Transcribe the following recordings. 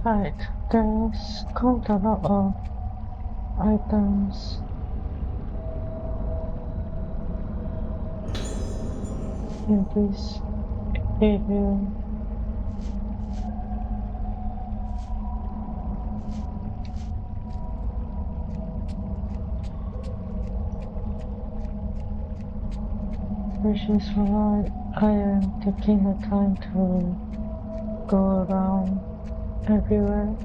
Right, there's quite a lot of items in this area. Which is why I am taking the time to go around everywhere.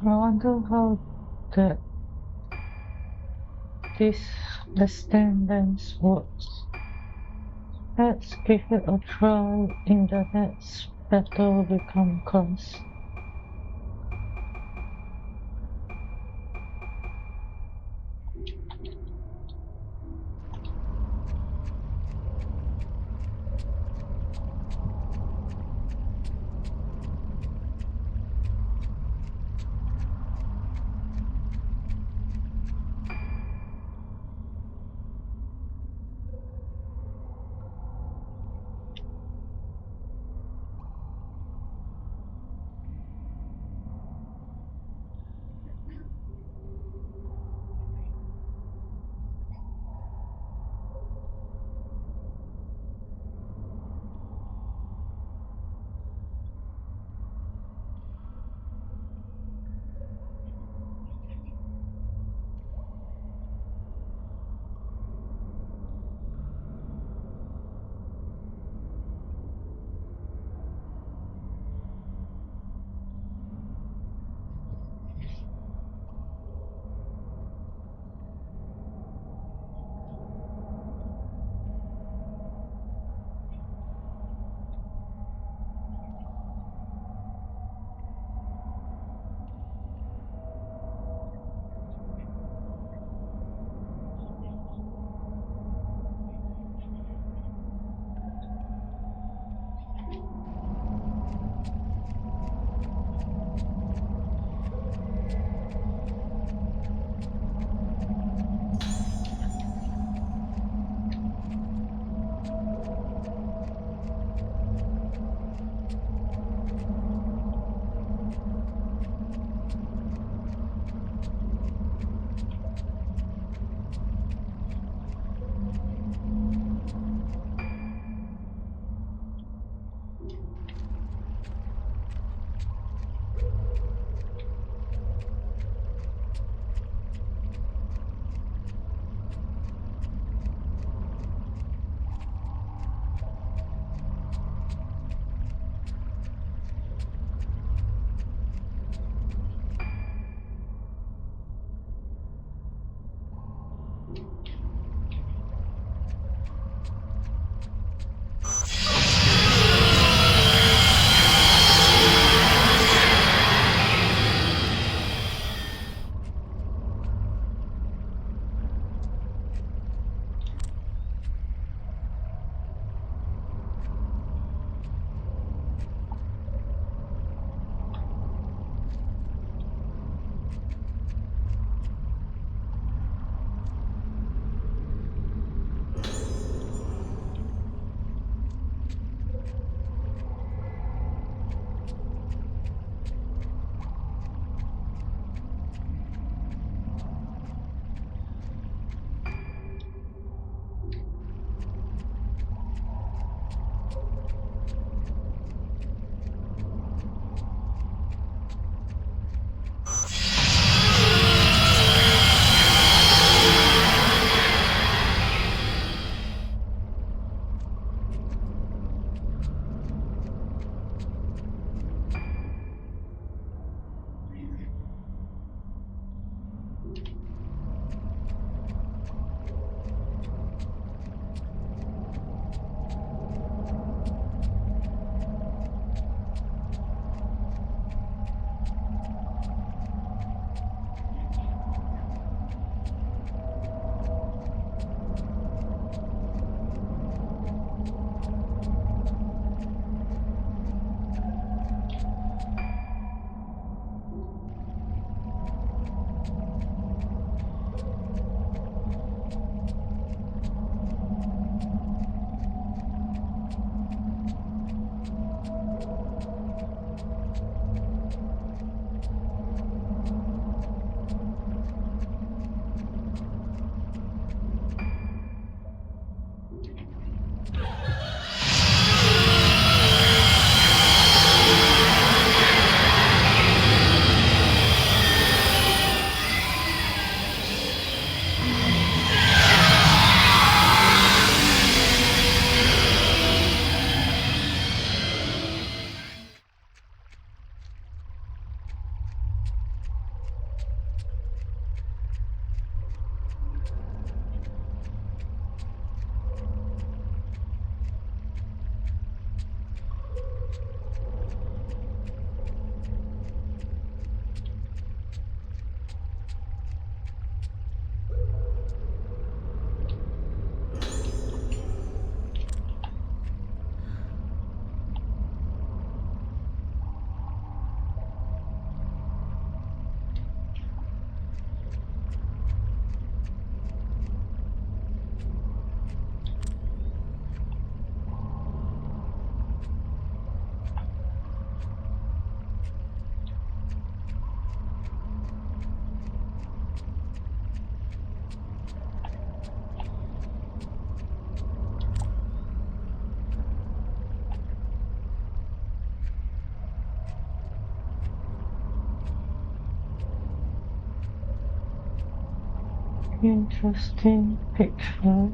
I wonder how the this distance lens works. Let's give it a try in the next battle we come across. interesting picture.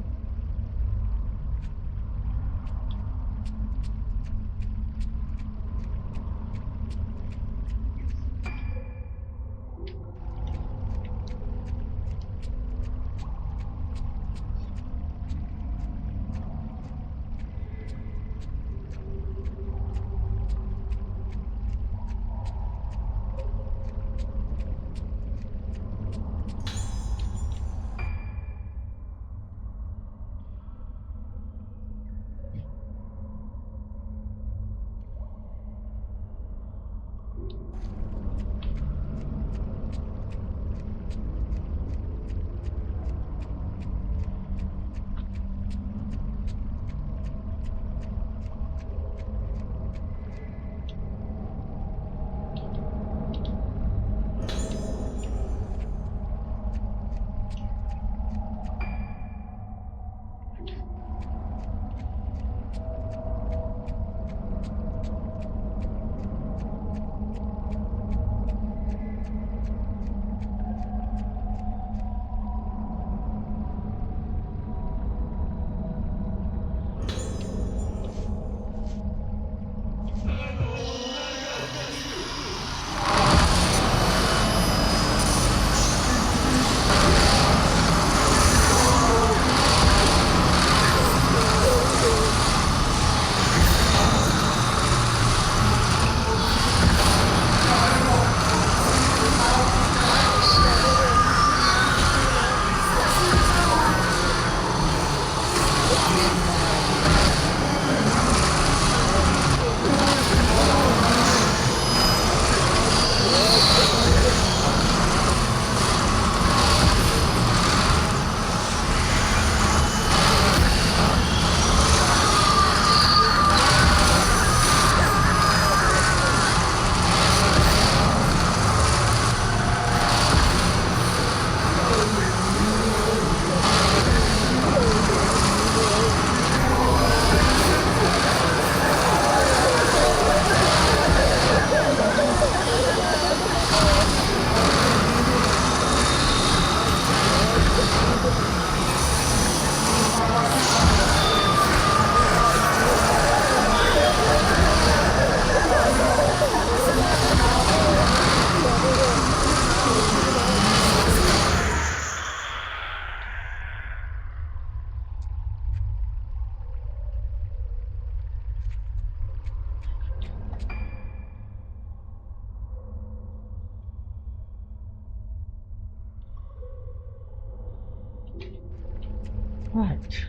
Right.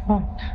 Right.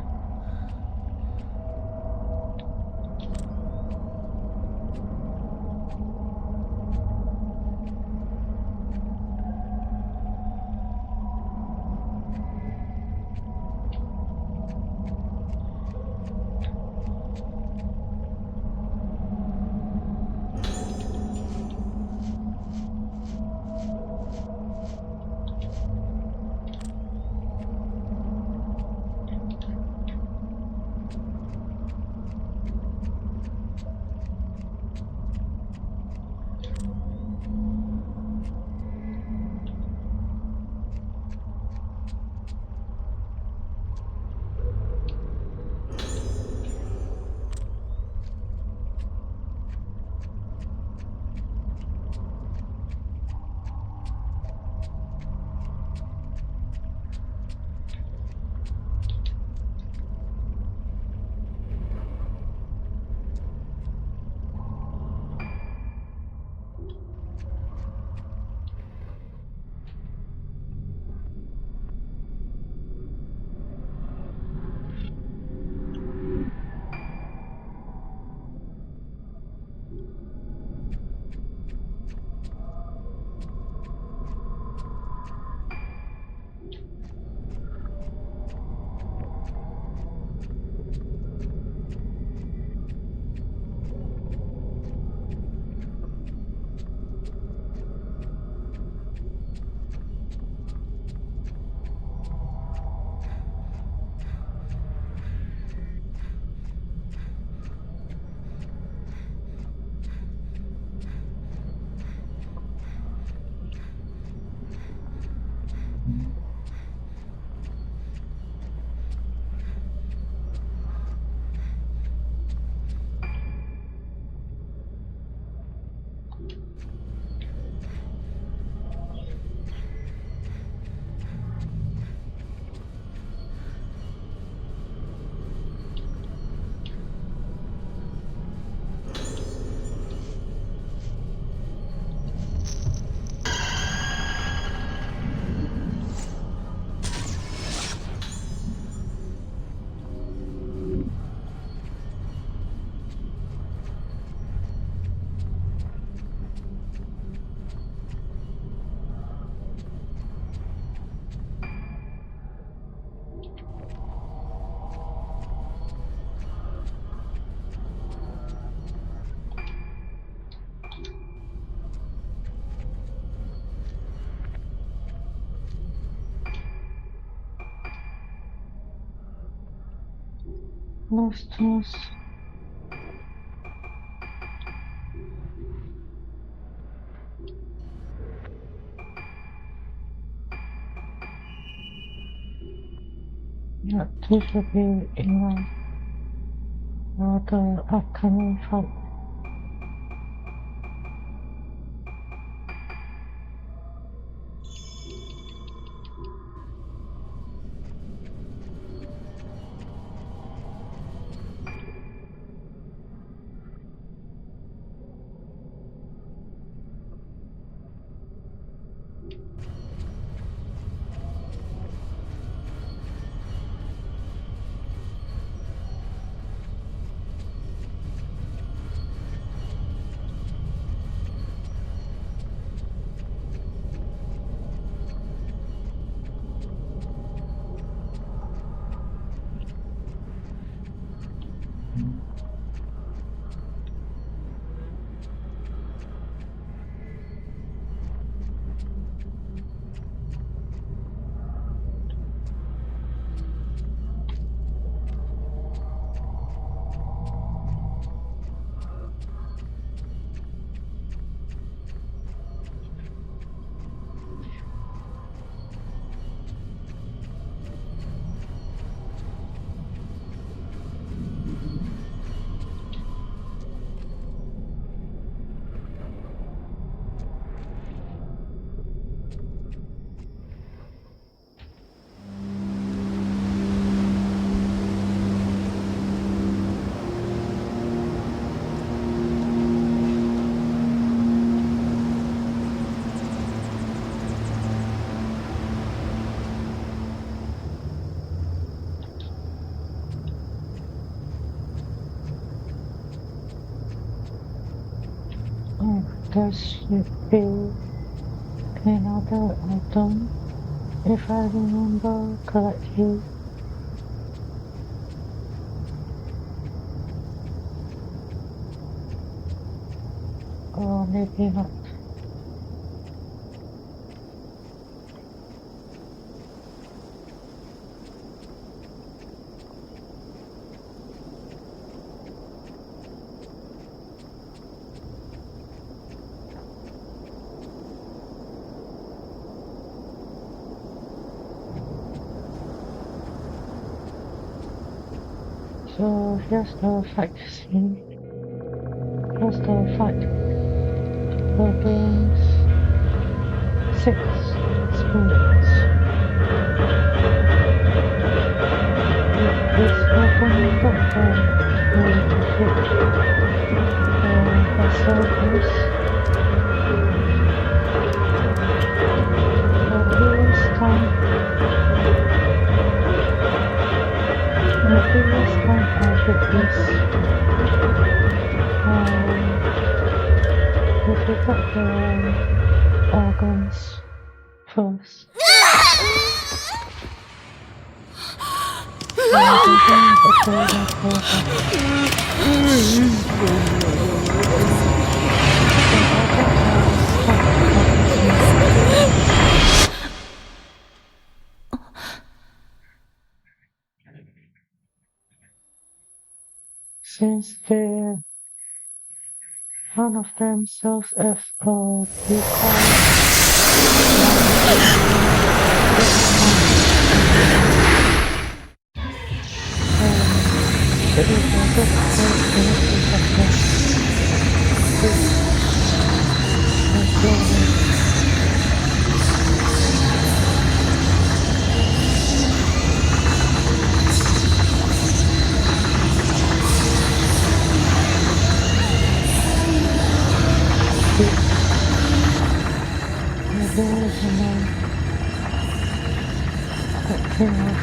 nostros. That this should be in the upcoming fight. Oh, there should be another item, if I remember correctly. Or maybe not. So here's the fight scene. Here's the fight against 6 spirits. It is recommended that we defeat the vessels. The previous time I did this, we pick up the organs first. Since one of them serves as a decoy, it is a good place to success. There is a man that kills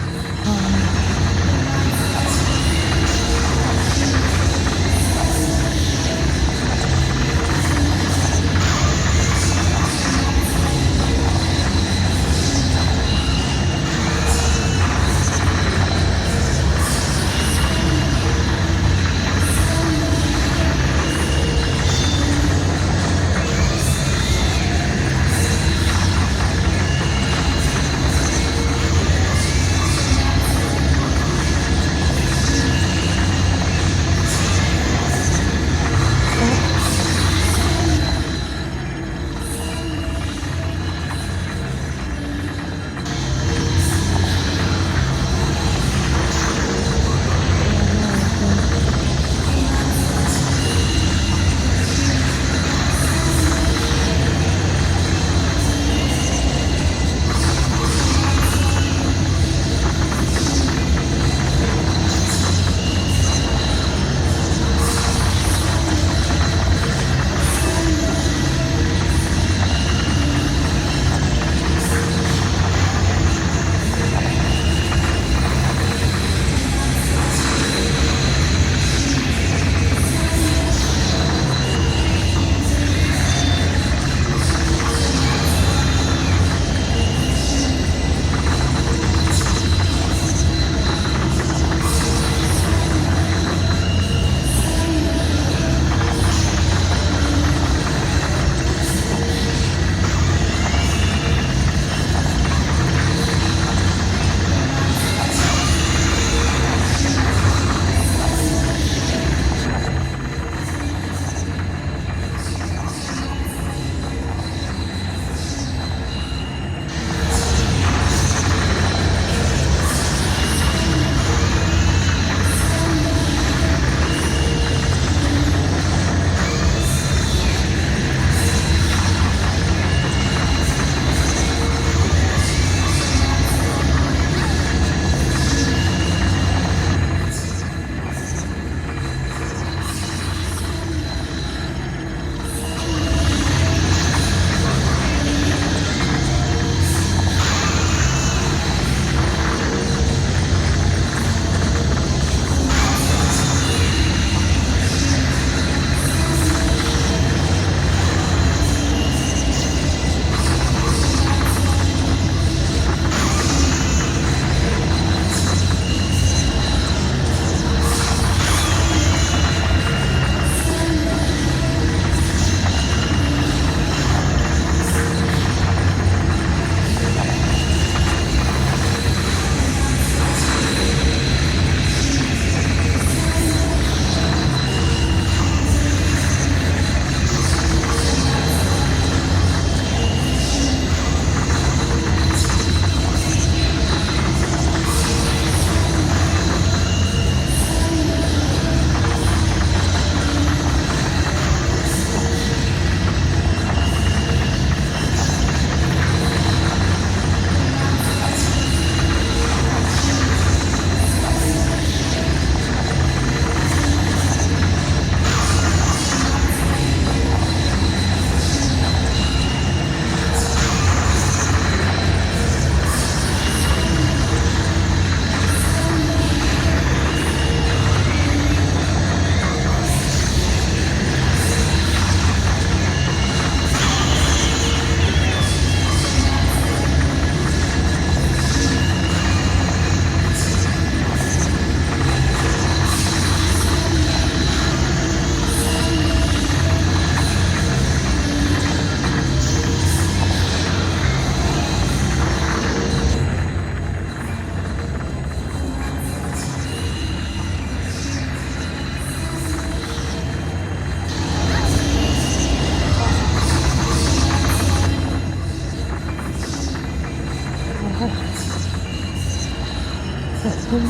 in the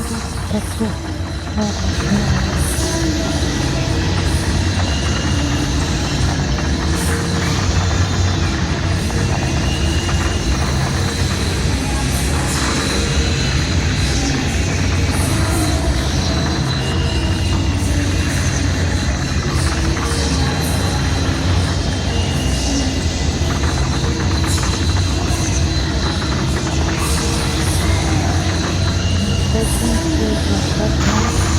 battle of knowledge. Taking to the second now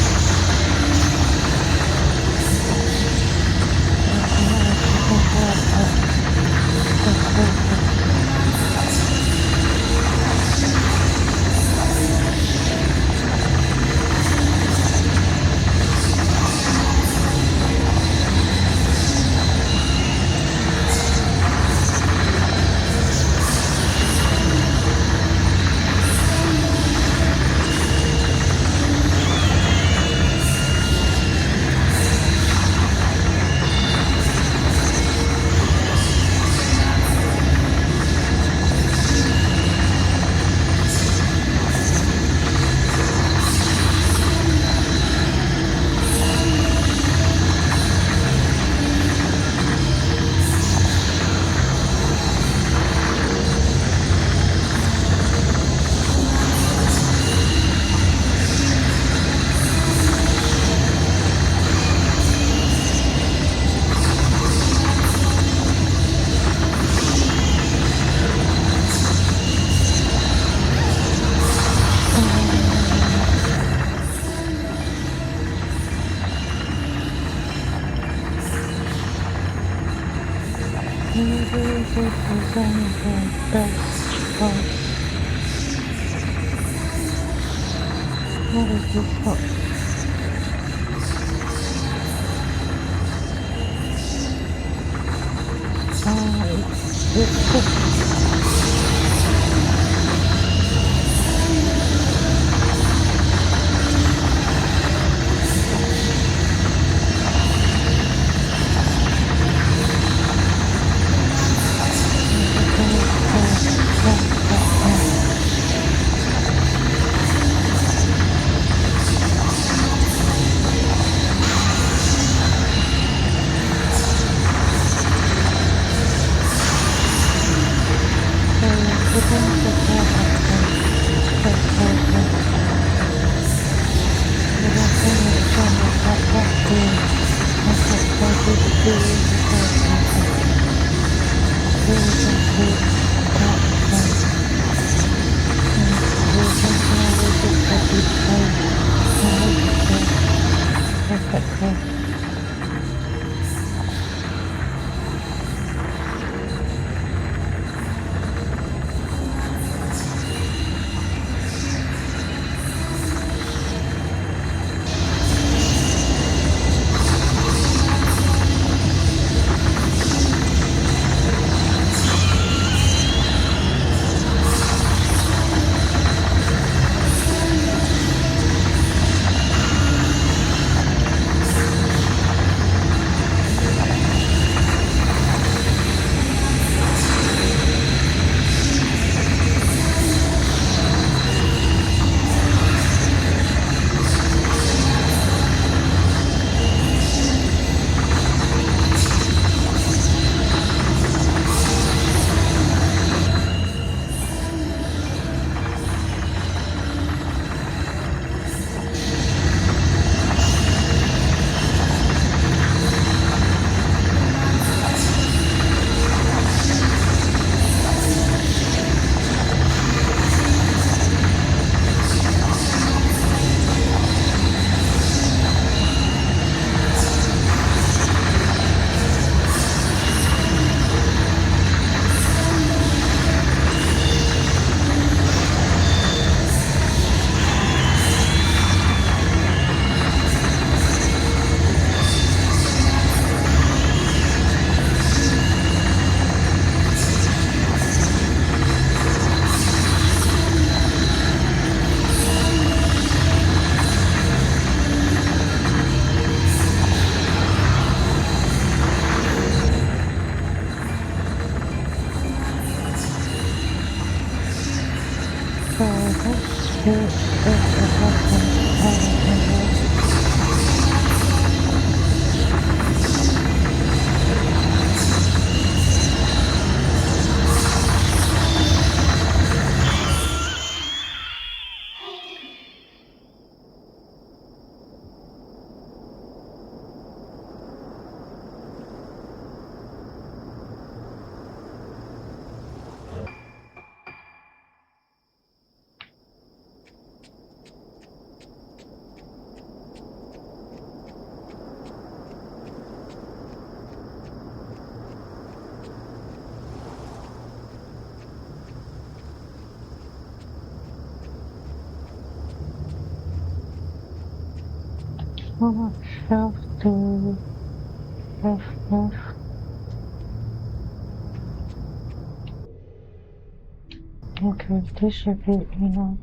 taking care of the focus. Maybe this isn't the best choice. What is this for? It's just This is the darkest hour ever. How much health do we have left? Okay, this should be enough.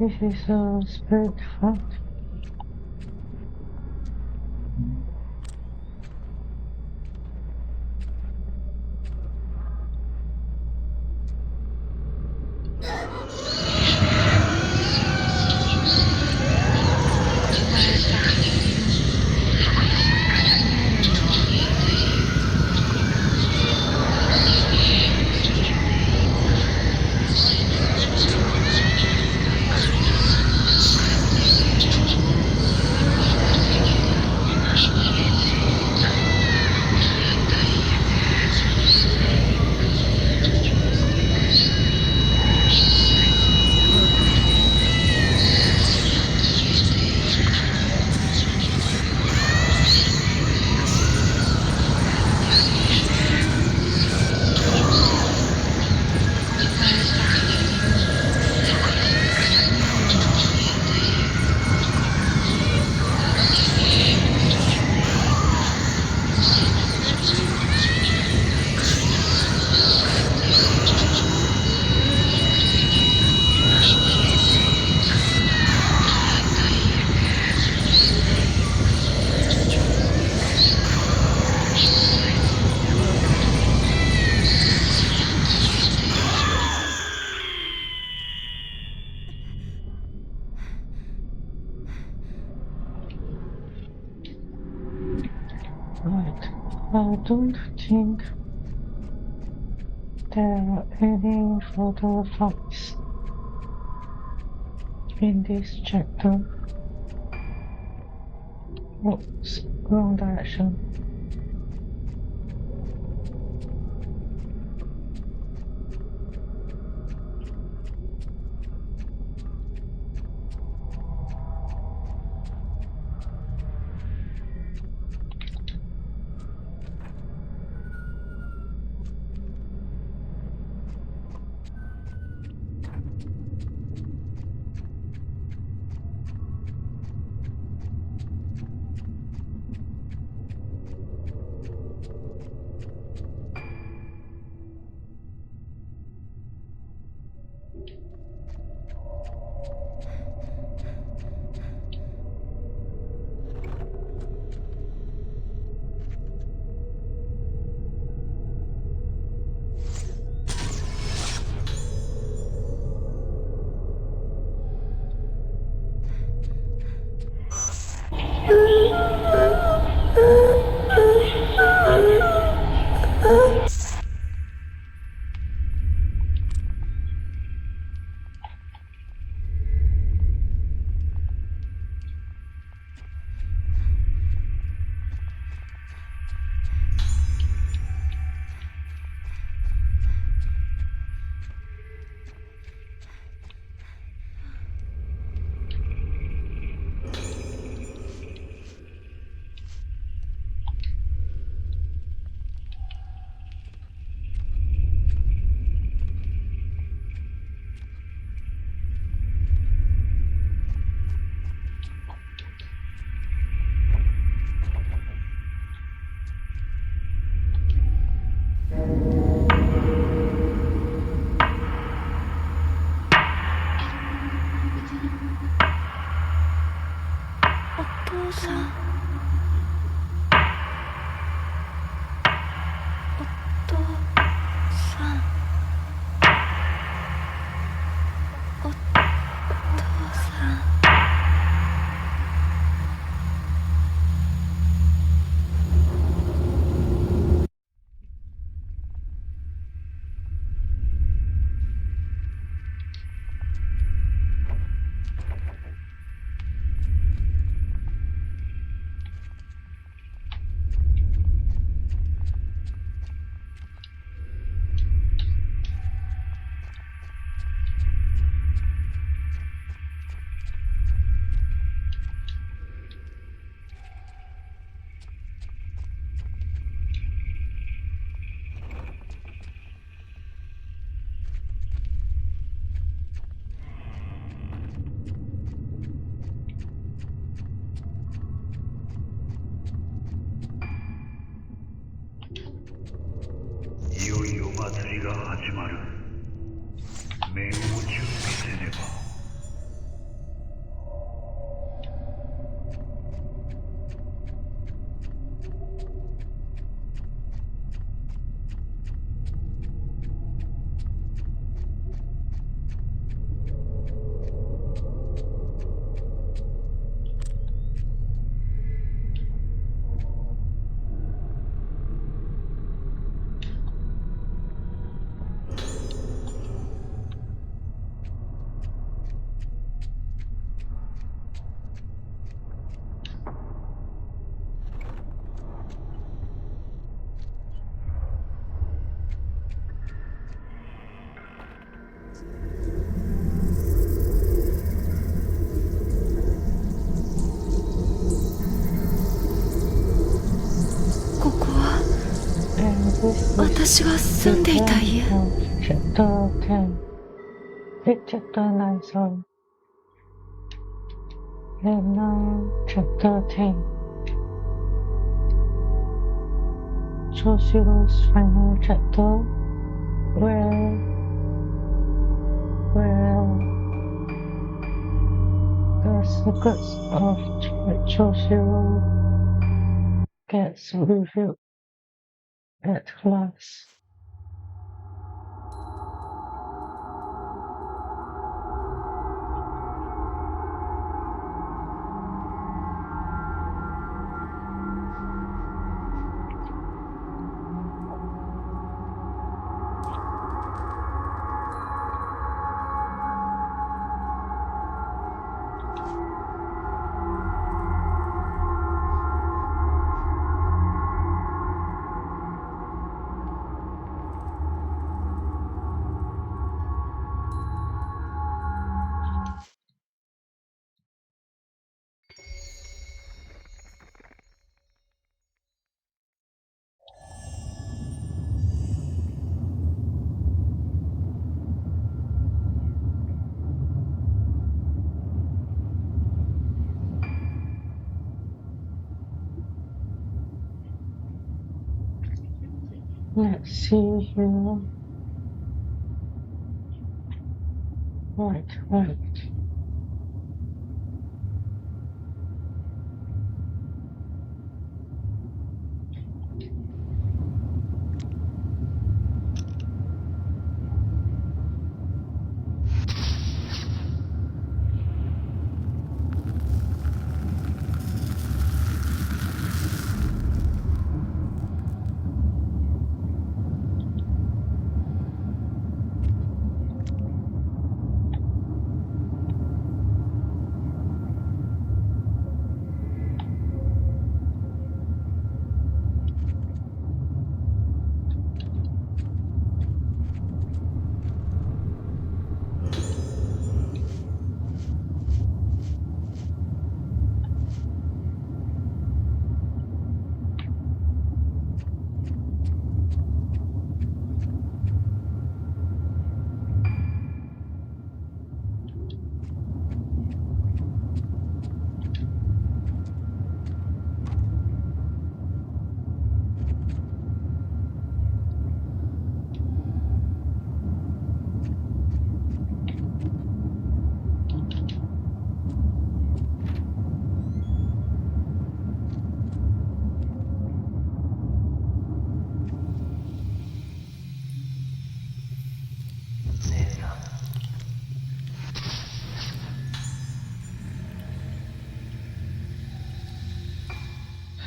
This is a spirit fight. Right. I don't think there are any further facts in this chapter. Oops, wrong direction. MOTLEが始まる。面を準備せねば。ここは And this is 私が住んでいた the 家。 end of chapter 10. It's chapter 9, sorry. And now chapter 10. Choshiro's final chapter where the secrets of Choshiro gets revealed at last. Let's see here. Right.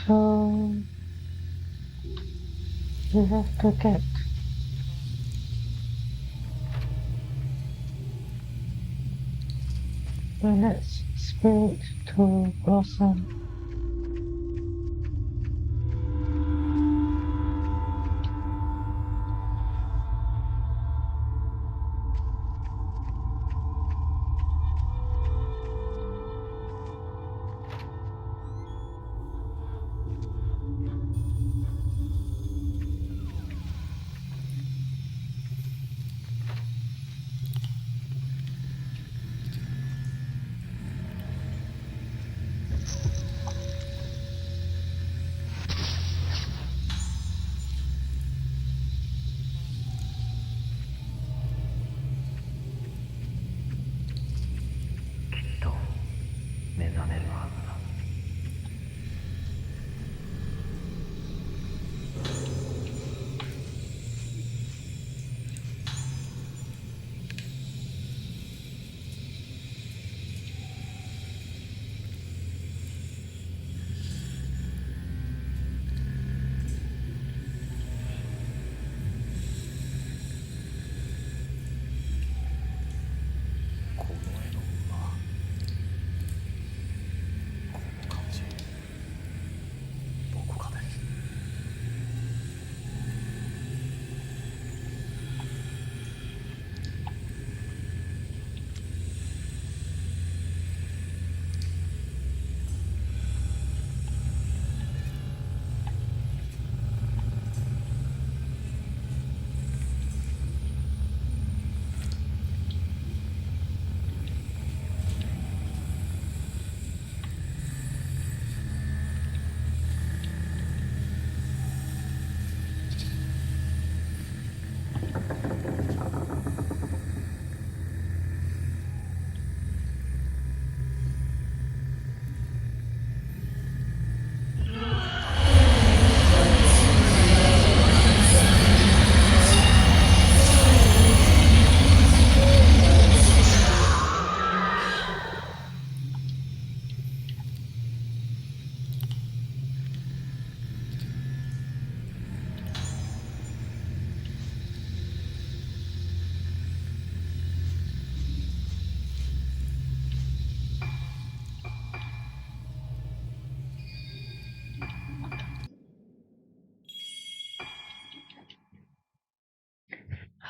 So you have to get the next spirit to blossom.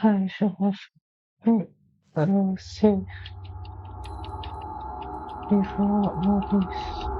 I should have been safe before all this.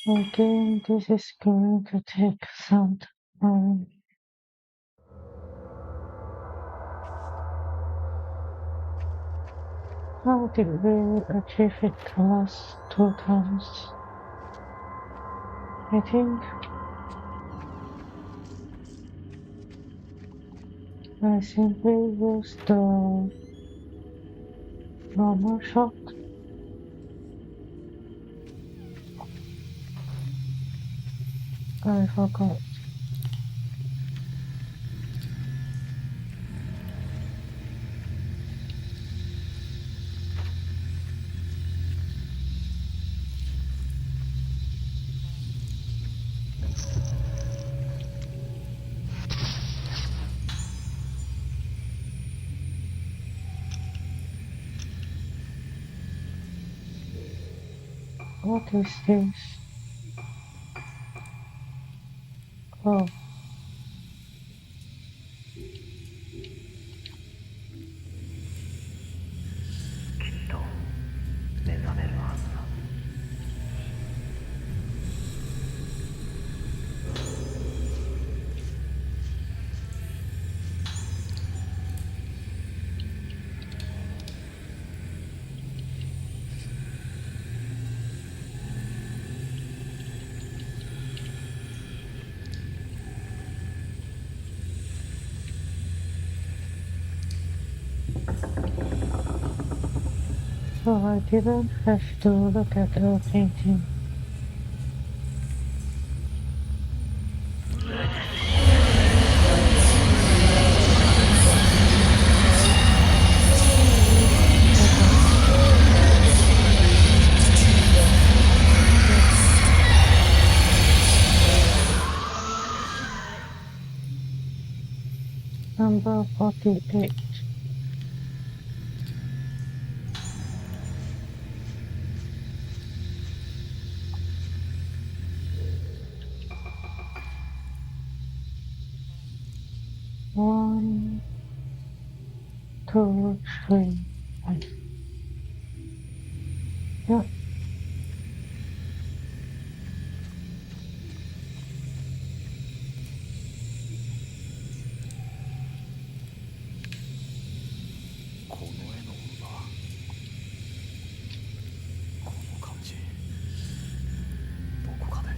Again, this is going to take some time. How did we achieve it the last 2 times? I think I simply use the normal shot. I forgot. What is this? Oh, きっと目覚めるはずだ。so I didn't have to look at the painting. Number 48. One, two, three, five. Yeah, この絵の馬、この感じ、どこかで。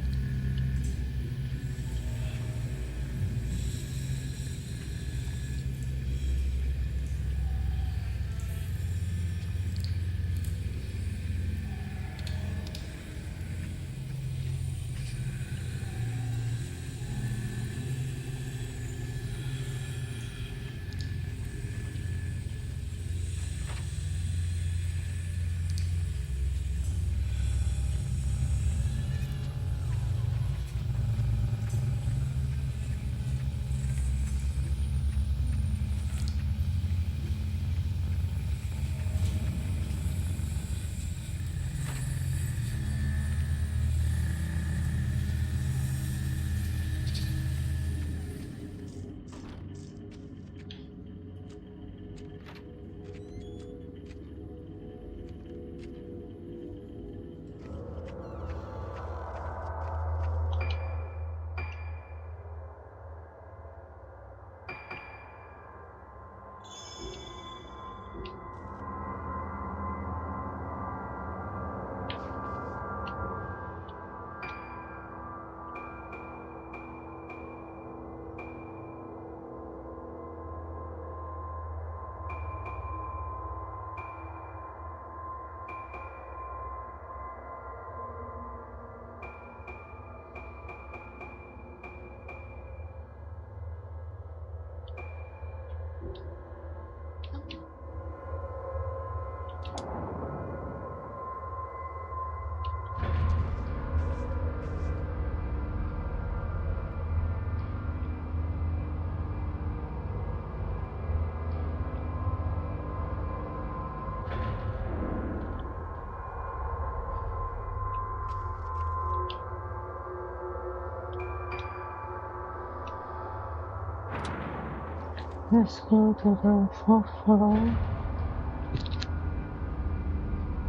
let's go to the fourth floor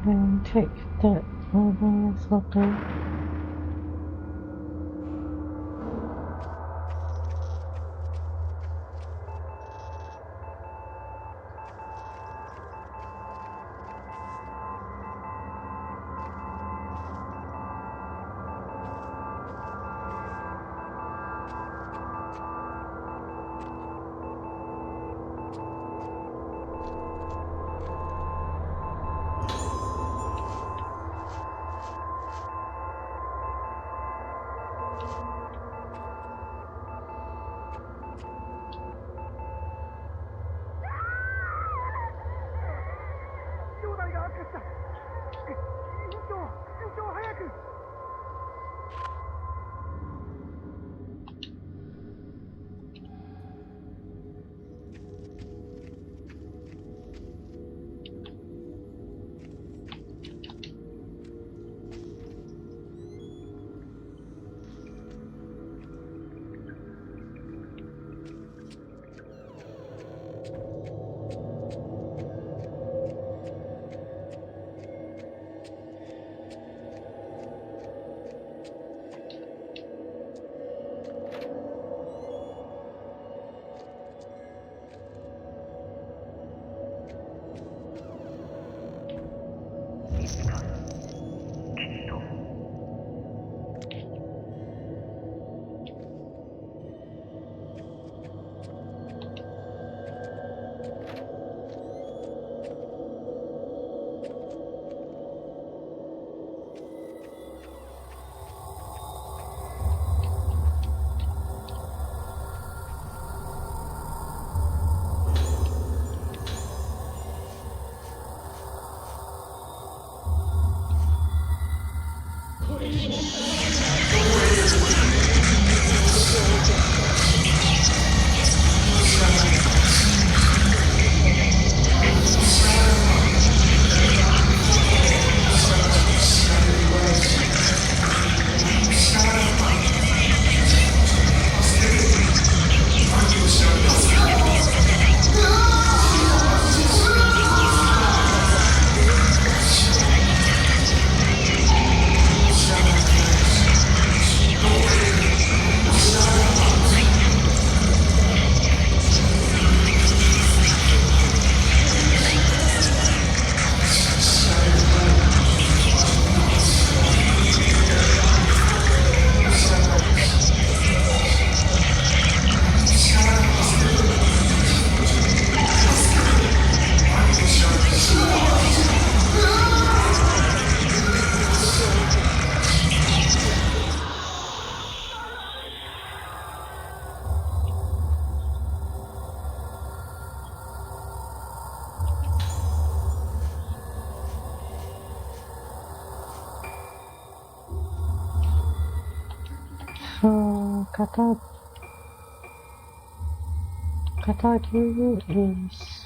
and take that other photo. So, Katadu is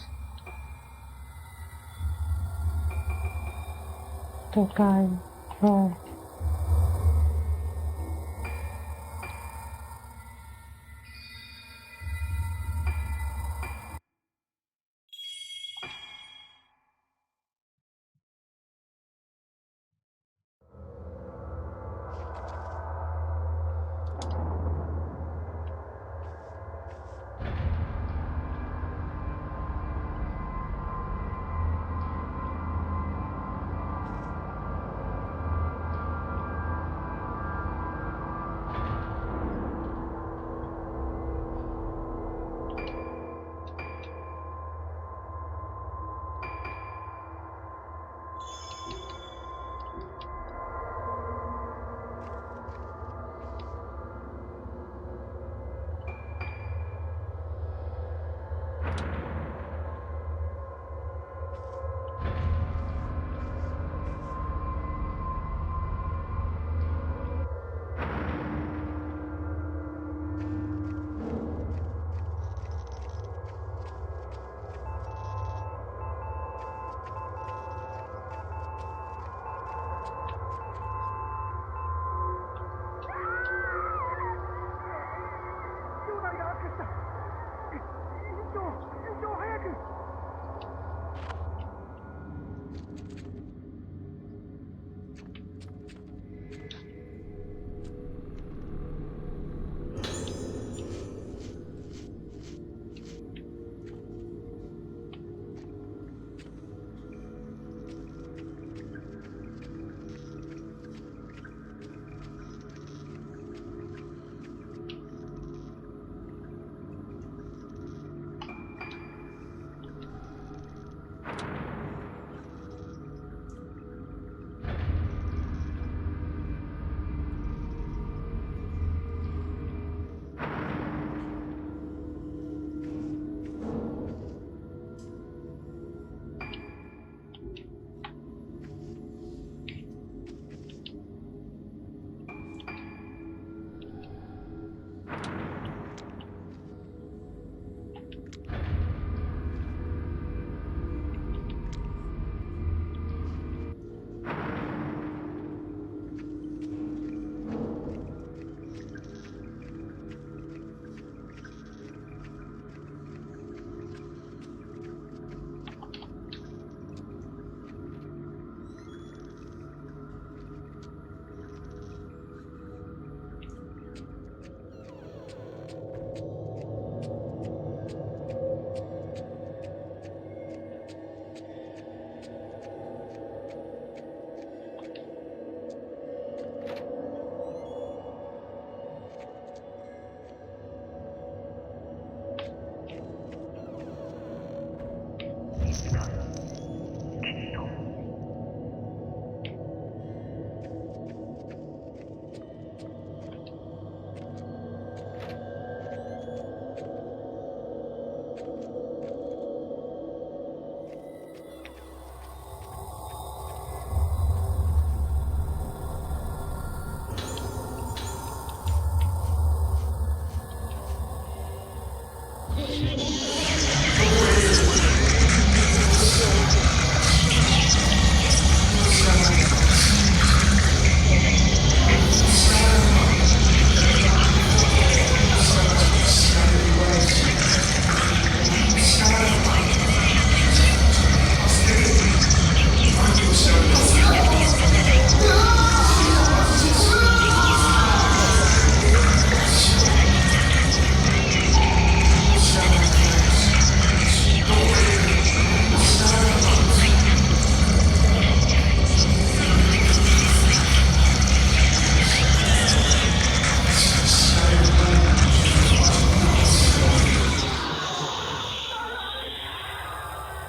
the guy from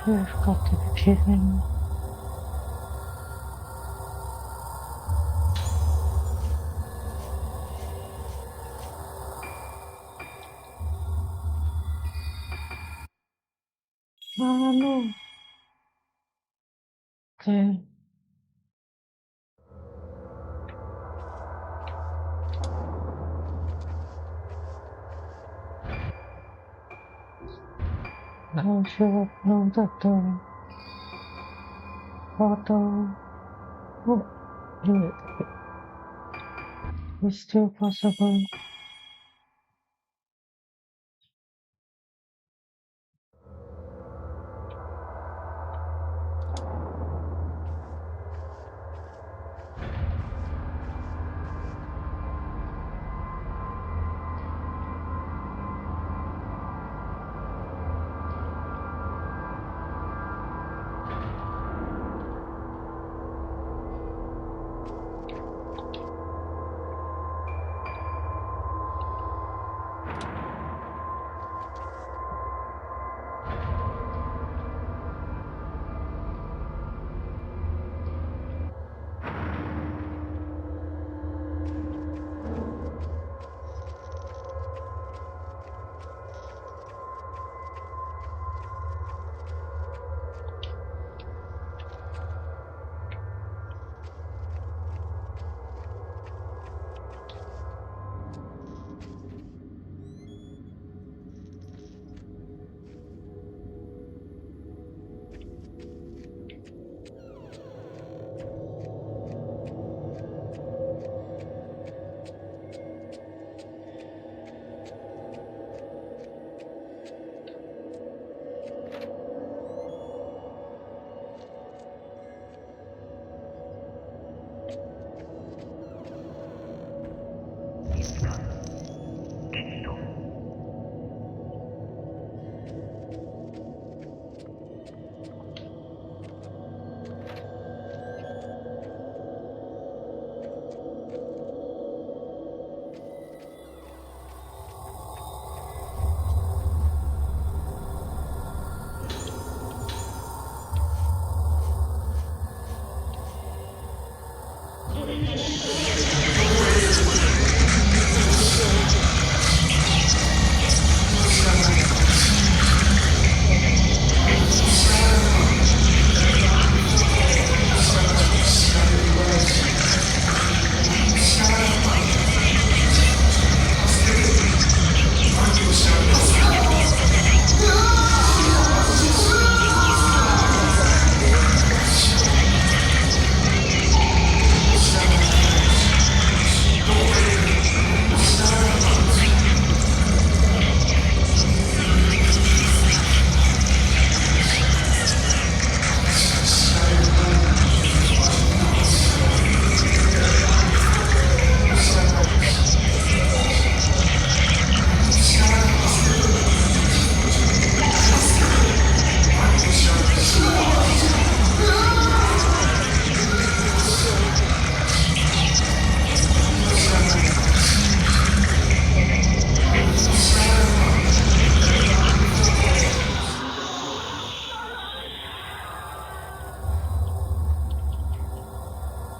You've got to be kidding. No. Okay. I should have known that the water is still possible.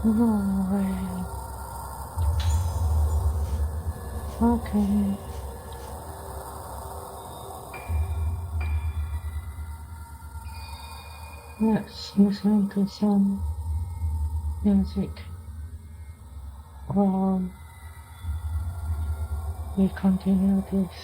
No way. Okay. Let's listen to some music while we continue this.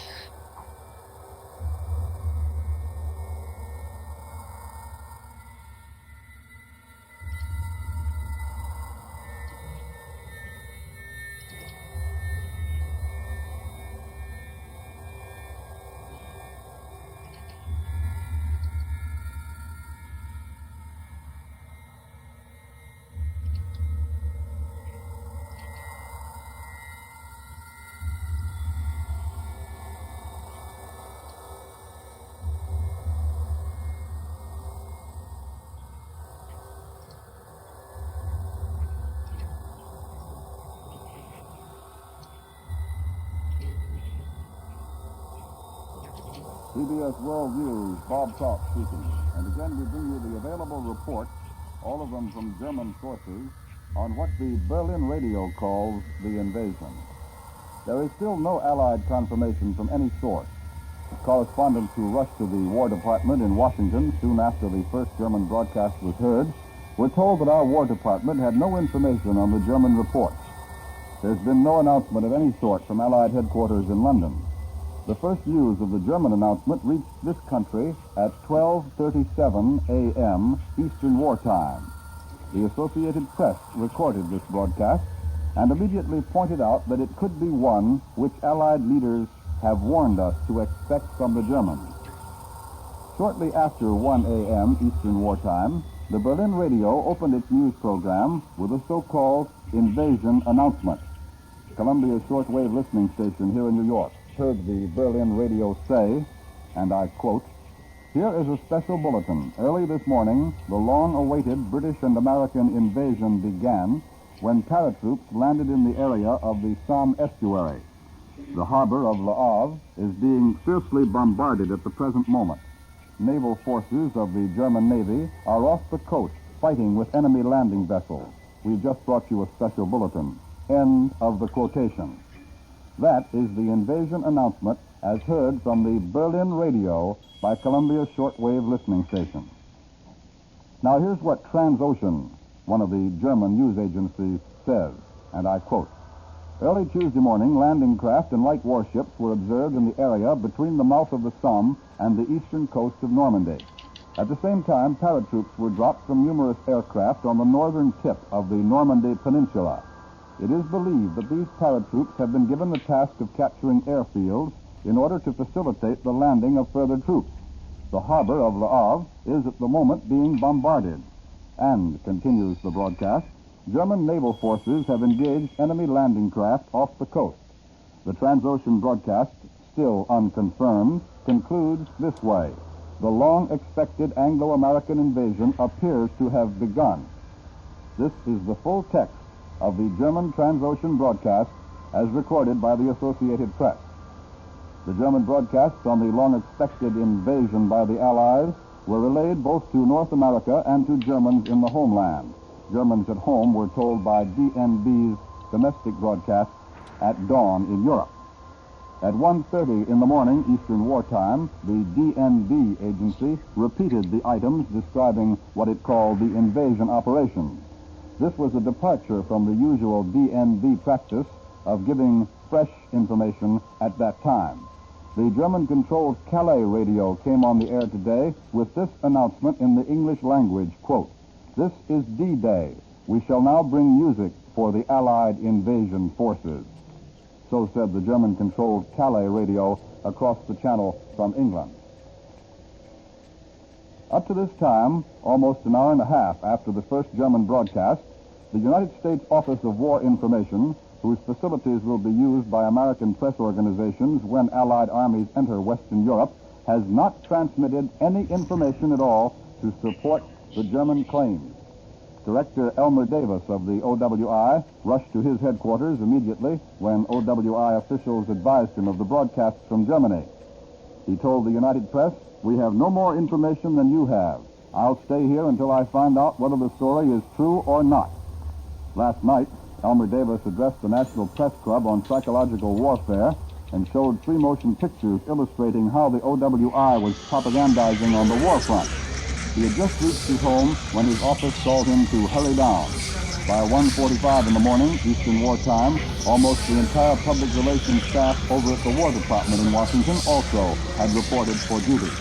CBS World News, Bob Talk speaking. And again, we bring you the available reports, all of them from German sources, on what the Berlin radio calls the invasion. There is still no Allied confirmation from any source. Correspondents who rushed to the War Department in Washington soon after the first German broadcast was heard were told that our War Department had no information on the German reports. There's been no announcement of any sort from Allied headquarters in London. The first news of the German announcement reached this country at 12:37 a.m. Eastern Wartime. The Associated Press recorded this broadcast and immediately pointed out that it could be one which Allied leaders have warned us to expect from the Germans. Shortly after 1 a.m. Eastern Wartime, the Berlin radio opened its news program with a so-called invasion announcement. Columbia's shortwave listening station here in New York heard the Berlin radio say, and I quote, "Here is a special bulletin. Early this morning, the long-awaited British and American invasion began when paratroops landed in the area of the Somme estuary. The harbor of Le Havre is being fiercely bombarded at the present moment. Naval forces of the German Navy are off the coast fighting with enemy landing vessels. We've just brought you a special bulletin." End of the quotation. That is the invasion announcement as heard from the Berlin radio by Columbia's shortwave listening station. Now here's what Transocean, one of the German news agencies, says, and I quote, "Early Tuesday morning, landing craft and light warships were observed in the area between the mouth of the Somme and the eastern coast of Normandy. At the same time, paratroops were dropped from numerous aircraft on the northern tip of the Normandy Peninsula. It is believed that these paratroops have been given the task of capturing airfields in order to facilitate the landing of further troops. The harbor of Le Havre is at the moment being bombarded. And," continues the broadcast, "German naval forces have engaged enemy landing craft off the coast." The Transocean broadcast, still unconfirmed, concludes this way: "The long-expected Anglo-American invasion appears to have begun." This is the full text of the German Transocean broadcast as recorded by the Associated Press. The German broadcasts on the long-expected invasion by the Allies were relayed both to North America and to Germans in the homeland. Germans at home were told by DNB's domestic broadcasts at dawn in Europe. At 1:30 in the morning Eastern Wartime, the DNB agency repeated the items describing what it called the invasion operation. This was a departure from the usual DNB practice of giving fresh information at that time. The German-controlled Calais radio came on the air today with this announcement in the English language, quote, "This is D-Day. We shall now bring music for the Allied invasion forces." So said the German-controlled Calais radio across the channel from England. Up to this time, almost an hour and a half after the first German broadcast, the United States Office of War Information, whose facilities will be used by American press organizations when Allied armies enter Western Europe, has not transmitted any information at all to support the German claims. Director Elmer Davis of the OWI rushed to his headquarters immediately when OWI officials advised him of the broadcasts from Germany. He told the United Press, "We have no more information than you have. I'll stay here until I find out whether the story is true or not." Last night, Elmer Davis addressed the National Press Club on psychological warfare and showed three motion pictures illustrating how the OWI was propagandizing on the war front. He had just reached his home when his office told him to hurry down. By 1:45 in the morning, Eastern Wartime, almost the entire public relations staff over at the War Department in Washington also had reported for duty.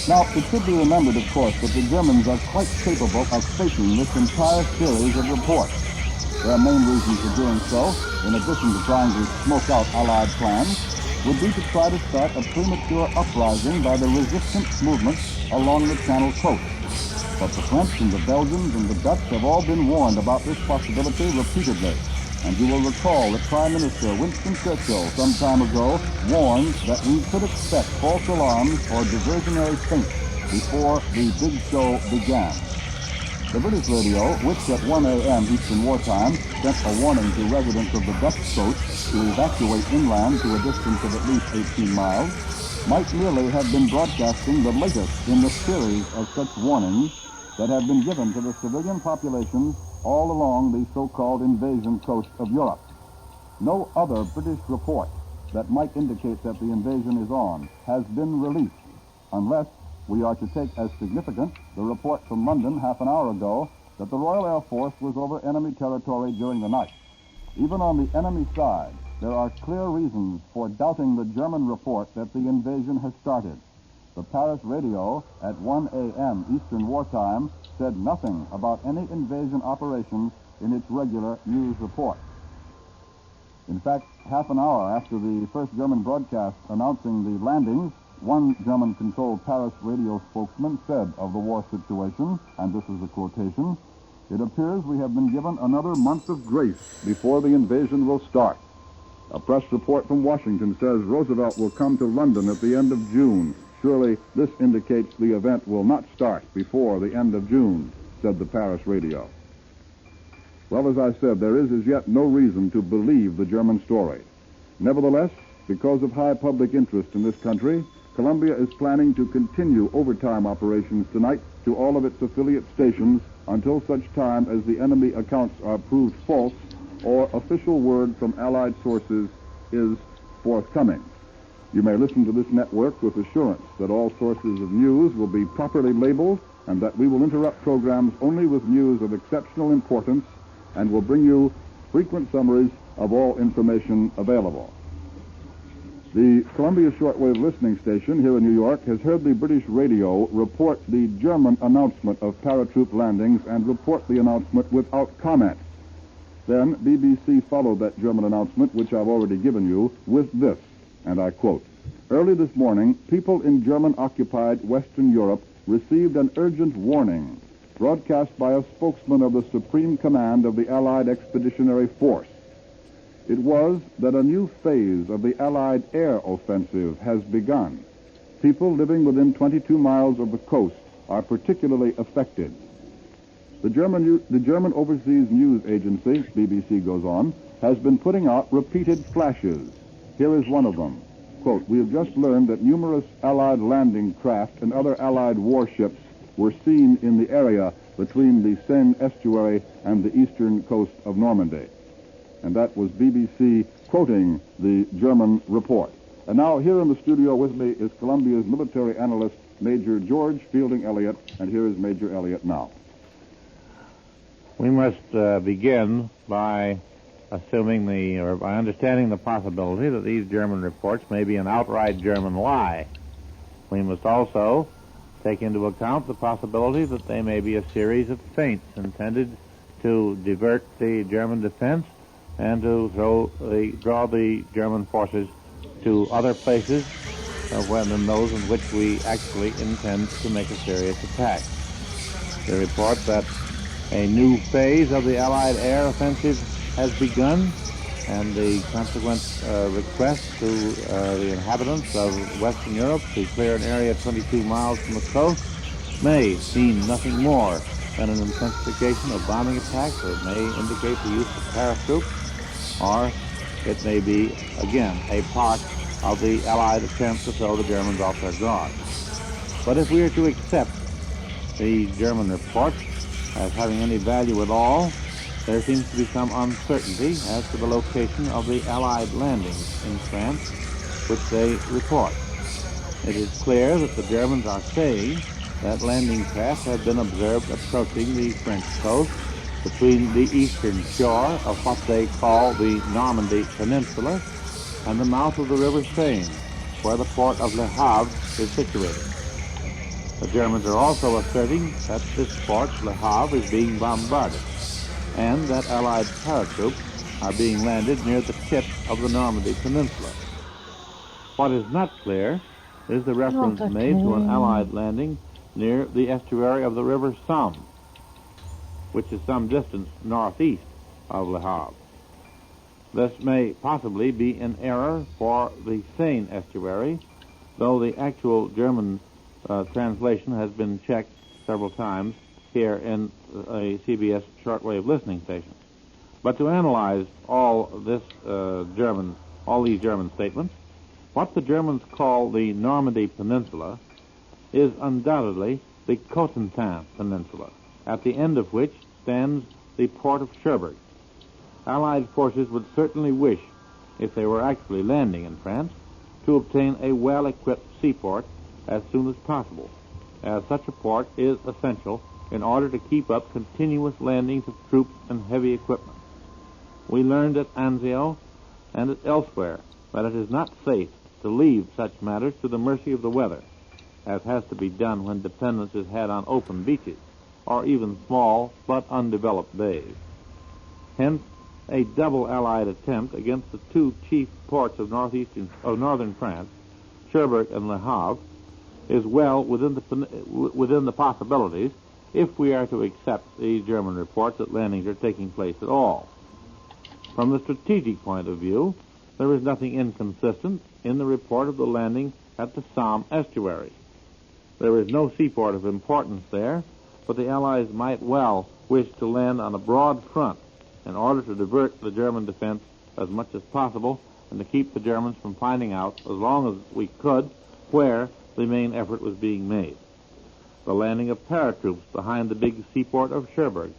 Now, it should be remembered, of course, that the Germans are quite capable of faking this entire series of reports. Their main reason for doing so, in addition to trying to smoke out Allied plans, would be to try to start a premature uprising by the resistance movements along the Channel coast. But the French and the Belgians and the Dutch have all been warned about this possibility repeatedly. And you will recall that Prime Minister Winston Churchill some time ago warned that we could expect false alarms or diversionary feints before the big show began. The British radio, which at 1 a.m. Eastern Wartime sent a warning to residents of the Dutch coast to evacuate inland to a distance of at least 18 miles, might merely have been broadcasting the latest in the series of such warnings that have been given to the civilian population all along the so-called invasion coast of Europe. No other British report that might indicate that the invasion is on has been released, unless we are to take as significant the report from London half an hour ago that the Royal Air Force was over enemy territory during the night. Even on the enemy side, there are clear reasons for doubting the German report that the invasion has started. The Paris radio at 1 a.m. Eastern Wartime said nothing about any invasion operations in its regular news report. In fact, half an hour after the first German broadcast announcing the landings, one German-controlled Paris radio spokesman said of the war situation, and this is a quotation, "It appears we have been given another month of grace before the invasion will start." A press report from Washington says Roosevelt will come to London at the end of June. Surely this indicates the event will not start before the end of June, said the Paris radio. Well, as I said, there is as yet no reason to believe the German story. Nevertheless, because of high public interest in this country, Columbia is planning to continue overtime operations tonight to all of its affiliate stations until such time as the enemy accounts are proved false or official word from Allied sources is forthcoming. You may listen to this network with assurance that all sources of news will be properly labeled and that we will interrupt programs only with news of exceptional importance and will bring you frequent summaries of all information available. The Columbia Shortwave Listening Station here in New York has heard the British radio report the German announcement of paratroop landings and report the announcement without comment. Then BBC followed that German announcement, which I've already given you, with this, and I quote, "Early this morning, people in German-occupied Western Europe received an urgent warning broadcast by a spokesman of the Supreme Command of the Allied Expeditionary Force. It was that a new phase of the Allied air offensive has begun. People living within 22 miles of the coast are particularly affected. The German Overseas News Agency, BBC goes on, has been putting out repeated flashes. Here is one of them. Quote, "We have just learned that numerous Allied landing craft and other Allied warships were seen in the area between the Seine estuary and the eastern coast of Normandy." And that was BBC quoting the German report. And now here in the studio with me is Columbia's military analyst, Major George Fielding Elliott, and here is Major Elliott now. We must begin by by understanding the possibility that these German reports may be an outright German lie. We must also take into account the possibility that they may be a series of feints intended to divert the German defense and to draw the German forces to other places than those in which we actually intend to make a serious attack. The report that a new phase of the Allied air offensive has begun, and the consequent request to the inhabitants of Western Europe to clear an area 22 miles from the coast may mean nothing more than an intensification of bombing attacks, or it may indicate the use of paratroops, or it may be, again, a part of the Allied attempt to throw the Germans off their guard. But if we are to accept the German report as having any value at all, there seems to be some uncertainty as to the location of the Allied landings in France, which they report. It is clear that the Germans are saying that landing craft have been observed approaching the French coast between the eastern shore of what they call the Normandy Peninsula and the mouth of the River Seine, where the port of Le Havre is situated. The Germans are also asserting that this port, Le Havre, is being bombarded, and that Allied paratroops are being landed near the tip of the Normandy Peninsula. What is not clear is the reference made to an Allied landing near the estuary of the River Somme, which is some distance northeast of Le Havre. This may possibly be an error for the Seine estuary, though the actual German translation has been checked several times here in a CBS shortwave listening station. But to analyze all these German statements, What the Germans call the Normandy Peninsula is undoubtedly the Cotentin Peninsula, at the end of which stands the port of Cherbourg. Allied forces would certainly wish, if they were actually landing in France, to obtain a well-equipped seaport as soon as possible, as such a port is essential in order to keep up continuous landings of troops and heavy equipment. We learned at Anzio and at elsewhere that it is not safe to leave such matters to the mercy of the weather, as has to be done when dependence is had on open beaches or even small but undeveloped bays. Hence, a double Allied attempt against the two chief ports of northern France, Cherbourg and Le Havre, is well within the possibilities if we are to accept the German reports that landings are taking place at all. From the strategic point of view, there is nothing inconsistent in the report of the landing at the Somme estuary. There is no seaport of importance there, but the Allies might well wish to land on a broad front in order to divert the German defense as much as possible and to keep the Germans from finding out, as long as we could, where the main effort was being made. The landing of paratroops behind the big seaport of Cherbourg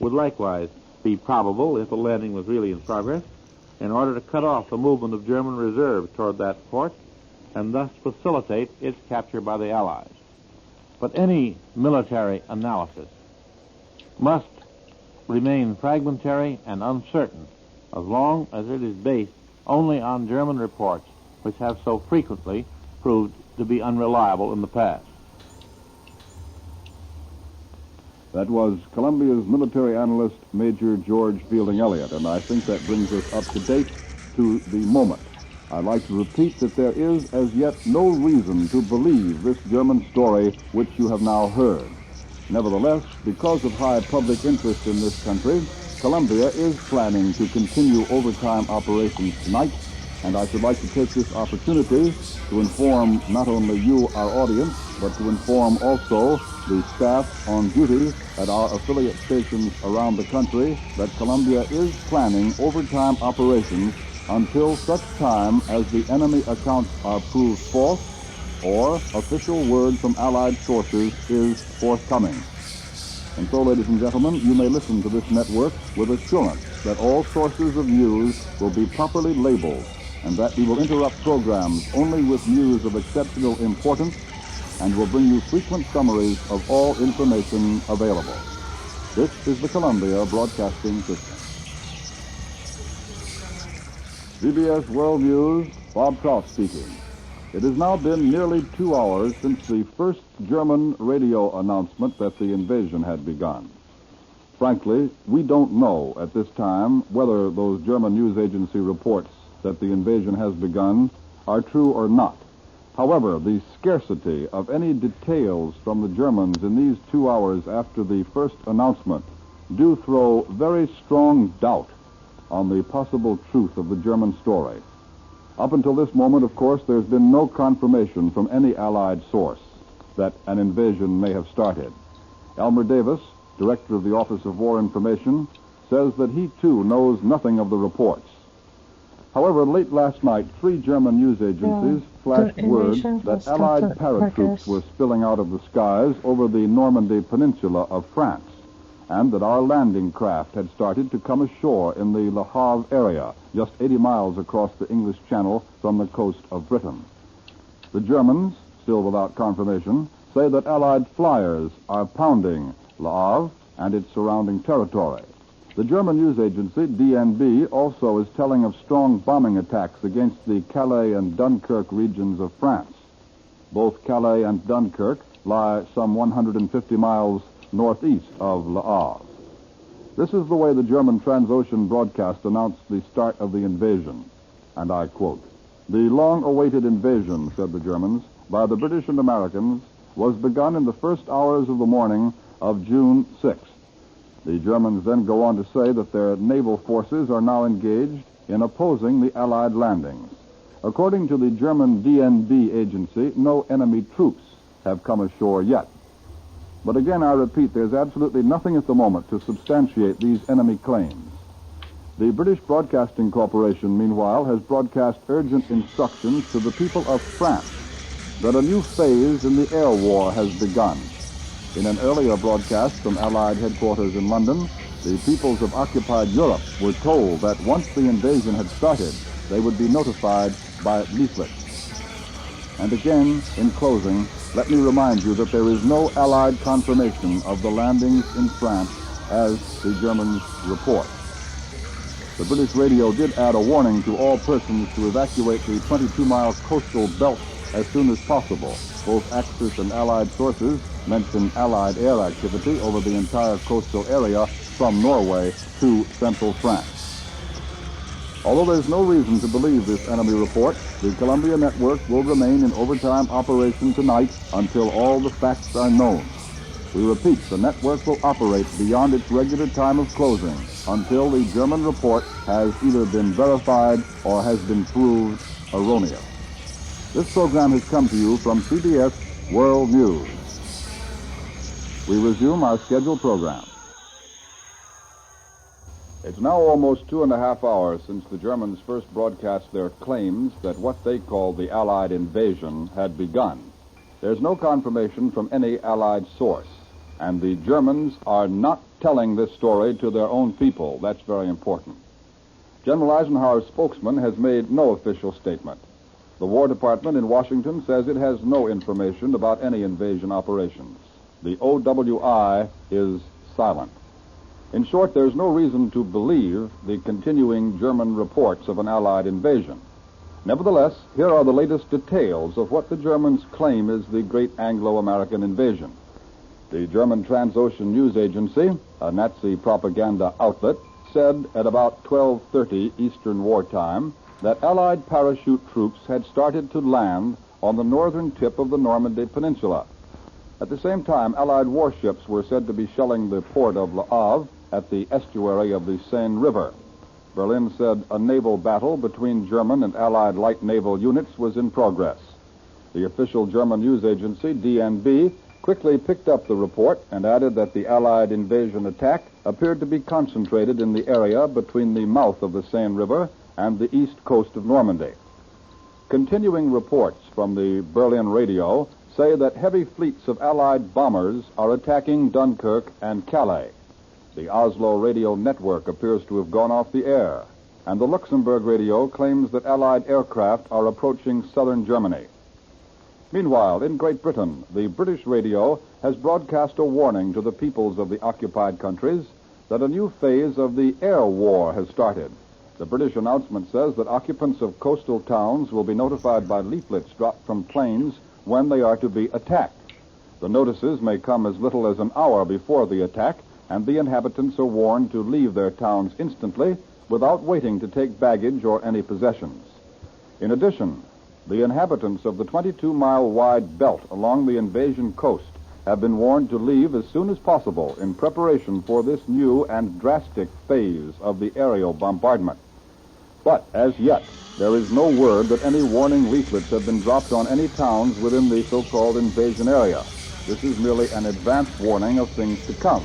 would likewise be probable if a landing was really in progress, in order to cut off the movement of German reserves toward that port and thus facilitate its capture by the Allies. But any military analysis must remain fragmentary and uncertain as long as it is based only on German reports which have so frequently proved to be unreliable in the past. That was Columbia's military analyst, Major George Fielding Elliott, and I think that brings us up to date to the moment. I'd like to repeat that there is as yet no reason to believe this German story which you have now heard. Nevertheless, because of high public interest in this country, Columbia is planning to continue overtime operations tonight, and I should like to take this opportunity to inform not only you, our audience, but to inform also the staff on duty at our affiliate stations around the country that Columbia is planning overtime operations until such time as the enemy accounts are proved false or official word from Allied sources is forthcoming. And so, ladies and gentlemen, you may listen to this network with assurance that all sources of news will be properly labeled and that we will interrupt programs only with news of exceptional importance and will bring you frequent summaries of all information available. This is the Columbia Broadcasting System. CBS World News, Bob Trout speaking. It has now been nearly 2 hours since the first German radio announcement that the invasion had begun. Frankly, we don't know at this time whether those German news agency reports that the invasion has begun are true or not. However, the scarcity of any details from the Germans in these 2 hours after the first announcement do throw very strong doubt on the possible truth of the German story. Up until this moment, of course, there's been no confirmation from any Allied source that an invasion may have started. Elmer Davis, director of the Office of War Information, says that he, too, knows nothing of the reports. However, late last night, 3 German news agencies flashed word that Allied paratroops were spilling out of the skies over the Normandy Peninsula of France, and that our landing craft had started to come ashore in the Le Havre area, just 80 miles across the English Channel from the coast of Britain. The Germans, still without confirmation, say that Allied flyers are pounding Le Havre and its surrounding territory. The German news agency, DNB, also is telling of strong bombing attacks against the Calais and Dunkirk regions of France. Both Calais and Dunkirk lie some 150 miles northeast of Le Havre. This is the way the German Transocean broadcast announced the start of the invasion, and I quote, "The long-awaited invasion," said the Germans, "by the British and Americans was begun in the first hours of the morning of June 6th. The Germans then go on to say that their naval forces are now engaged in opposing the Allied landings. According to the German DNB agency, no enemy troops have come ashore yet. But again, I repeat, there's absolutely nothing at the moment to substantiate these enemy claims. The British Broadcasting Corporation, meanwhile, has broadcast urgent instructions to the people of France that a new phase in the air war has begun. In an earlier broadcast from Allied headquarters in London, the peoples of occupied Europe were told that once the invasion had started, they would be notified by leaflets. And again, in closing, let me remind you that there is no Allied confirmation of the landings in France as the Germans report. The British radio did add a warning to all persons to evacuate the 22-mile coastal belt as soon as possible. Both Axis and Allied sources mention Allied air activity over the entire coastal area from Norway to central France. Although there's no reason to believe this enemy report, the Columbia Network will remain in overtime operation tonight until all the facts are known. We repeat, the network will operate beyond its regular time of closing until the German report has either been verified or has been proved erroneous. This program has come to you from CBS World News. We resume our scheduled program. It's now almost 2.5 hours since the Germans first broadcast their claims that what they called the Allied invasion had begun. There's no confirmation from any Allied source, and the Germans are not telling this story to their own people. That's very important. General Eisenhower's spokesman has made no official statement. The War Department in Washington says it has no information about any invasion operations. The OWI is silent. In short, there's no reason to believe the continuing German reports of an Allied invasion. Nevertheless, here are the latest details of what the Germans claim is the great Anglo-American invasion. The German Transocean News Agency, a Nazi propaganda outlet, said at about 12:30 Eastern Wartime that Allied parachute troops had started to land on the northern tip of the Normandy Peninsula. At the same time, Allied warships were said to be shelling the port of Le Havre at the estuary of the Seine River. Berlin said a naval battle between German and Allied light naval units was in progress. The official German news agency, DNB, quickly picked up the report and added that the Allied invasion attack appeared to be concentrated in the area between the mouth of the Seine River and the east coast of Normandy. Continuing reports from the Berlin radio say that heavy fleets of Allied bombers are attacking Dunkirk and Calais. The Oslo radio network appears to have gone off the air, and the Luxembourg radio claims that Allied aircraft are approaching southern Germany. Meanwhile, in Great Britain, the British radio has broadcast a warning to the peoples of the occupied countries that a new phase of the air war has started. The British announcement says that occupants of coastal towns will be notified by leaflets dropped from planes when they are to be attacked. The notices may come as little as an hour before the attack, and the inhabitants are warned to leave their towns instantly without waiting to take baggage or any possessions. In addition, the inhabitants of the 22-mile-wide belt along the invasion coast have been warned to leave as soon as possible in preparation for this new and drastic phase of the aerial bombardment. But as yet, there is no word that any warning leaflets have been dropped on any towns within the so-called invasion area. This is merely an advance warning of things to come.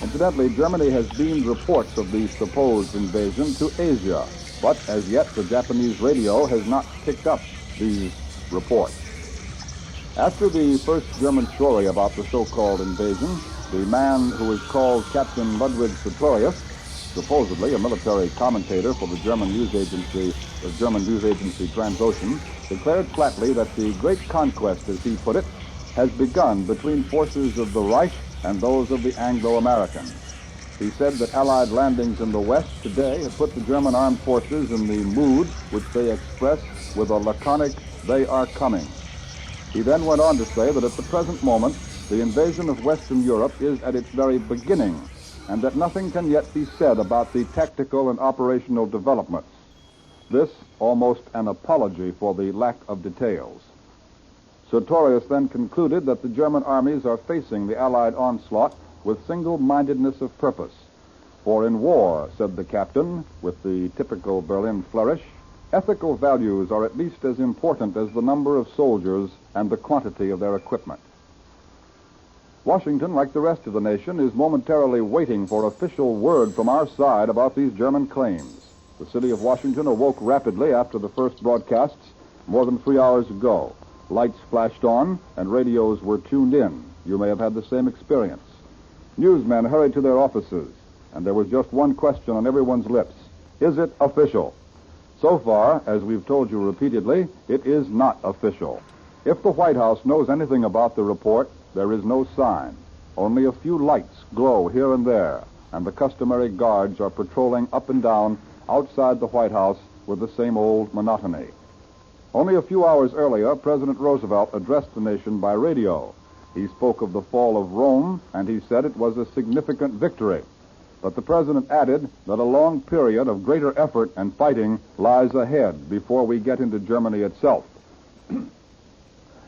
Incidentally, Germany has beamed reports of the supposed invasion to Asia, but as yet the Japanese radio has not picked up these reports. After the first German story about the so-called invasion, the man who is called Captain Ludwig Sartorius, supposedly a military commentator for the German news agency Transocean, declared flatly that the great conquest, as he put it, has begun between forces of the Reich and those of the Anglo-Americans. He said that Allied landings in the West today have put the German armed forces in the mood which they express with a laconic, "they are coming." He then went on to say that at the present moment, the invasion of Western Europe is at its very beginning, and that nothing can yet be said about the tactical and operational developments. This almost an apology for the lack of details. Sartorius then concluded that the German armies are facing the Allied onslaught with single-mindedness of purpose. For in war, said the captain, with the typical Berlin flourish, ethical values are at least as important as the number of soldiers and the quantity of their equipment. Washington, like the rest of the nation, is momentarily waiting for official word from our side about these German claims. The city of Washington awoke rapidly after the first broadcasts more than 3 hours ago. Lights flashed on and radios were tuned in. You may have had the same experience. Newsmen hurried to their offices, and there was just one question on everyone's lips. Is it official? So far, as we've told you repeatedly, it is not official. If the White House knows anything about the report, there is no sign. Only a few lights glow here and there, and the customary guards are patrolling up and down outside the White House with the same old monotony. Only a few hours earlier, President Roosevelt addressed the nation by radio. He spoke of the fall of Rome, and he said it was a significant victory. But the president added that a long period of greater effort and fighting lies ahead before we get into Germany itself.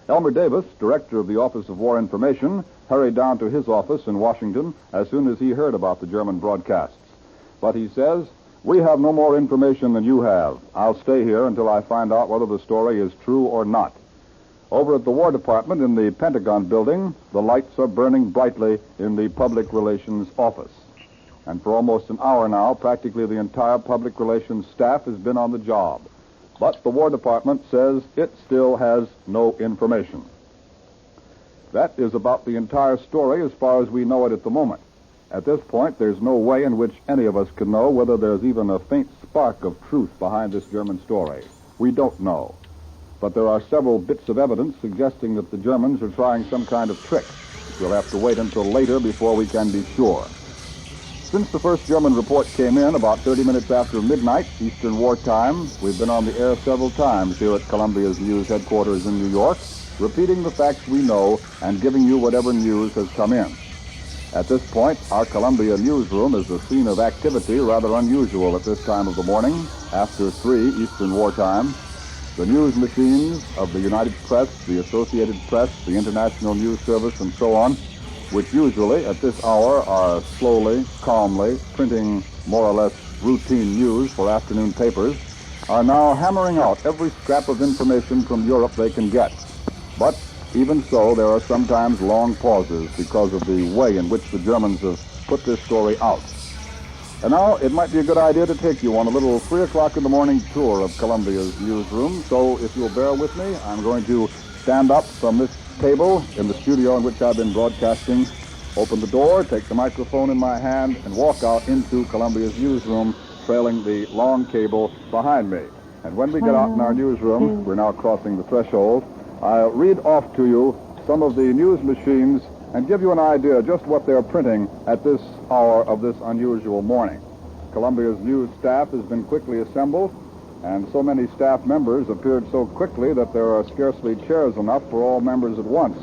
Elmer Davis, director of the Office of War Information, hurried down to his office in Washington as soon as he heard about the German broadcasts. But he says, "We have no more information than you have. I'll stay here until I find out whether the story is true or not." Over at the War Department in the Pentagon building, the lights are burning brightly in the Public Relations office. And for almost an hour now, practically the entire Public Relations staff has been on the job. But the War Department says it still has no information. That is about the entire story as far as we know it at the moment. At this point, there's no way in which any of us can know whether there's even a faint spark of truth behind this German story. We don't know. But there are several bits of evidence suggesting that the Germans are trying some kind of trick. We'll have to wait until later before we can be sure. Since the first German report came in about 30 minutes after midnight, Eastern War Time, we've been on the air several times here at Columbia's news headquarters in New York, repeating the facts we know and giving you whatever news has come in. At this point, our Columbia newsroom is a scene of activity rather unusual at this time of the morning, after 3 Eastern War Time. The news machines of the United Press, the Associated Press, the International News Service, and so on, which usually at this hour are slowly, calmly printing more or less routine news for afternoon papers, are now hammering out every scrap of information from Europe they can get. But even so, there are sometimes long pauses because of the way in which the Germans have put this story out. And now it might be a good idea to take you on a little 3 o'clock in the morning tour of Columbia's newsroom. So if you'll bear with me, I'm going to stand up from this table in the studio in which I've been broadcasting, open the door, take the microphone in my hand, and walk out into Columbia's newsroom, trailing the long cable behind me. And when we get out in our newsroom, we're now crossing the threshold, I'll read off to you some of the news machines and give you an idea just what they're printing at this hour of this unusual morning. Columbia's news staff has been quickly assembled, and so many staff members appeared so quickly that there are scarcely chairs enough for all members at once.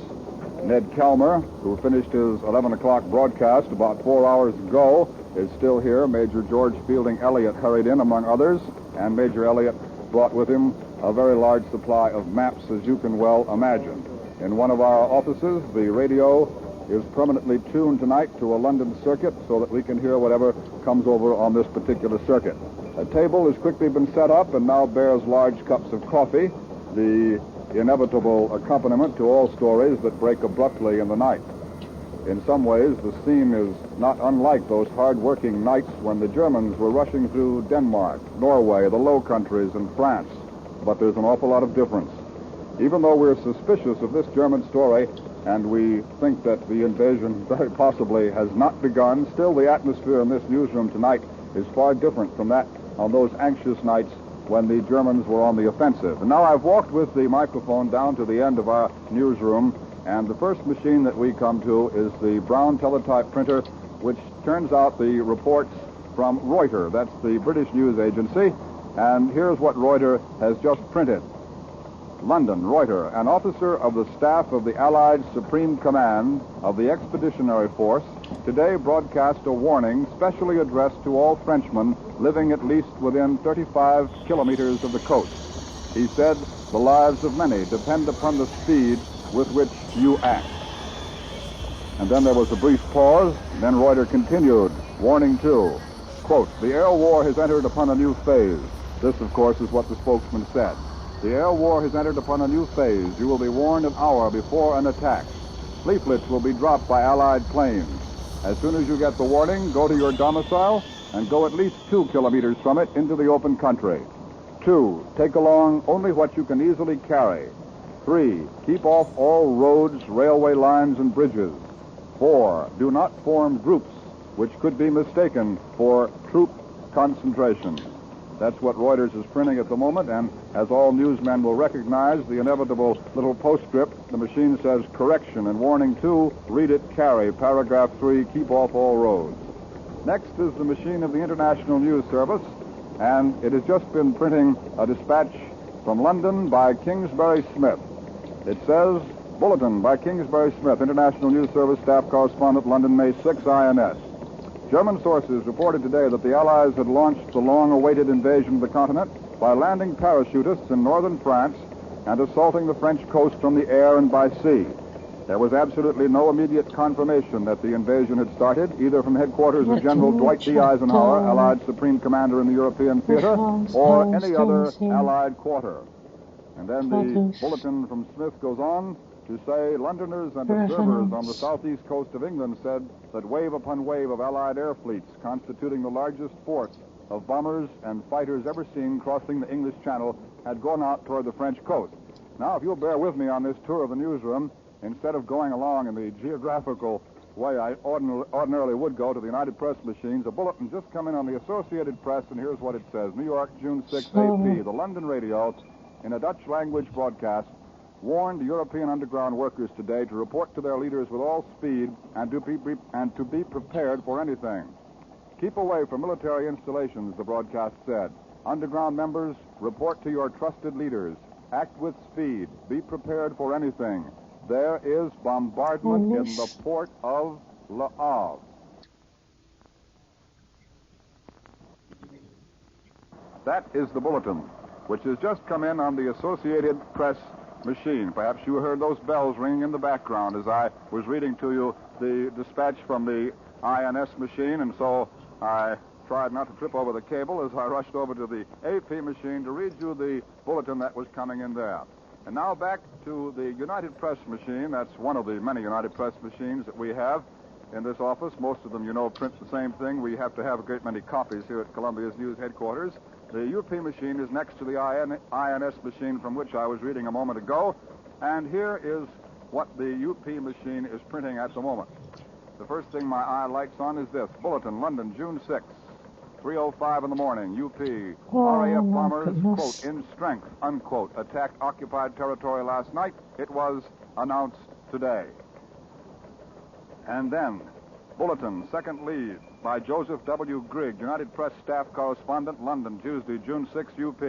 Ned Calmer, who finished his 11 o'clock broadcast about 4 hours ago, is still here. Major George Fielding Elliott hurried in, among others, and Major Elliott brought with him a very large supply of maps, as you can well imagine. In one of our offices, the radio is permanently tuned tonight to a London circuit so that we can hear whatever comes over on this particular circuit. A table has quickly been set up and now bears large cups of coffee, the inevitable accompaniment to all stories that break abruptly in the night. In some ways, the scene is not unlike those hard-working nights when the Germans were rushing through Denmark, Norway, the Low Countries, and France. But there's an awful lot of difference. Even though we're suspicious of this German story, and we think that the invasion very possibly has not begun, still the atmosphere in this newsroom tonight is far different from that on those anxious nights when the Germans were on the offensive. And now I've walked with the microphone down to the end of our newsroom, and the first machine that we come to is the Brown teletype printer, which turns out the reports from Reuters. That's the British news agency. And here's what Reuters has just printed. London, Reuters, an officer of the staff of the Allied Supreme Command of the Expeditionary Force today broadcast a warning specially addressed to all Frenchmen living at least within 35 kilometers of the coast. He said, "The lives of many depend upon the speed with which you act." And then there was a brief pause, and then Reuters continued, warning two, quote, "The air war has entered upon a new phase." This, of course, is what the spokesman said. "The air war has entered upon a new phase. You will be warned an hour before an attack." Leaflets will be dropped by Allied planes. As soon as you get the warning, go to your domicile and go at least 2 kilometers from it into the open country. 2, take along only what you can easily carry. 3, keep off all roads, railway lines, and bridges. 4, do not form groups which could be mistaken for troop concentration. That's what Reuters is printing at the moment, and as all newsmen will recognize, the inevitable little postscript, the machine says correction and warning 2, read it, carry, paragraph 3, keep off all roads. Next is the machine of the International News Service, and it has just been printing a dispatch from London by Kingsbury Smith. It says, Bulletin by Kingsbury Smith, International News Service Staff Correspondent, London, May 6, INS. German sources reported today that the Allies had launched the long-awaited invasion of the continent by landing parachutists in northern France and assaulting the French coast from the air and by sea. There was absolutely no immediate confirmation that the invasion had started, either from headquarters of General Dwight D. Eisenhower, Allied Supreme Commander in the European theater, or any other Allied quarter. And then the bulletin from Smith goes on to say Londoners and observers on the southeast coast of England said that wave upon wave of Allied air fleets, constituting the largest force of bombers and fighters ever seen crossing the English Channel, had gone out toward the French coast. Now, if you'll bear with me on this tour of the newsroom, instead of going along in the geographical way I ordinarily would go to the United Press machines, a bulletin just come in on the Associated Press, and here's what it says. New York, June 6, AP. The London radio, in a Dutch language broadcast, warned European underground workers today to report to their leaders with all speed and to be prepared for anything. Keep away from military installations, the broadcast said. Underground members, report to your trusted leaders. Act with speed. Be prepared for anything. There is bombardment in the port of Le Havre. That is the bulletin, which has just come in on the Associated Press machine. Perhaps you heard those bells ringing in the background as I was reading to you the dispatch from the INS machine, and so I tried not to trip over the cable as I rushed over to the AP machine to read you the bulletin that was coming in there. And now back to the United Press machine. That's one of the many United Press machines that we have in this office. Most of them, you know, print the same thing. We have to have a great many copies here at Columbia's news headquarters. The UP machine is next to the INS machine from which I was reading a moment ago. And here is what the UP machine is printing at the moment. The first thing my eye lights on is this. Bulletin, London, June 6, 3:05 in the morning. UP. RAF bombers, quote, in strength, unquote, attacked occupied territory last night. It was announced today. And then, Bulletin, second lead, by Joseph W. Grigg, United Press Staff Correspondent, London, Tuesday, June 6, UP.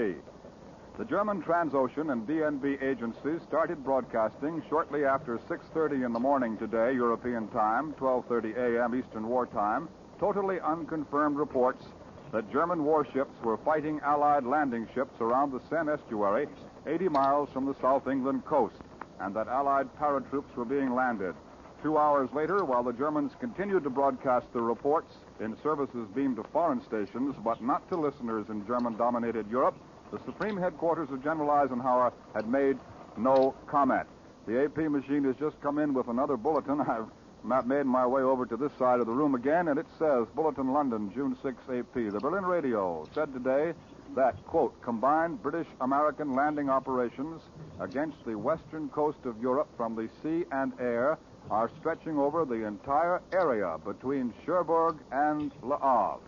The German Transocean and DNB agencies started broadcasting shortly after 6:30 in the morning today, European time, 12:30 a.m. Eastern War Time, totally unconfirmed reports that German warships were fighting Allied landing ships around the Seine estuary, 80 miles from the South England coast, and that Allied paratroops were being landed. 2 hours later, while the Germans continued to broadcast the reports in services beamed to foreign stations, but not to listeners in German-dominated Europe, the Supreme Headquarters of General Eisenhower had made no comment. The AP machine has just come in with another bulletin. I've made my way over to this side of the room again, and it says, Bulletin, London, June 6, AP. The Berlin radio said today that, quote, combined British-American landing operations against the western coast of Europe from the sea and air are stretching over the entire area between Cherbourg and Le Havre.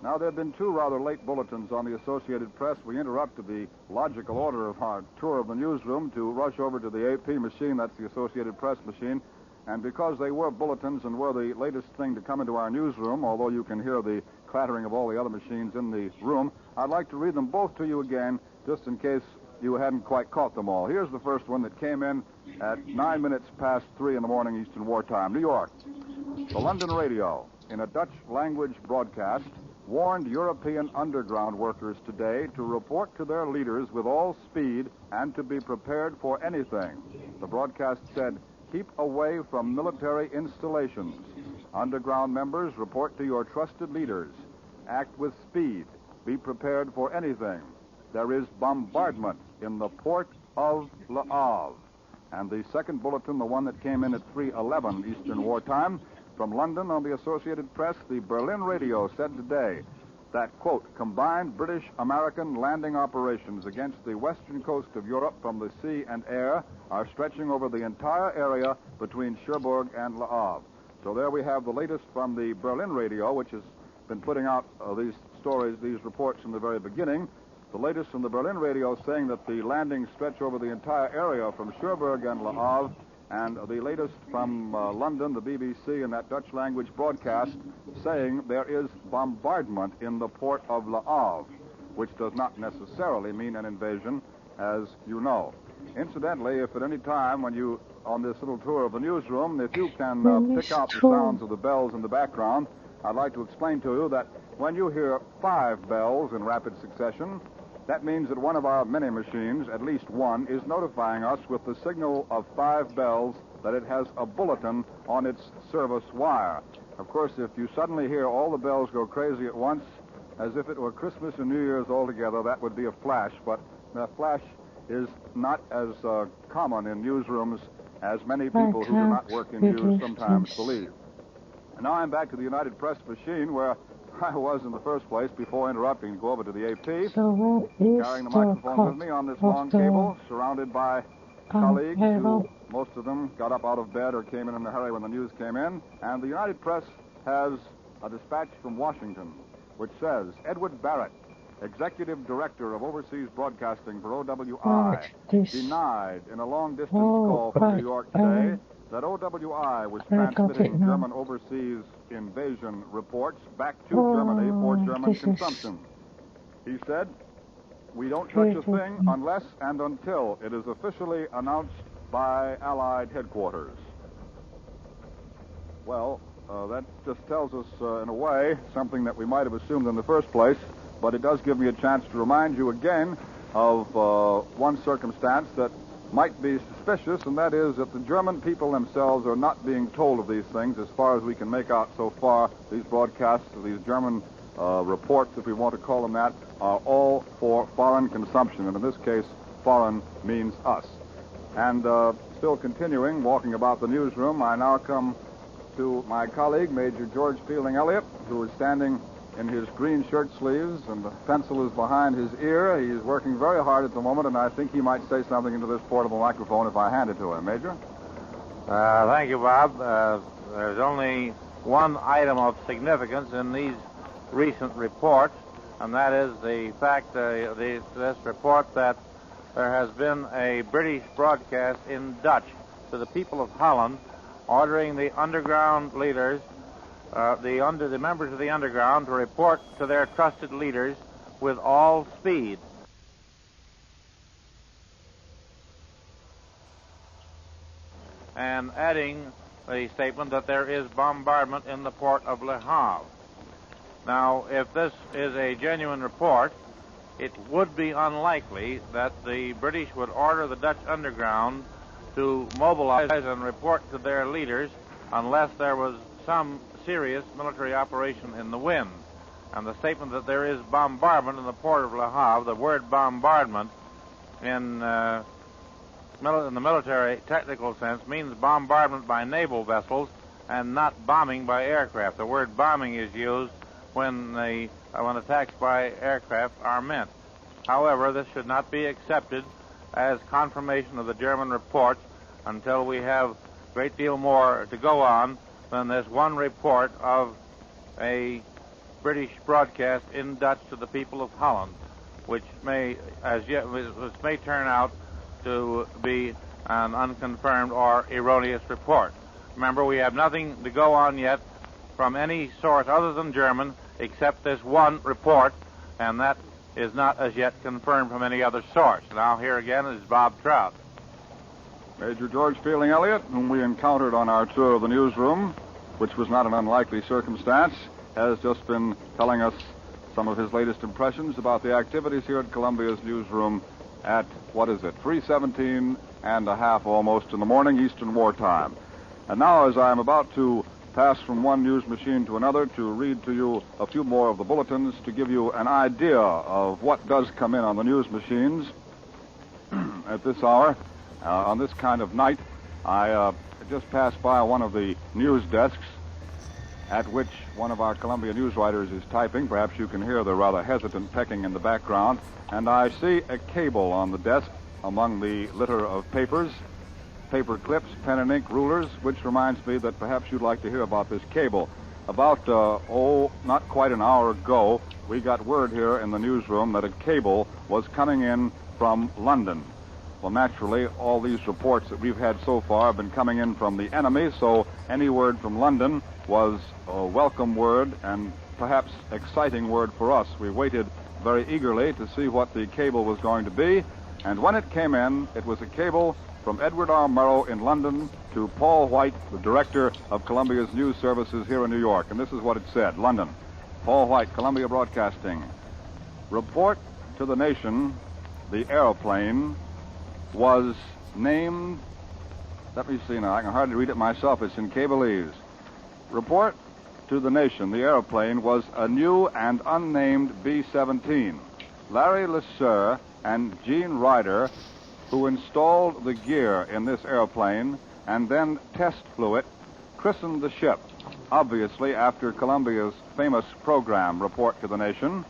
Now, there have been two rather late bulletins on the Associated Press. We interrupted the logical order of our tour of the newsroom to rush over to the AP machine, that's the Associated Press machine, and because they were bulletins and were the latest thing to come into our newsroom, although you can hear the clattering of all the other machines in the room, I'd like to read them both to you again, just in case you hadn't quite caught them all. Here's the first one that came in at 9 minutes past 3 in the morning Eastern War Time. New York. The London radio, in a Dutch language broadcast, warned European underground workers today to report to their leaders with all speed and to be prepared for anything. The broadcast said, keep away from military installations. Underground members, report to your trusted leaders. Act with speed. Be prepared for anything. There is bombardment in the port of Le Havre. And the second bulletin, the one that came in at 3:11 Eastern Wartime, from London on the Associated Press, the Berlin radio said today that, quote, combined British-American landing operations against the western coast of Europe from the sea and air are stretching over the entire area between Cherbourg and Le Havre. So there we have the latest from the Berlin radio, which has been putting out these stories, these reports from the very beginning. The latest from the Berlin radio saying that the landings stretch over the entire area from Cherbourg and Le Havre, and the latest from London, the BBC, and that Dutch language broadcast saying there is bombardment in the port of Le Havre, which does not necessarily mean an invasion, as you know. Incidentally, if at any time when you, on this little tour of the newsroom, if you can pick out the sounds of the bells in the background, I'd like to explain to you that when you hear 5 bells in rapid succession, that means that one of our many machines, at least one, is notifying us with the signal of 5 bells that it has a bulletin on its service wire. Of course, if you suddenly hear all the bells go crazy at once, as if it were Christmas and New Year's all together, that would be a flash. But that flash is not as common in newsrooms as many people who do not work in news sometimes believe. And now I'm back to the United Press machine where I was in the first place before interrupting to go over to the AP, carrying the microphone with me on this long cable, surrounded by colleagues who, most of them, got up out of bed or came in a hurry when the news came in. And the United Press has a dispatch from Washington, which says, Edward Barrett, Executive Director of Overseas Broadcasting for OWI, denied in a long-distance call from New York today that OWI was transmitting German overseas invasion reports back to Germany for German consumption. He said, we don't touch a thing unless and until it is officially announced by Allied headquarters. Well, that just tells us, in a way, something that we might have assumed in the first place, but it does give me a chance to remind you again of one circumstance that might be suspicious, and that is that the German people themselves are not being told of these things as far as we can make out so far. These broadcasts, these German reports, if we want to call them that, are all for foreign consumption, and in this case, foreign means us. And still continuing, walking about the newsroom, I now come to my colleague, Major George Fielding Elliott, who is standing in his green shirt sleeves, and the pencil is behind his ear. He's working very hard at the moment, and I think he might say something into this portable microphone if I hand it to him. Major? Thank you, Bob. There's only one item of significance in these recent reports, and that is the fact, this report that there has been a British broadcast in Dutch to the people of Holland ordering the underground leaders, the members of the underground, to report to their trusted leaders with all speed. And adding the statement that there is bombardment in the port of Le Havre. Now, if this is a genuine report, it would be unlikely that the British would order the Dutch underground to mobilize and report to their leaders unless there was some serious military operation in the wind. And the statement that there is bombardment in the port of Le Havre, the word bombardment in the military technical sense means bombardment by naval vessels and not bombing by aircraft. The word bombing is used when attacks by aircraft are meant. However, this should not be accepted as confirmation of the German reports until we have a great deal more to go on than this one report of a British broadcast in Dutch to the people of Holland, which may turn out to be an unconfirmed or erroneous report. Remember, we have nothing to go on yet from any source other than German except this one report, and that is not as yet confirmed from any other source. Now, here again is Bob Trout. Major George Fielding Elliott, whom we encountered on our tour of the newsroom, which was not an unlikely circumstance, has just been telling us some of his latest impressions about the activities here at Columbia's newsroom at, 3:17 and a half almost in the morning, Eastern Wartime. And now, as I am about to pass from one news machine to another to read to you a few more of the bulletins to give you an idea of what does come in on the news machines at this hour, On this kind of night, I just passed by one of the news desks at which one of our Columbia news writers is typing. Perhaps you can hear the rather hesitant pecking in the background. And I see a cable on the desk among the litter of papers, paper clips, pen and ink, rulers, which reminds me that perhaps you'd like to hear about this cable. About, not quite an hour ago, we got word here in the newsroom that a cable was coming in from London. Well, naturally, all these reports that we've had so far have been coming in from the enemy, so any word from London was a welcome word and perhaps exciting word for us. We waited very eagerly to see what the cable was going to be, and when it came in, it was a cable from Edward R. Murrow in London to Paul White, the director of Columbia's news services here in New York. And this is what it said. London. Paul White, Columbia Broadcasting. Report to the nation, the airplane was named, let me see now, I can hardly read it myself, it's in Cableese. Report to the nation, the airplane was a new and unnamed B-17. Larry Lesser and Gene Ryder, who installed the gear in this airplane and then test flew it, christened the ship, obviously after Columbia's famous program, Report to the Nation,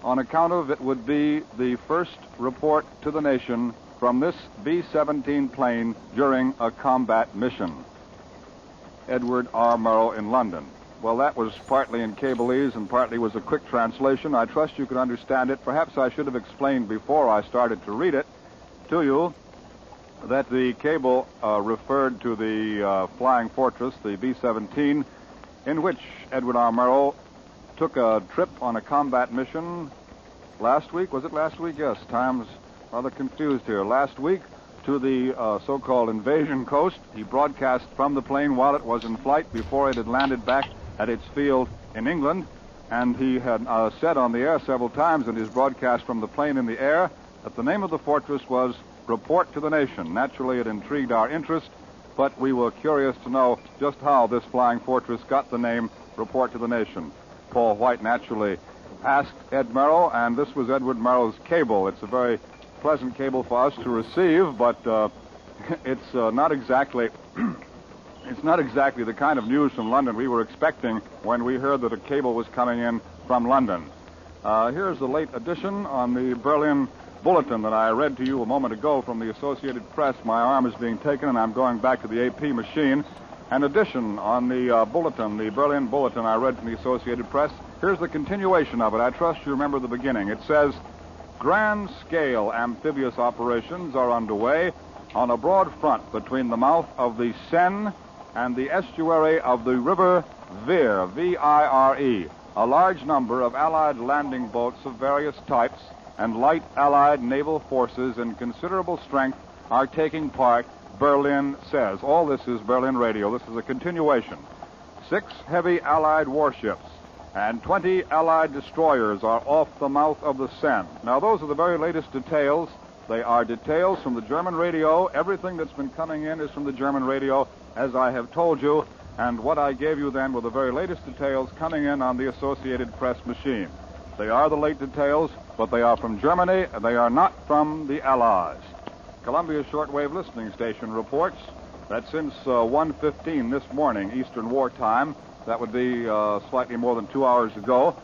on account of it would be the first report to the nation from this B-17 plane during a combat mission. Edward R. Murrow in London. Well, that was partly in Cableese and partly was a quick translation. I trust you can understand it. Perhaps I should have explained before I started to read it to you that the cable referred to the Flying Fortress, the B-17, in which Edward R. Murrow took a trip on a combat mission last week. Was it last week? Yes, time's rather confused here. Last week to the so-called invasion coast. He broadcast from the plane while it was in flight before it had landed back at its field in England. And he had said on the air several times in his broadcast from the plane in the air that the name of the fortress was Report to the Nation. Naturally, it intrigued our interest, but we were curious to know just how this flying fortress got the name Report to the Nation. Paul White naturally asked Ed Murrow, and this was Edward Murrow's cable. It's a very pleasant cable for us to receive, but it's not exactly it's not exactly the kind of news from London we were expecting when we heard that a cable was coming in from London. Here's the late edition on the Berlin Bulletin that I read to you a moment ago from the Associated Press. My arm is being taken, and I'm going back to the AP machine. An edition on the Bulletin, the Berlin Bulletin I read from the Associated Press. Here's the continuation of it. I trust you remember the beginning. It says, grand-scale amphibious operations are underway on a broad front between the mouth of the Seine and the estuary of the river Vire, V-I-R-E. A large number of Allied landing boats of various types and light Allied naval forces in considerable strength are taking part, Berlin says. All this is Berlin radio. This is a continuation. 6 heavy Allied warships and 20 Allied destroyers are off the mouth of the Seine. Now, those are the very latest details. They are details from the German radio. Everything that's been coming in is from the German radio, as I have told you. And what I gave you then were the very latest details coming in on the Associated Press machine. They are the late details, but they are from Germany, and they are not from the Allies. Columbia Shortwave Listening Station reports that since 1:15 this morning, Eastern War Time, that would be slightly more than 2 hours ago,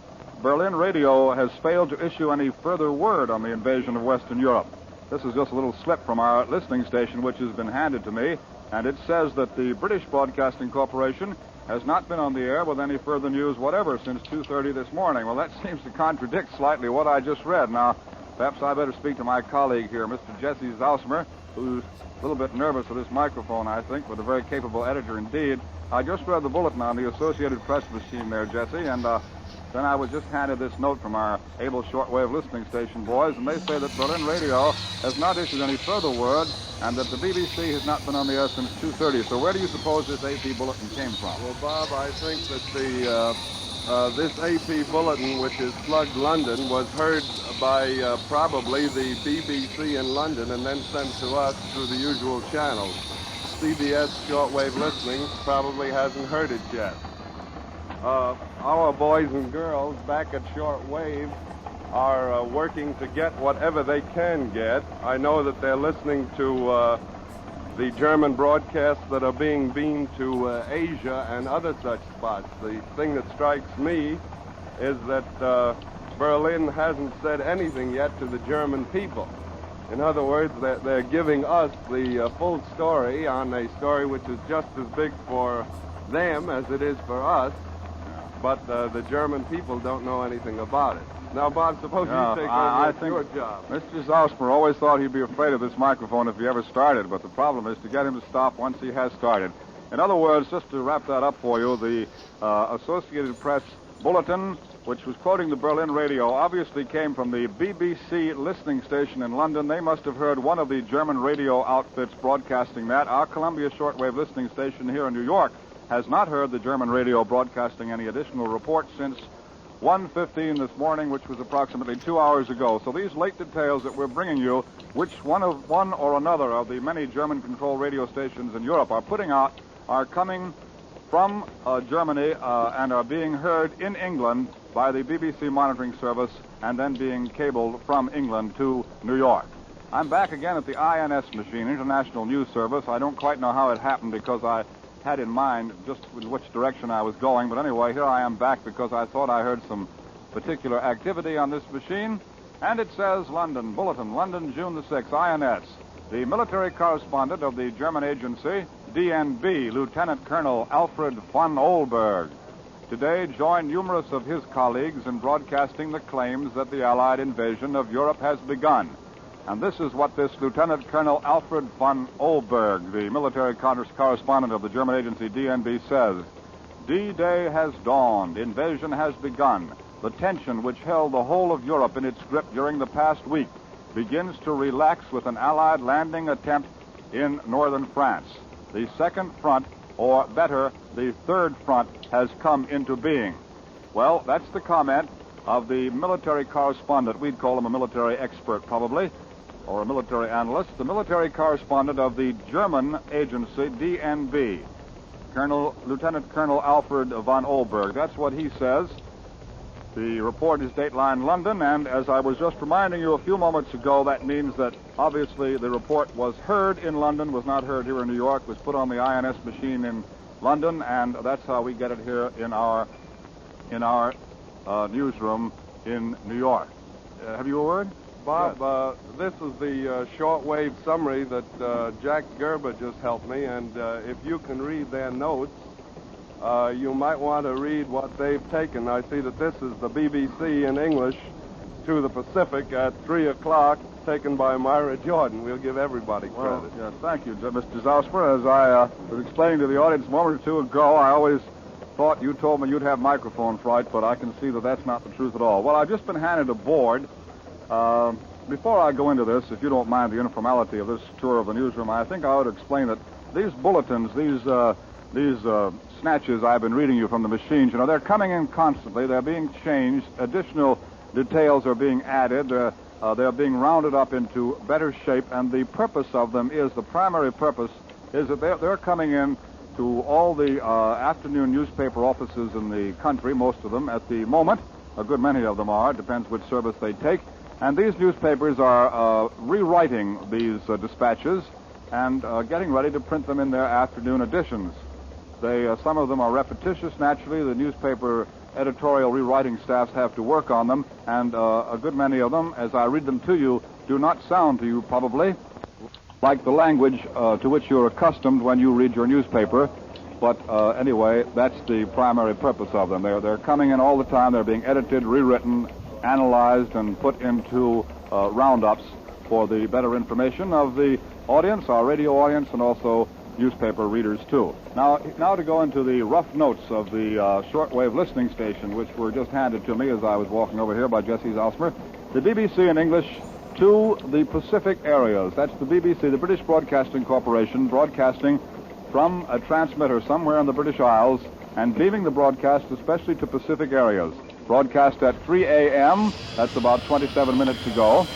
Berlin radio has failed to issue any further word on the invasion of Western Europe. This is just a little slip from our listening station, which has been handed to me, and it says that the British Broadcasting Corporation has not been on the air with any further news whatever since 2:30 this morning. Well, that seems to contradict slightly what I just read. Now, perhaps I better speak to my colleague here, Mr. Jesse Zausmer, who's a little bit nervous with this microphone, I think, but a very capable editor indeed. I just read the bulletin on the Associated Press machine there, Jesse, and then I was just handed this note from our able shortwave listening station boys, and they say that Berlin Radio has not issued any further word, and that the BBC has not been on the air since 2:30. So where do you suppose this AP bulletin came from? Well, Bob, I think that this AP bulletin, which is plugged London, was heard by probably the BBC in London and then sent to us through the usual channels. CBS shortwave listening probably hasn't heard it yet. Our boys and girls back at shortwave are working to get whatever they can get. I know that they're listening to the German broadcasts that are being beamed to Asia and other such spots. The thing that strikes me is that Berlin hasn't said anything yet to the German people. In other words, they're giving us the full story on a story which is just as big for them as it is for us, but the German people don't know anything about it. Now, Bob, suppose you take over. It's your job. Mr. Zausmer always thought he'd be afraid of this microphone if he ever started, but the problem is to get him to stop once he has started. In other words, just to wrap that up for you, the Associated Press bulletin, which was quoting the Berlin radio, obviously came from the BBC listening station in London. They must have heard one of the German radio outfits broadcasting that. Our Columbia shortwave listening station here in New York has not heard the German radio broadcasting any additional reports since 1:15 this morning, which was approximately 2 hours ago. So these late details that we're bringing you, which one or another of the many German-controlled radio stations in Europe are putting out, are coming from Germany and are being heard in England by the BBC monitoring service and then being cabled from England to New York. I'm back again at the INS machine, International News Service. I don't quite know how it happened because I had in mind just in which direction I was going. But anyway, here I am back because I thought I heard some particular activity on this machine. And it says London, Bulletin, London, June the 6th, INS. The military correspondent of the German agency, DNB, Lieutenant Colonel Alfred von Ohlberg, today joined numerous of his colleagues in broadcasting the claims that the Allied invasion of Europe has begun. And this is what this Lieutenant Colonel Alfred von Ohlberg, the military correspondent of the German agency DNB, says. D-Day has dawned. Invasion has begun. The tension which held the whole of Europe in its grip during the past week begins to relax with an Allied landing attempt in northern France. The second front, or better, the third front, has come into being. Well, that's the comment of the military correspondent. We'd call him a military expert, probably, or a military analyst, the military correspondent of the German agency, DNB, Lieutenant Colonel Alfred von Ohlberg. That's what he says. The report is Dateline London, and as I was just reminding you a few moments ago, that means that obviously the report was heard in London, was not heard here in New York, was put on the INS machine in London, and that's how we get it here in our newsroom in New York. Have you a word? Bob, this is the shortwave summary that Jack Gerber just helped me, and if you can read their notes, you might want to read what they've taken. I see that this is the BBC in English to the Pacific at 3 o'clock, taken by Myra Jordan. We'll give everybody credit. Well, yes, thank you, Mr. Zausmer. As I was explaining to the audience a moment or two ago, I always thought you told me you'd have microphone fright, but I can see that that's not the truth at all. Well, I've just been handed a board. Before I go into this, if you don't mind the informality of this tour of the newsroom, I think I ought to explain that these bulletins, these snatches I've been reading you from the machines, you know, they're coming in constantly. They're being changed. Additional details are being added. They're being rounded up into better shape, and the purpose of them is, the primary purpose is that they're coming in to all the afternoon newspaper offices in the country, most of them at the moment. A good many of them are. It depends which service they take. And these newspapers are rewriting these dispatches and getting ready to print them in their afternoon editions. Some of them are repetitious, naturally. The newspaper editorial rewriting staffs have to work on them, and a good many of them, as I read them to you, do not sound to you probably like the language to which you're accustomed when you read your newspaper. But anyway, that's the primary purpose of them. They're coming in all the time. They're being edited, rewritten, analyzed, and put into roundups for the better information of the audience, our radio audience, and also newspaper readers, too. Now to go into the rough notes of the shortwave listening station, which were just handed to me as I was walking over here by Jesse Zausmer. The BBC in English to the Pacific areas. That's the BBC, the British Broadcasting Corporation, broadcasting from a transmitter somewhere in the British Isles and beaming the broadcast especially to Pacific areas. Broadcast at 3 a.m., that's about 27 minutes ago.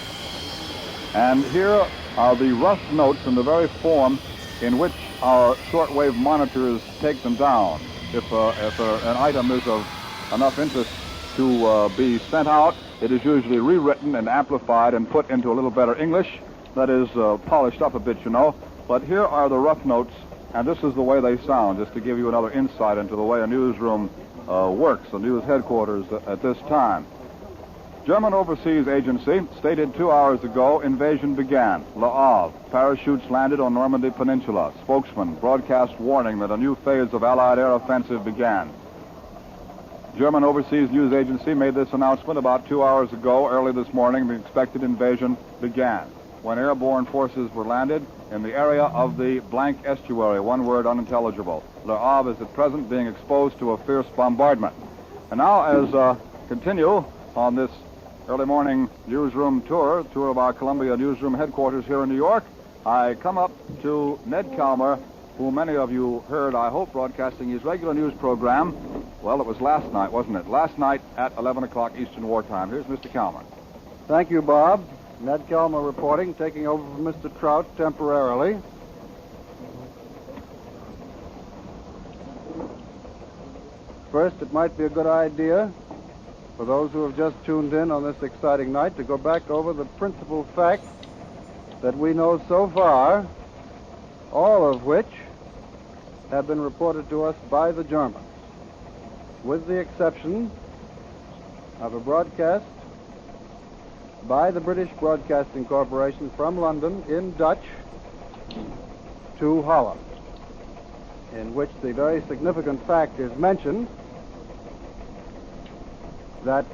And here are the rough notes in the very form in which our shortwave monitors take them down. If an item is of enough interest to be sent out, it is usually rewritten and amplified and put into a little better English. That is polished up a bit, you know. But here are the rough notes, and this is the way they sound, just to give you another insight into the way a newsroom works, a news headquarters at this time. German Overseas Agency stated 2 hours ago invasion began. Le Havre. Parachutes landed on Normandy Peninsula. Spokesman broadcast warning that a new phase of Allied air offensive began. German Overseas News Agency made this announcement about 2 hours ago. Early this morning, the expected invasion began when airborne forces were landed in the area of the blank estuary, one word unintelligible. Le Havre is at present being exposed to a fierce bombardment. And now, as continue on this early morning newsroom tour of our Columbia newsroom headquarters here in New York, I come up to Ned Calmer, who many of you heard, I hope, broadcasting his regular news program. Well, it was last night, wasn't it? Last night at 11 o'clock Eastern Wartime. Here's Mr. Calmer. Thank you, Bob. Ned Calmer reporting, taking over from Mr. Trout temporarily. First, it might be a good idea for those who have just tuned in on this exciting night to go back over the principal facts that we know so far, all of which have been reported to us by the Germans, with the exception of a broadcast by the British Broadcasting Corporation from London in Dutch to Holland, in which the very significant fact is mentioned that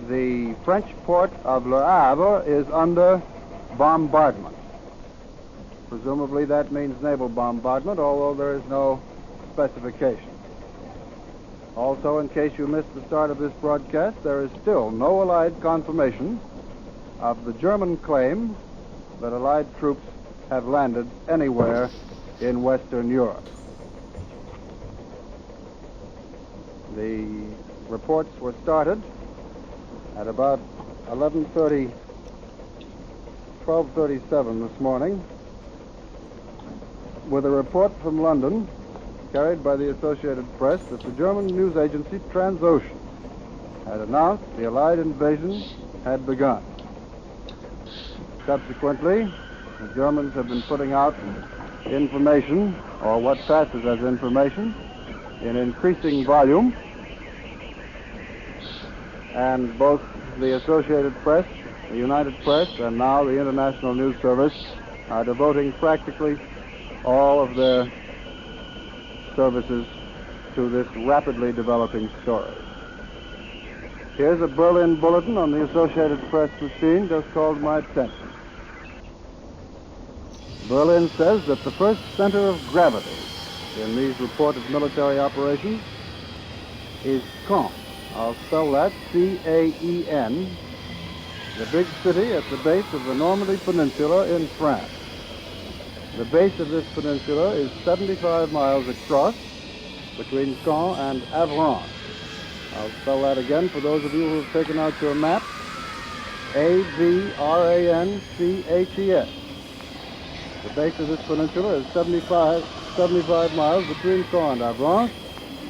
the French port of Le Havre is under bombardment. Presumably that means naval bombardment, although there is no specification. Also, in case you missed the start of this broadcast, there is still no Allied confirmation of the German claim that Allied troops have landed anywhere in Western Europe. The reports were started at about 12:37 this morning with a report from London carried by the Associated Press that the German news agency Transocean had announced the Allied invasion had begun. Subsequently, the Germans have been putting out information, or what passes as information, in increasing volume, and both the Associated Press, the United Press, and now the International News Service are devoting practically all of their services to this rapidly developing story. Here's a Berlin bulletin on the Associated Press machine just called my attention. Berlin says that the first center of gravity in these reported military operations is Caen. I'll spell that C-A-E-N, the big city at the base of the Normandy Peninsula in France. The base of this peninsula is 75 miles across between Caen and Avron. I'll spell that again for those of you who have taken out your map. A-V-R-A-N-C-H-E-S. The base of this peninsula is 75 miles between Caen and Avron,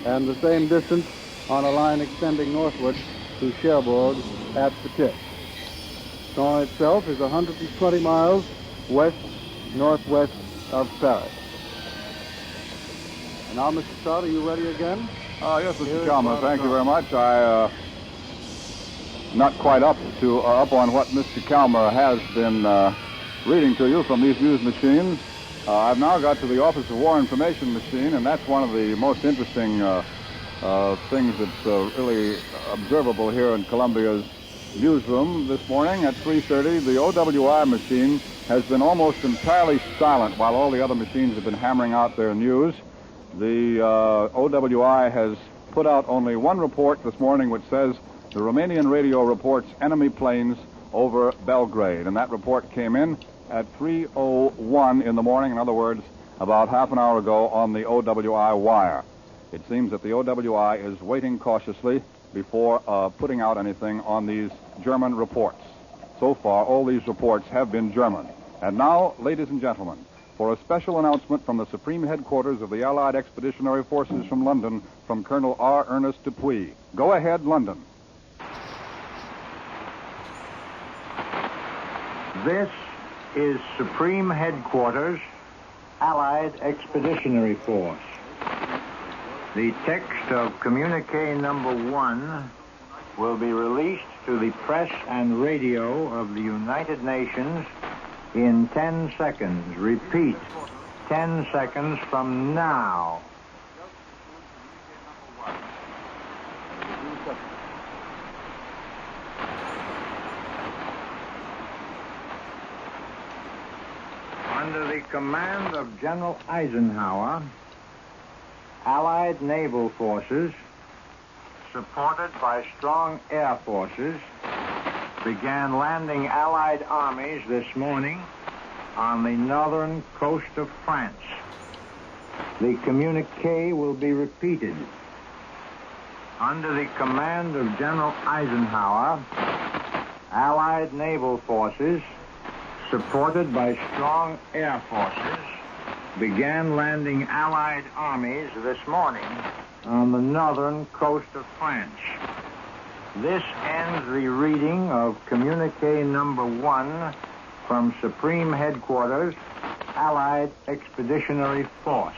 and the same distance on a line extending northward to Cherbourg at the tip. Caen itself is 120 miles west-northwest of Paris. And now, Mr. Stott, are you ready again? Yes, Mr. Calmer, thank you very much. Not quite up on what Mr. Calmer has been reading to you from these news machines. I've now got to the Office of War Information machine, and that's one of the most interesting things that's really observable here in Columbia's newsroom this morning at 3:30. The OWI machine has been almost entirely silent while all the other machines have been hammering out their news. The OWI has put out only one report this morning which says the Romanian radio reports enemy planes over Belgrade, and that report came in at 3:01 in the morning, in other words, about half an hour ago on the OWI wire. It seems that the OWI is waiting cautiously before putting out anything on these German reports. So far, all these reports have been German. And now, ladies and gentlemen, for a special announcement from the Supreme Headquarters of the Allied Expeditionary Forces from London, from Colonel R. Ernest Dupuy. Go ahead, London. This is Supreme Headquarters, Allied Expeditionary Force. The text of communique number 1 will be released to the press and radio of the United Nations in 10 seconds. Repeat, 10 seconds from now. Under the command of General Eisenhower, Allied naval forces, supported by strong air forces, began landing Allied armies this morning on the northern coast of France. The communique will be repeated. Under the command of General Eisenhower, Allied naval forces, supported by strong air forces, began landing Allied armies this morning on the northern coast of France. This ends the reading of communique number 1 from Supreme Headquarters, Allied Expeditionary Force.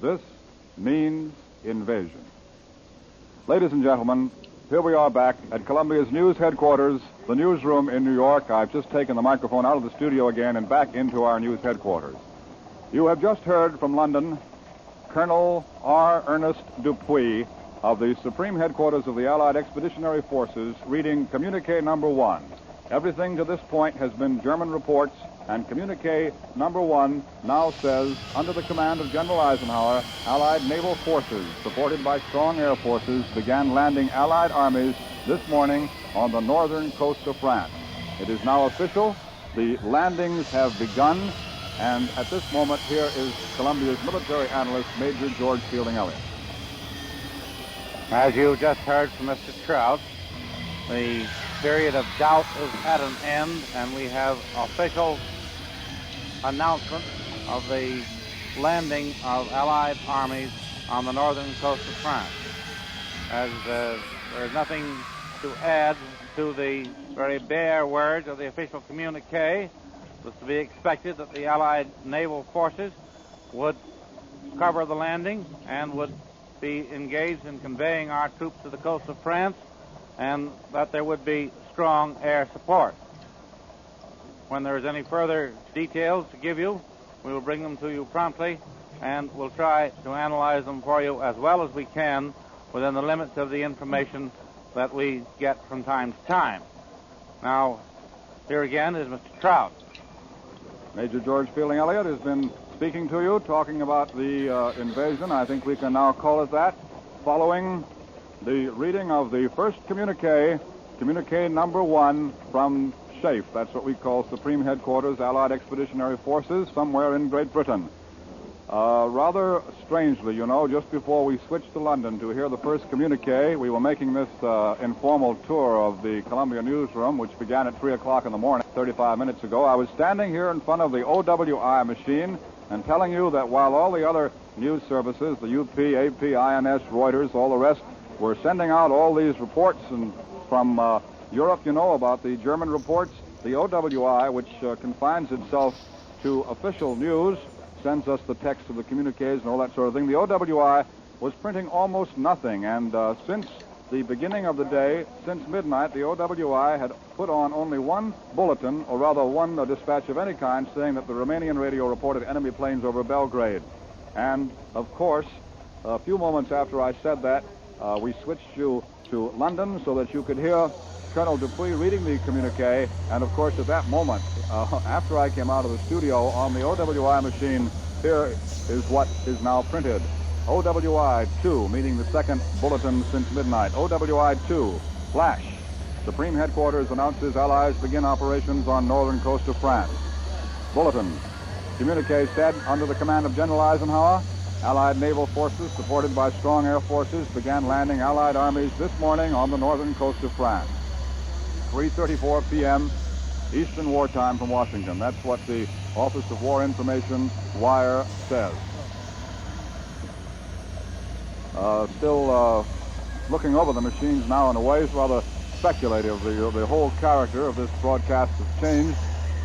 This means invasion. Ladies and gentlemen, here we are back at Columbia's news headquarters, the newsroom in New York. I've just taken the microphone out of the studio again and back into our news headquarters. You have just heard from London Colonel R. Ernest Dupuy of the Supreme Headquarters of the Allied Expeditionary Forces reading communique number 1. Everything to this point has been German reports, and communique number 1 now says, under the command of General Eisenhower, Allied naval forces, supported by strong air forces, began landing Allied armies this morning on the northern coast of France. It is now official. The landings have begun, and at this moment, here is Columbia's military analyst, Major George Fielding Elliott. As you just heard from Mr. Trout, the period of doubt is at an end, and we have official announcement of the landing of Allied armies on the northern coast of France. As there is nothing to add to the very bare words of the official communique, it was to be expected that the Allied naval forces would cover the landing and would be engaged in conveying our troops to the coast of France, and that there would be strong air support. When there is any further details to give you, we will bring them to you promptly, and we'll try to analyze them for you as well as we can within the limits of the information that we get from time to time. Now, here again is Mr. Trout. Major George Fielding Elliott has been speaking to you, talking about the invasion. I think we can now call it that, following the reading of the first communique, communique number 1 from SHAFE. That's what we call Supreme Headquarters, Allied Expeditionary Forces, somewhere in Great Britain. Rather strangely, you know, just before we switched to London to hear the first communique, we were making this informal tour of the Columbia newsroom, which began at 3 o'clock in the morning, 35 minutes ago. I was standing here in front of the OWI machine and telling you that while all the other news services, the UP, AP, INS, Reuters, all the rest, were sending out all these reports and from Europe, you know, about the German reports, the OWI, which confines itself to official news, sends us the text of the communiques and all that sort of thing. The OWI was printing almost nothing, and since the beginning of the day, since midnight, the OWI had put on only one bulletin, or rather one dispatch of any kind, saying that the Romanian radio reported enemy planes over Belgrade. And, of course, a few moments after I said that, we switched you to London so that you could hear Colonel Dupuy reading the communique, and of course at that moment, after I came out of the studio on the OWI machine, here is what is now printed. OWI 2, meaning the second bulletin since midnight. OWI 2, flash. Supreme Headquarters announces Allies begin operations on northern coast of France. Bulletin. Communique said, under the command of General Eisenhower, Allied naval forces, supported by strong air forces, began landing Allied armies this morning on the northern coast of France. 3:34 p.m. Eastern Wartime from Washington. That's what the Office of War Information wire says. Still looking over the machines now in a way, rather speculative. The whole character of this broadcast has changed,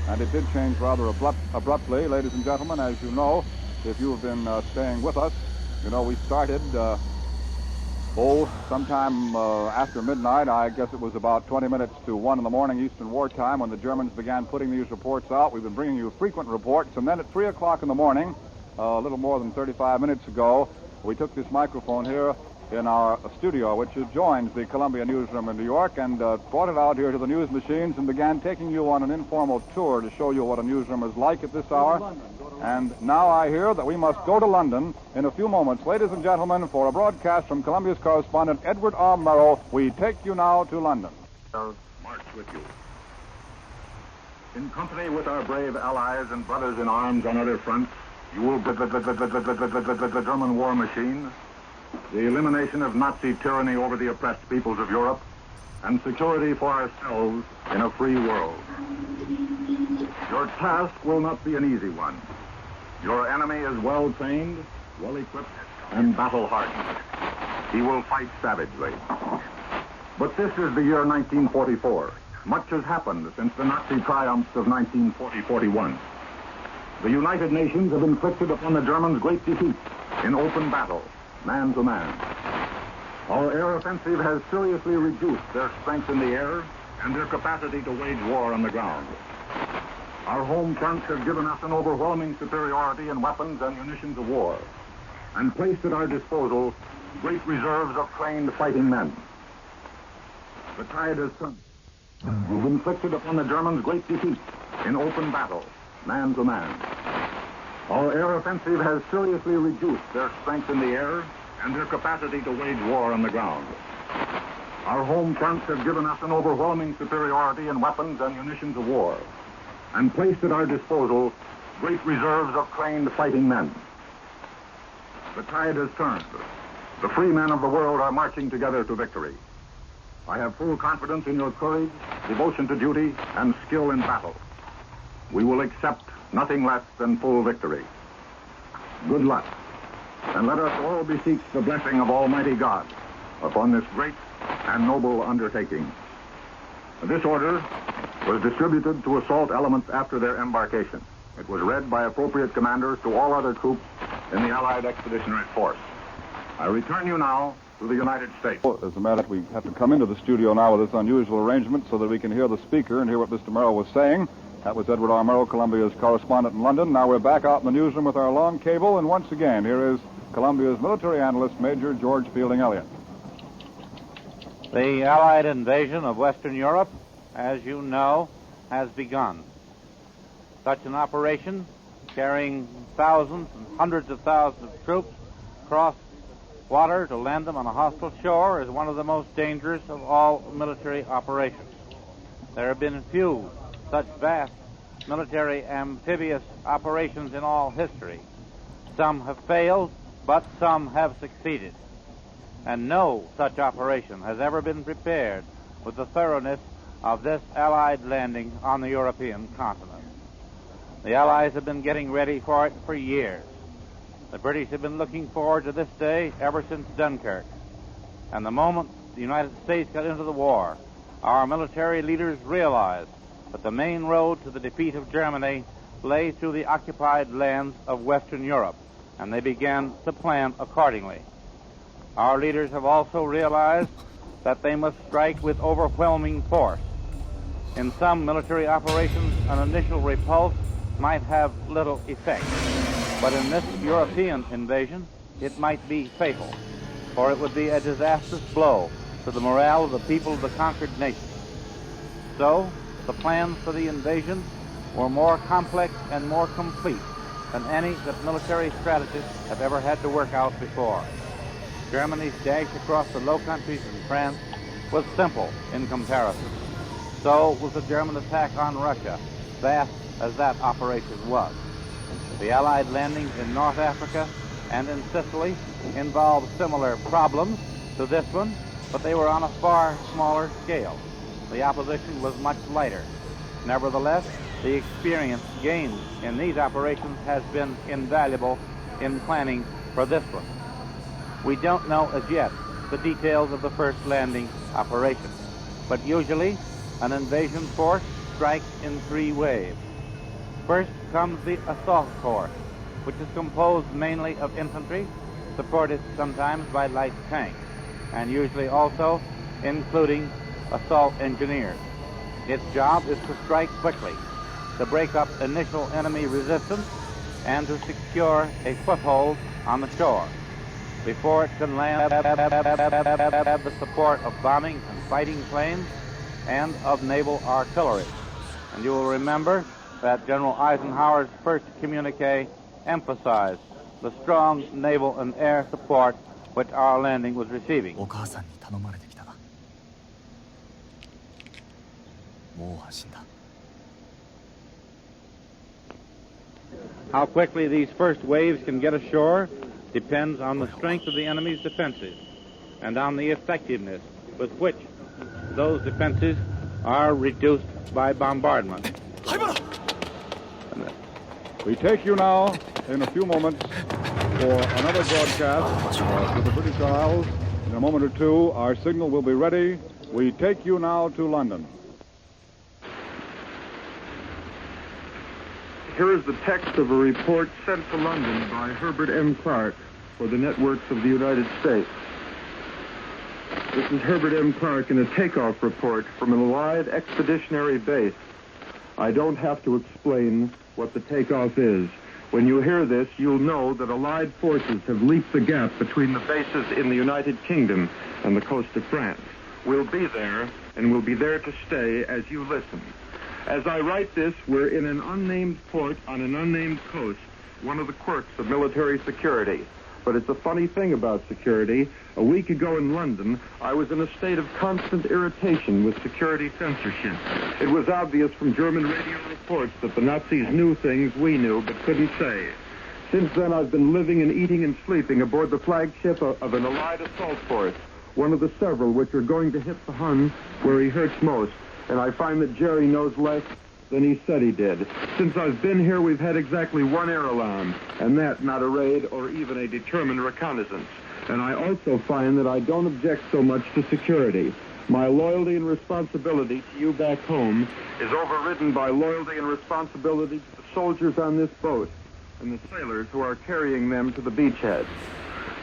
and it did change rather abruptly. Ladies and gentlemen, as you know, if you have been staying with us, you know we started, sometime after midnight. I guess it was about 20 minutes to 1 in the morning Eastern Wartime when the Germans began putting these reports out. We've been bringing you frequent reports, and then at 3 o'clock in the morning, a little more than 35 minutes ago, we took this microphone here in our studio, which adjoins the Columbia newsroom in New York, and brought it out here to the news machines and began taking you on an informal tour to show you what a newsroom is like at this hour. And now I hear that we must go to London in a few moments. Ladies and gentlemen, for a broadcast from Columbia's correspondent Edward R. Murrow, we take you now to London. March with you. In company with our brave allies and brothers in arms on other fronts, you will the German war machine, the elimination of Nazi tyranny over the oppressed peoples of Europe, and security for ourselves in a free world. Your task will not be an easy one. Your enemy is well trained, well equipped, and battle hardened. He will fight savagely. But this is the year 1944. Much has happened since the Nazi triumphs of 1940-41. The United Nations have inflicted upon the Germans great defeat in open battle, man to man. Our air offensive has seriously reduced their strength in the air and their capacity to wage war on the ground. Our home fronts have given us an overwhelming superiority in weapons and munitions of war, and placed at our disposal great reserves of trained fighting men. The tide has turned. We've inflicted upon the Germans great defeat in open battle, man to man. Our air offensive has seriously reduced their strength in the air and their capacity to wage war on the ground. Our home fronts have given us an overwhelming superiority in weapons and munitions of war, and placed at our disposal great reserves of trained fighting men. The tide has turned. The free men of the world are marching together to victory. I have full confidence in your courage, devotion to duty, and skill in battle. We will accept nothing less than full victory. Good luck, and let us all beseech the blessing of Almighty God upon this great and noble undertaking. This order was distributed to assault elements after their embarkation. It was read by appropriate commanders to all other troops in the Allied Expeditionary Force. I return you now to the United States. As a matter, we have to come into the studio now with this unusual arrangement so that we can hear the speaker and hear what Mr. Murrow was saying. That was Edward R. Murrow, Columbia's correspondent in London. Now we're back out in the newsroom with our long cable, and once again, here is Columbia's military analyst, Major George Fielding Elliott. The Allied invasion of Western Europe, as you know, has begun. Such an operation, carrying thousands and hundreds of thousands of troops across water to land them on a hostile shore, is one of the most dangerous of all military operations. There have been few such vast military amphibious operations in all history. Some have failed, but some have succeeded. And no such operation has ever been prepared with the thoroughness of this Allied landing on the European continent. The Allies have been getting ready for it for years. The British have been looking forward to this day ever since Dunkirk. And the moment the United States got into the war, our military leaders realized that the main road to the defeat of Germany lay through the occupied lands of Western Europe, and they began to plan accordingly. Our leaders have also realized that they must strike with overwhelming force. In some military operations, an initial repulse might have little effect, but in this European invasion, it might be fatal, for it would be a disastrous blow to the morale of the people of the conquered nation. So, the plans for the invasion were more complex and more complete than any that military strategists have ever had to work out before. Germany's dash across the Low Countries in France was simple in comparison. So was the German attack on Russia, vast as that operation was. The Allied landings in North Africa and in Sicily involved similar problems to this one, but they were on a far smaller scale. The opposition was much lighter. Nevertheless, the experience gained in these operations has been invaluable in planning for this one. We don't know as yet the details of the first landing operation. but usually an invasion force strikes in 3 waves. First comes the assault force, which is composed mainly of infantry, supported sometimes by light tanks, and usually also including assault engineers. Its job is to strike quickly, to break up initial enemy resistance, and to secure a foothold on the shore. Before it can land, have the support of bombing and fighting planes and of naval artillery. And you will remember that General Eisenhower's first communique emphasized the strong naval and air support which our landing was receiving. お母さんに頼まれてきたがもう安心だ How quickly these first waves can get ashore depends on the strength of the enemy's defenses and on the effectiveness with which those defenses are reduced by bombardment. We take you now, in a few moments, for another broadcast to the British Isles. In a moment or two, our signal will be ready. We take you now to London. Here is the text of a report sent to London by Herbert M. Clark for the networks of the United States. This is Herbert M. Clark in a takeoff report from an Allied expeditionary base. I don't have to explain what the takeoff is. When you hear this, you'll know that Allied forces have leaped the gap between the bases in the United Kingdom and the coast of France. We'll be there, and we'll be there to stay as you listen. As I write this, we're in an unnamed port on an unnamed coast, one of the quirks of military security. But it's a funny thing about security. A week ago in London, I was in a state of constant irritation with security censorship. It was obvious from German radio reports that the Nazis knew things we knew but couldn't say. Since then, I've been living and eating and sleeping aboard the flagship of an Allied assault force, one of the several which are going to hit the Hun where he hurts most. And I find that Jerry knows less than he said he did. Since I've been here, we've had exactly 1 air alarm, and that not a raid or even a determined reconnaissance. And I also find that I don't object so much to security. My loyalty and responsibility to you back home is overridden by loyalty and responsibility to the soldiers on this boat and the sailors who are carrying them to the beachhead.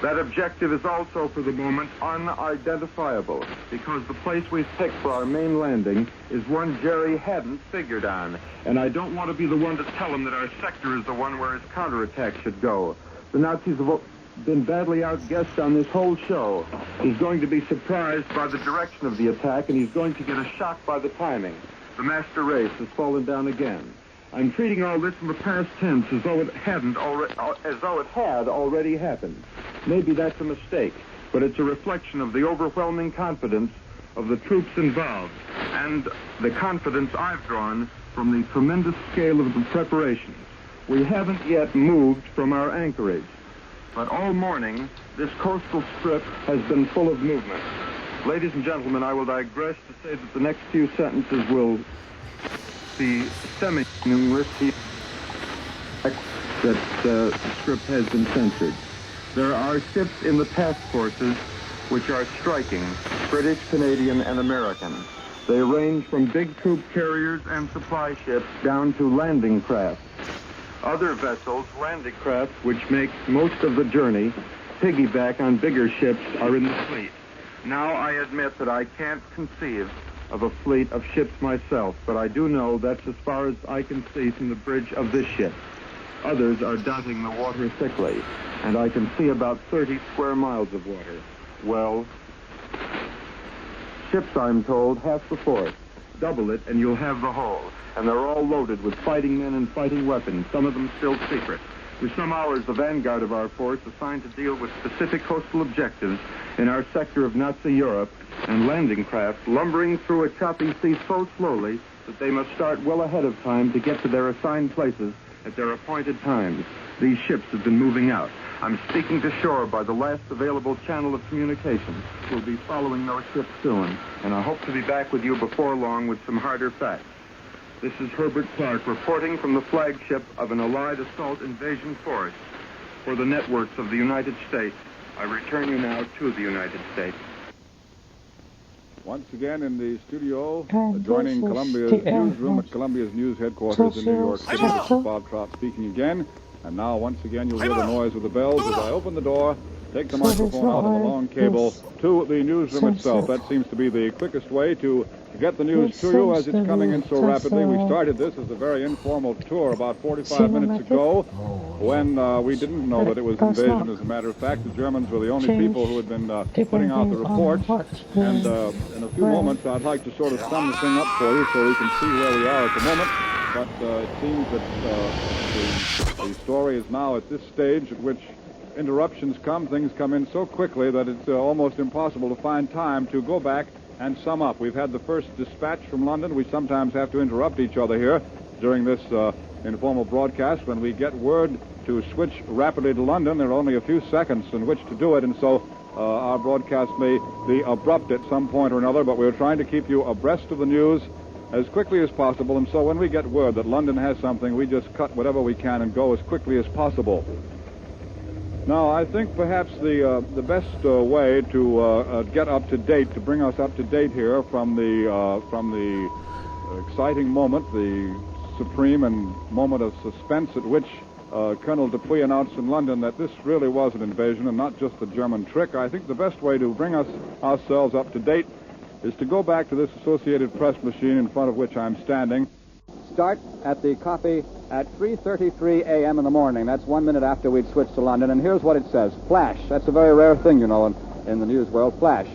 That objective is also, for the moment, unidentifiable, because the place we've picked for our main landing is one Jerry hadn't figured on. And I don't want to be the one to tell him that our sector is the one where his counterattack should go. The Nazis have been badly outguessed on this whole show. He's going to be surprised by the direction of the attack, and he's going to get a shock by the timing. The master race has fallen down again. I'm treating all this in the past tense as though it had already happened. Maybe that's a mistake, but it's a reflection of the overwhelming confidence of the troops involved and the confidence I've drawn from the tremendous scale of the preparations. We haven't yet moved from our anchorage, but all morning this coastal strip has been full of movement. Ladies and gentlemen, I will digress to say that the next few sentences will be semi-numerous that the script has been censored. There are ships in the task forces which are striking, British, Canadian, and American. They range from big troop carriers and supply ships down to landing craft. Other vessels, landing craft, which make most of the journey, piggyback on bigger ships, are in the fleet. Now I admit that I can't conceive of a fleet of ships myself, but I do know that's as far as I can see from the bridge of this ship. Others are dotting the water thickly, and I can see about 30 square miles of water. Well, ships, I'm told, half the force. Double it, and you'll have the whole. And they're all loaded with fighting men and fighting weapons, some of them still secret. For some hours, the vanguard of our force assigned to deal with specific coastal objectives in our sector of Nazi Europe, and landing craft lumbering through a choppy sea so slowly that they must start well ahead of time to get to their assigned places at their appointed times. These ships have been moving out. I'm speaking to shore by the last available channel of communication. We'll be following those ships soon, and I hope to be back with you before long with some harder facts. This is Herbert Clark reporting from the flagship of an Allied assault invasion force for the networks of the United States. I return you now to the United States. Once again in the studio, And adjoining this is Columbia's the newsroom air at Columbia's news headquarters in New York City. This is Sector. Bob Trout speaking again. And now, once again, you'll hear the noise of the bells as I open the door, take the microphone out of the long cable to the newsroom itself. That seems to be the quickest way to get the news to you as it's coming in so rapidly. We started this as a very informal tour about 45 minutes ago when we didn't know that it was invasion. As a matter of fact, the Germans were the only people who had been putting out the reports. And in a few moments, I'd like to sort of sum the thing up for you so we can see where we are at the moment. But it seems that the story is now at this stage at which interruptions come, things come in so quickly that it's almost impossible to find time to go back and sum up. We've had the first dispatch from London. We sometimes have to interrupt each other here during this informal broadcast. When we get word to switch rapidly to London, there are only a few seconds in which to do it, and so our broadcast may be abrupt at some point or another, but we're trying to keep you abreast of the news as quickly as possible, and so when we get word that London has something, we just cut whatever we can and go as quickly as possible. Now, I think perhaps the best way to get up to date, to bring us up to date here from the exciting moment, the supreme and moment of suspense at which Colonel Dupuy announced in London that this really was an invasion and not just a German trick. I think the best way to bring ourselves up to date is to go back to this Associated Press machine in front of which I'm standing. Start at the copy at 3:33 a.m. in the morning. That's 1 minute after we'd switched to London. And here's what it says. Flash. That's a very rare thing, you know, in the news world. Flash.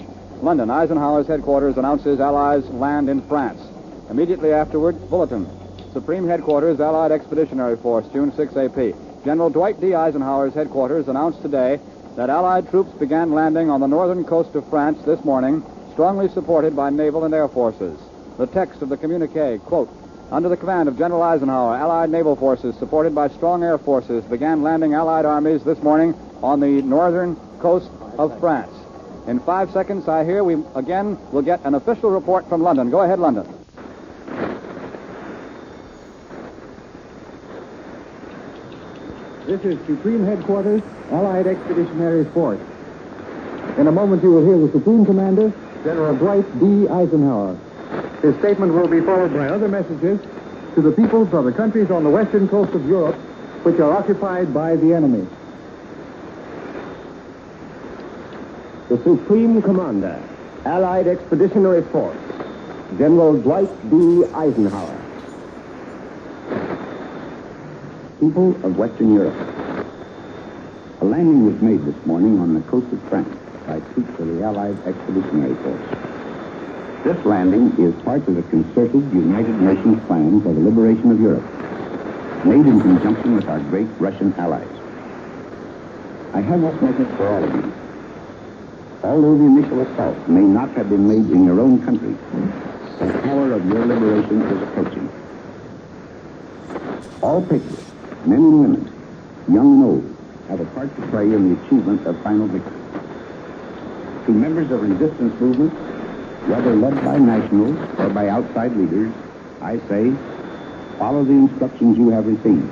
London. Eisenhower's headquarters announces Allies land in France. Immediately afterward, bulletin. Supreme Headquarters, Allied Expeditionary Force, June 6 AP. General Dwight D. Eisenhower's headquarters announced today that Allied troops began landing on the northern coast of France this morning, strongly supported by naval and air forces. The text of the communique, quote, under the command of General Eisenhower, Allied naval forces, supported by strong air forces, began landing Allied armies this morning on the northern coast of France. In 5 seconds, I hear we again will get an official report from London. Go ahead, London. This is Supreme Headquarters, Allied Expeditionary Force. In a moment, you will hear the Supreme Commander, General Dwight D. Eisenhower. His statement will be followed by other messages to the peoples of the countries on the western coast of Europe, which are occupied by the enemy. The Supreme Commander, Allied Expeditionary Force, General Dwight D. Eisenhower. People of Western Europe. A landing was made this morning on the coast of France by troops of the Allied Expeditionary Force. This landing is part of a concerted United Nations plan for the liberation of Europe, made in conjunction with our great Russian allies. I have this message for all of you. Although the initial assault may not have been made in your own country, the hour of your liberation is approaching. All patriots, men and women, young and old, have a part to play in the achievement of final victory. To members of resistance movements, whether led by nationals or by outside leaders, I say, follow the instructions you have received.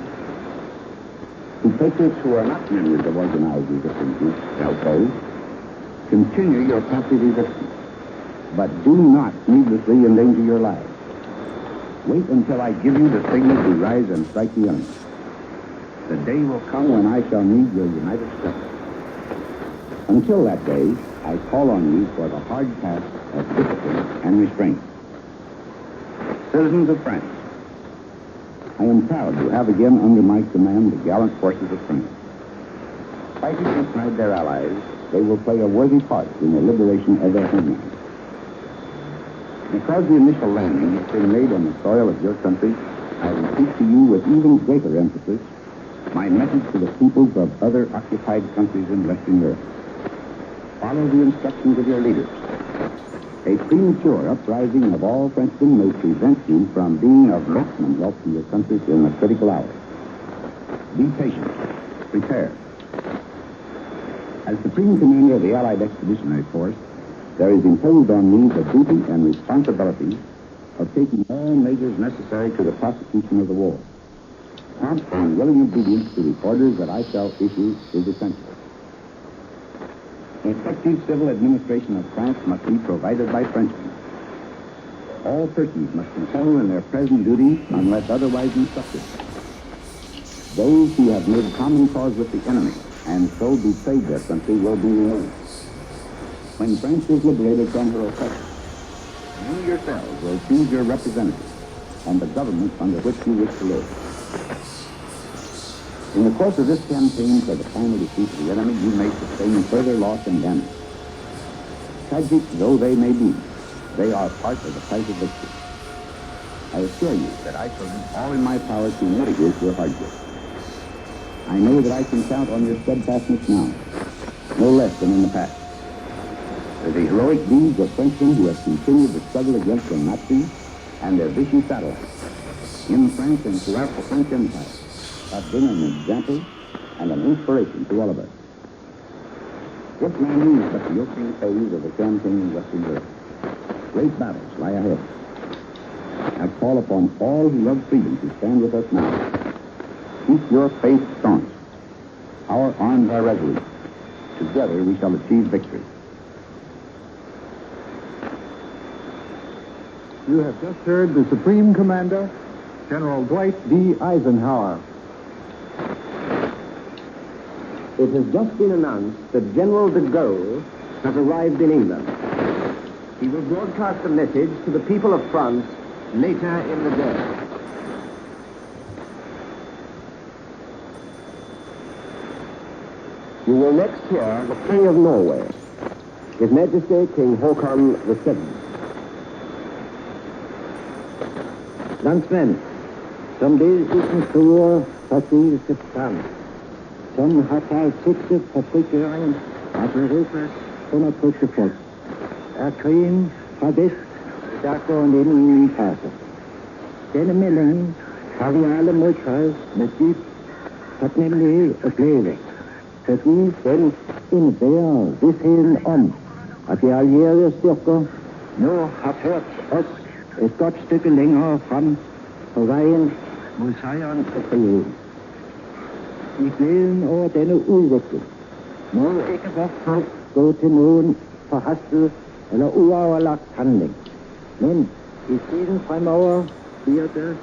To patriots who are not members of organized resistance groups, also, continue your passive resistance, but do not needlessly endanger your lives. Wait until I give you the signal to rise and strike the enemy. The day will come when I shall need your united strength. Until that day, I call on you for the hard task of discipline and restraint. Citizens of France, I am proud to have again under my command the gallant forces of France. Fighting inside their allies, they will play a worthy part in the liberation of their homeland. Because the initial landing has been made on the soil of your country, I repeat to you with even greater emphasis my message to the peoples of other occupied countries in Western Europe. Follow the instructions of your leaders. A premature uprising of all Frenchmen may prevent you from being of maximum help to your country in the critical hour. Be patient. Prepare. As Supreme Commander of the Allied Expeditionary Force, there is imposed on me the duty and responsibility of taking all measures necessary to the prosecution of the war. Prompt and willing obedience to the orders that I shall issue is essential. Effective civil administration of France must be provided by Frenchmen. All persons must continue in their present duties unless otherwise instructed. Those who have made common cause with the enemy and so betrayed their country will be removed. When France is liberated from her oppressors, you yourselves will choose your representatives and the government under which you wish to live. In the course of this campaign for the final defeat of the enemy, you may sustain further loss and damage. Tragic though they may be, they are part of the price of victory. I assure you that I shall do all in my power to mitigate your hardships. I know that I can count on your steadfastness now, no less than in the past. For the heroic deeds of Frenchmen who have continued the struggle against the Nazis and their vicious satellites in France and throughout the French Empire have been an example and an inspiration to all of us. This landing is but the opening phase of the campaign in Western Europe. Great battles lie ahead. I call upon all who love freedom to stand with us now. Keep your faith staunch. Our arms are resolute. Together we shall achieve victory. You have just heard the Supreme Commander, General Dwight D. Eisenhower. It has just been announced that General de Gaulle has arrived in England. He will broadcast a message to the people of France later in the day. You will next hear the King of Norway, His Majesty King Håkon VII. Landsmenn, som det utenfor partiets stand, som har taget sigte på frigjøringen af Europas undertrykte folk, er krigen fra vest, der går ind i en ny fase. Denne melding har vi alle modtaget med dyb taknemmelighed og glæde, fordi den indebærer vidsheden om, at de allierede styrker nu har ført os et godt stykke længere frem på vejen mod sejren og friheden. I glæden over denne udvikling må ikke vores folk gå til nogen forhastet eller uoverlagt handling. Men i tiden fremover bliver det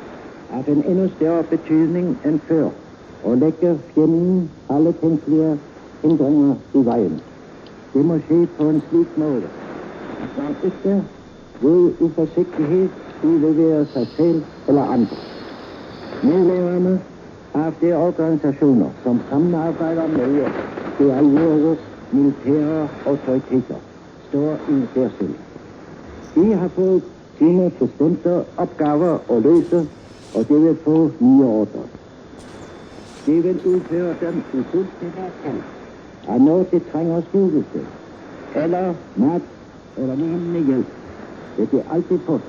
af en endnu større betydning end før at lægge fjenden alle tænkelige hindringer i vejen. Det må ske på en slik måde, at man ikke ved uforsigtighed udleverer sig selv eller andre. Medlemmerne af de organisationer, som samarbejder med de allierede militære autoriteter, står i en særstilling. De har fået sine bestemte opgaver at løse, og de vil få nye ordre. De vil udføre dem i fuldstændig kendt, at når de trænger skjulelse, eller magt, eller lignende hjælp, vil de altid få.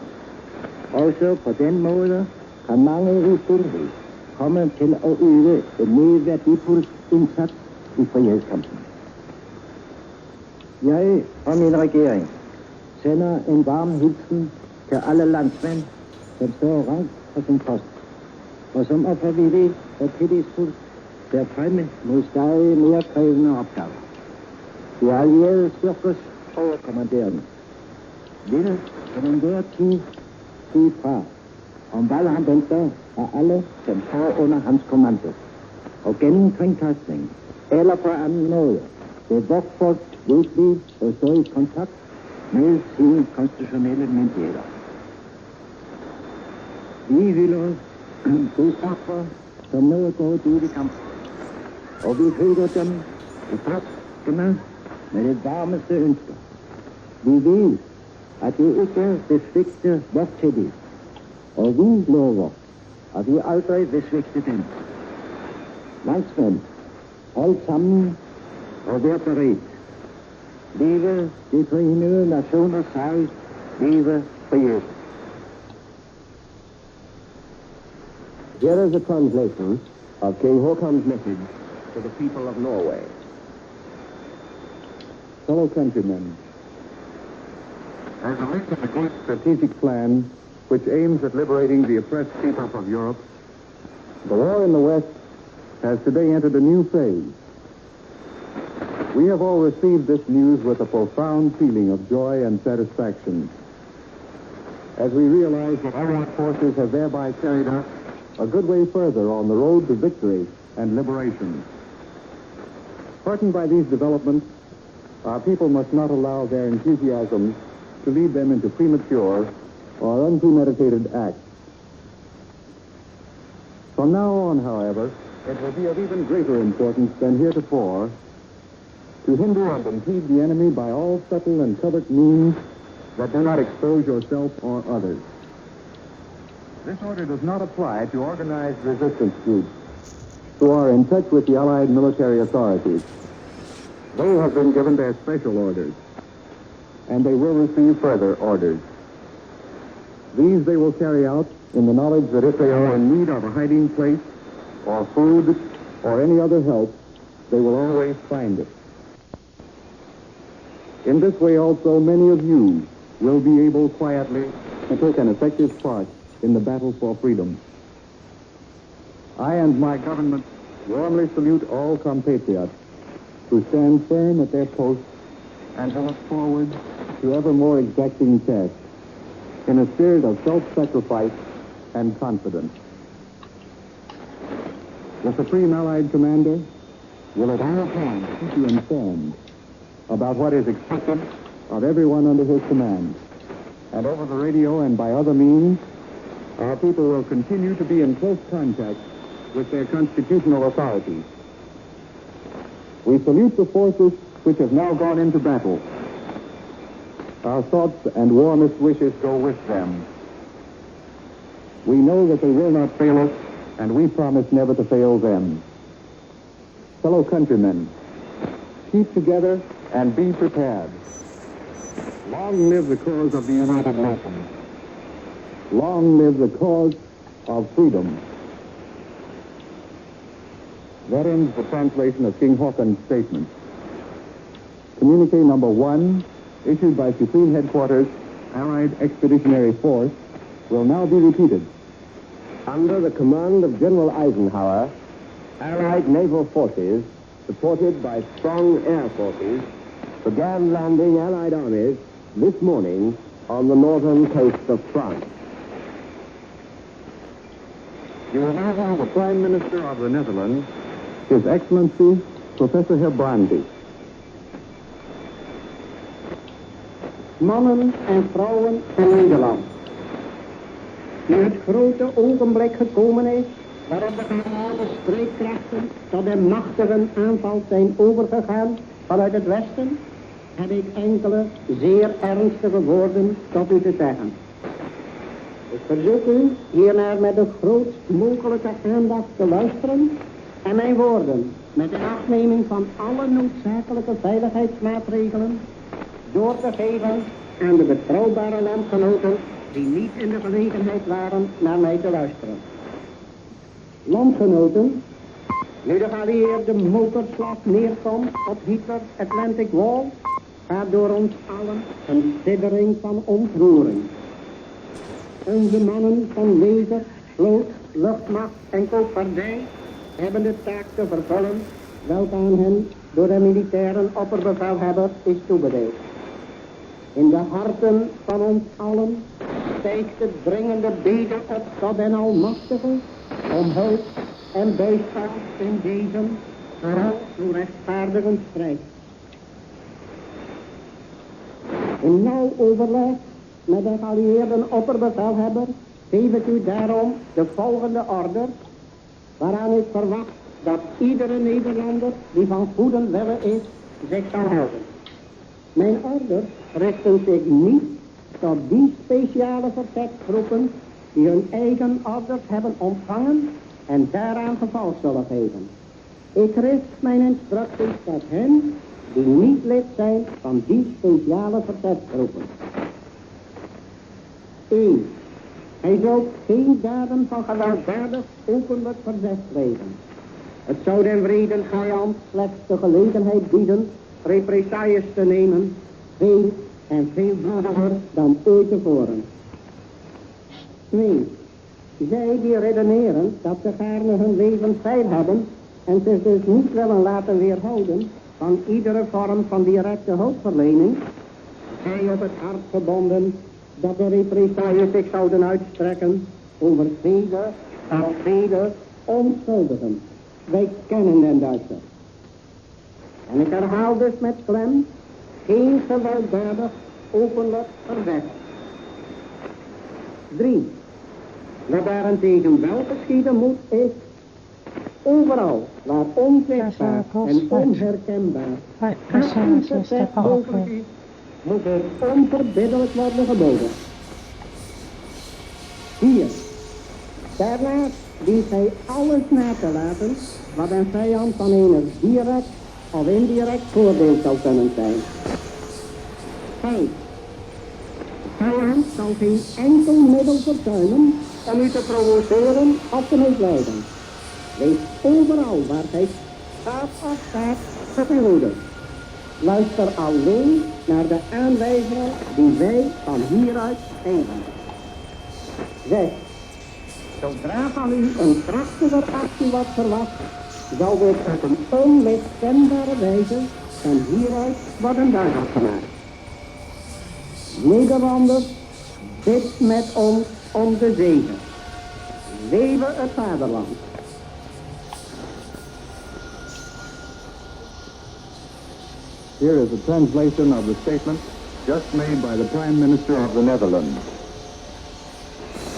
Også på den måde kan mange uskyldige komme til at yde en mere værdifuld indsats i frihedskampen. Jeg og min regering sender en varm hilsen til alle landsmænd, som står rank på sin post, og som offervilligt og tillidsfuldt der fremme mod stadig mere krævende opgaver. De allierede styrkers overkommanderende vil til enhver tid sige fra, om hvad han venter af alle, som står under hans kommando, og gennem kringkastning eller på anden måde vil vores folk virkelig og stå i kontakt med sine konstitutionelle myndigheder. Vi hylder de offer, som nu er gået ud i kamp, og vi hylder dem i krafterne med det varmeste ønsker. Vi ved, at det ikke vil svigte vores tillid, og vi lover, at vi aldrig vil svigte dem. Landsmænd, hold sammen og vær beredt. Leve de forenede nationers sejr, leve frihed. Here is a translation of King Håkon's message to the people of Norway. Fellow countrymen, as a link in the great strategic plan which aims at liberating the oppressed peoples of Europe, the war in the West has today entered a new phase. We have all received this news with a profound feeling of joy and satisfaction. as we realize that Allied forces have thereby carried us a good way further on the road to victory and liberation. Heartened by these developments, our people must not allow their enthusiasm to lead them into premature or unpremeditated acts. From now on, however, it will be of even greater importance than heretofore to hinder and impede the enemy by all subtle and covert means that do not expose yourself or others. This order does not apply to organized resistance groups who are in touch with the Allied military authorities. They have been given their special orders, and they will receive further orders. These they will carry out in the knowledge that if they are in need of a hiding place, or food, or any other help, they will always find it. In this way also, many of you will be able quietly to take an effective part in the battle for freedom. I and my government warmly salute all compatriots who stand firm at their posts and to look forward to ever more exacting tasks in a spirit of self-sacrifice and confidence. The Supreme Allied Commander will at all times keep you informed about what is expected of everyone under his command. And over the radio and by other means, our people will continue to be in close contact with their constitutional authorities. We salute the forces which have now gone into battle. Our thoughts and warmest wishes go with them. We know that they will not fail us, and we promise never to fail them. Fellow countrymen, keep together and be prepared. Long live the cause of the United Nations. Long live the cause of freedom. That ends the translation of King Haakon's statement. Communique number 1, issued by Supreme Headquarters, Allied Expeditionary Force, will now be repeated. Under the command of General Eisenhower, Allied naval forces, supported by strong air forces, began landing Allied armies this morning on the northern coast of France. You will now have the Prime Minister of the Netherlands, His Excellency Professor Herbrandi. Mannen en vrouwen van Nederland. Nu het grote ogenblik gekomen is waarop de geheime strijdkrachten tot een machtige aanval zijn overgegaan vanuit het westen, heb ik enkele zeer ernstige woorden tot u te zeggen. Ik verzoek u hiernaar met de grootst mogelijke aandacht te luisteren en mijn woorden met inachtneming van alle noodzakelijke veiligheidsmaatregelen door te geven aan de betrouwbare landgenoten die niet in de gelegenheid waren naar mij te luisteren. Landgenoten, nu de geallieerde motorslag neerkomt op Hitler's Atlantic Wall, gaat door ons allen een siddering van ontroering. Onze mannen van leger, vloot, luchtmacht en koopvaardij hebben de taak te vervullen welke aan hen door de militaire opperbevelhebber is toebedeeld. In de harten van ons allen stijgt de dringende bede op tot den Almachtige om hulp en bijstand in deze vooral zo rechtvaardige strijd. In nauw overleg met de geallieerde opperbevelhebber geef ik u daarom de volgende order, waaraan ik verwacht dat iedere Nederlander die van goede wille is zich zal houden. Mijn orders richten zich niet tot die speciale verzetsgroepen die hun eigen orders hebben ontvangen en daaraan gevolg zullen geven. Ik richt mijn instructies tot hen die niet lid zijn van die speciale verzetsgroepen. 1. Hij zou geen daden van gewelddadig openlijk verzet plegen. Het zou den wreden vijand slechts de gelegenheid bieden represailles te nemen, veel en veel bloediger dan ooit tevoren. 2. Zij die redeneren dat ze gaarne hun leven veil hebben en zich dus niet willen laten weerhouden van iedere vorm van directe hulpverlening, zij op het hart gebonden dat de represailles zich zouden uitstrekken over vele onschuldigen. Wij kennen den Duitser. En ik herhaal dus met klem, geen gewelddadig openlijk verzet. 3. Wat daarentegen wel geschieden moet is, overal waar onzichtbaar en onherkenbaar haat verzet mogelijk is, moet het onverbiddelijk worden geboden. 4. Daarnaast dient hij alles na te laten wat een vijand van enig direct of indirect voordeel zou kunnen zijn. 5. De vijand zal geen enkel middel verzuimen om u te provoceren of te misleiden. Wees overal waar hij staat of staat vertegenwoordigd. Luister alleen naar de aanwijzingen die wij van hieruit geven. 6. Zodra van u een krachtiger actie wordt verwacht, zal dit op een onmiskenbare wijze van hieruit worden duidelijk gemaakt. Nederlanders, bid met ons om de zegen. Leve het vaderland. Here is a translation of the statement just made by the Prime Minister of the Netherlands.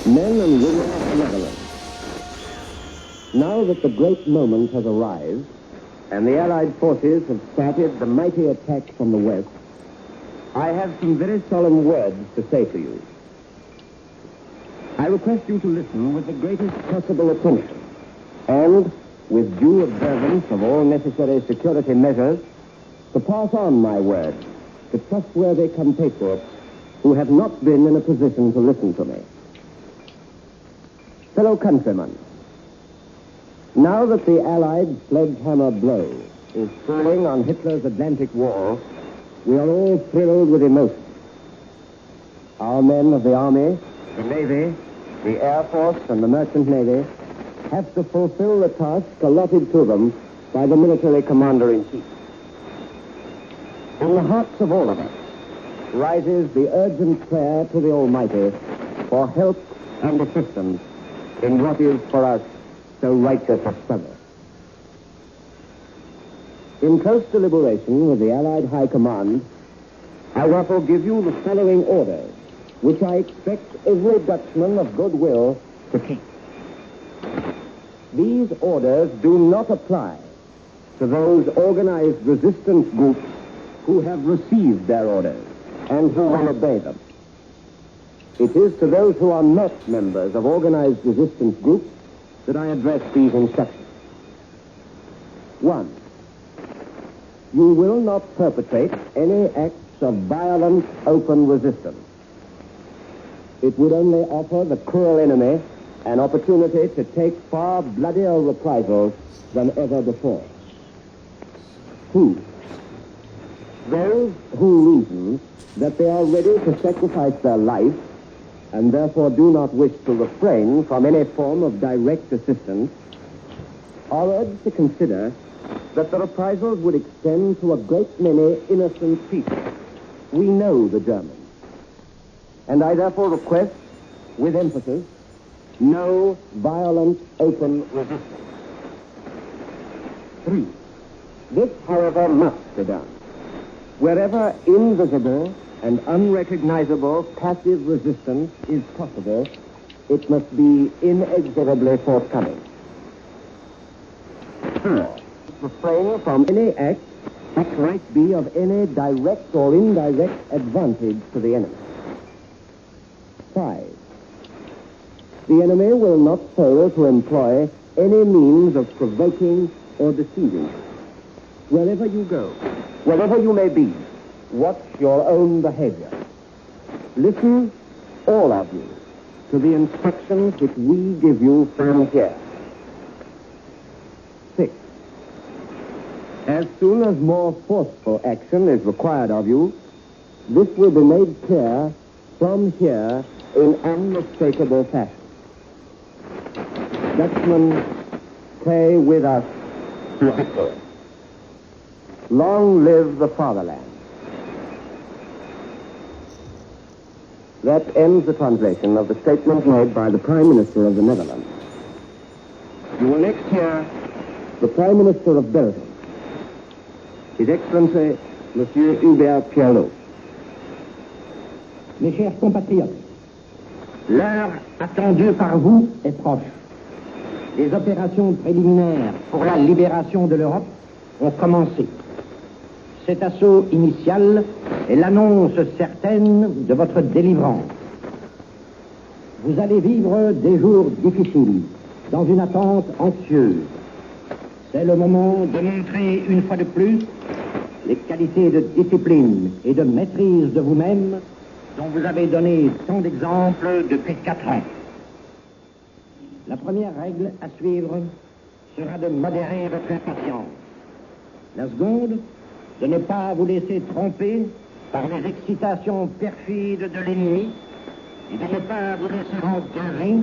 Men and women of the Netherlands, now that the great moment has arrived and the Allied forces have started the mighty attack from the west, I have some very solemn words to say to you. I request you to listen with the greatest possible attention and, with due observance of all necessary security measures, to pass on my words to trustworthy compatriots who have not been in a position to listen to me. Fellow countrymen, now that the Allied sledgehammer blow is falling on Hitler's Atlantic wall, we are all thrilled with emotion. Our men of the Army, the Navy, the Air Force, and the Merchant Navy have to fulfill the task allotted to them by the military commander-in-chief. In the hearts of all of us rises the urgent prayer to the Almighty for help and assistance in what is for us so righteous a struggle. In close deliberation with the Allied High Command, I therefore give you the following orders, which I expect every Dutchman of goodwill to keep. These orders do not apply to those organized resistance groups who have received their orders and who will obey them. It is to those who are not members of organized resistance groups that I address these instructions. 1. You will not perpetrate any acts of violent open resistance. It would only offer the cruel enemy an opportunity to take far bloodier reprisals than ever before. 2. Those who reason that they are ready to sacrifice their life and therefore do not wish to refrain from any form of direct assistance are urged to consider that the reprisals would extend to a great many innocent people. We know the Germans. And I therefore request, with emphasis, no violent open resistance. 3. This, however, must be done. Wherever invisible and unrecognizable passive resistance is possible, it must be inexorably forthcoming. 4. Refrain from any act that might be of any direct or indirect advantage to the enemy. 5. The enemy will not fail to employ any means of provoking or deceiving. Wherever you go, wherever you may be, watch your own behavior. Listen, all of you, to the instructions which we give you from here. 6. As soon as more forceful action is required of you, this will be made clear from here in unmistakable fashion. Dutchmen, pray with us to victory. Long live the fatherland. That ends the translation of the statement made by the Prime Minister of the Netherlands. You will next hear the Prime Minister of Belgium, His Excellency Monsieur Hubert Pierlot. Mes chers compatriotes, l'heure attendue par vous est proche. Les opérations préliminaires pour la libération de l'Europe ont commencé. Cet assaut initial est l'annonce certaine de votre délivrance. Vous allez vivre des jours difficiles, dans une attente anxieuse. C'est le moment de montrer une fois de plus les qualités de discipline et de maîtrise de vous-même dont vous avez donné tant d'exemples depuis 4 ans. La première règle à suivre sera de modérer votre impatience. La seconde, de ne pas vous laisser tromper par les excitations perfides de l'ennemi et de ne pas vous laisser engager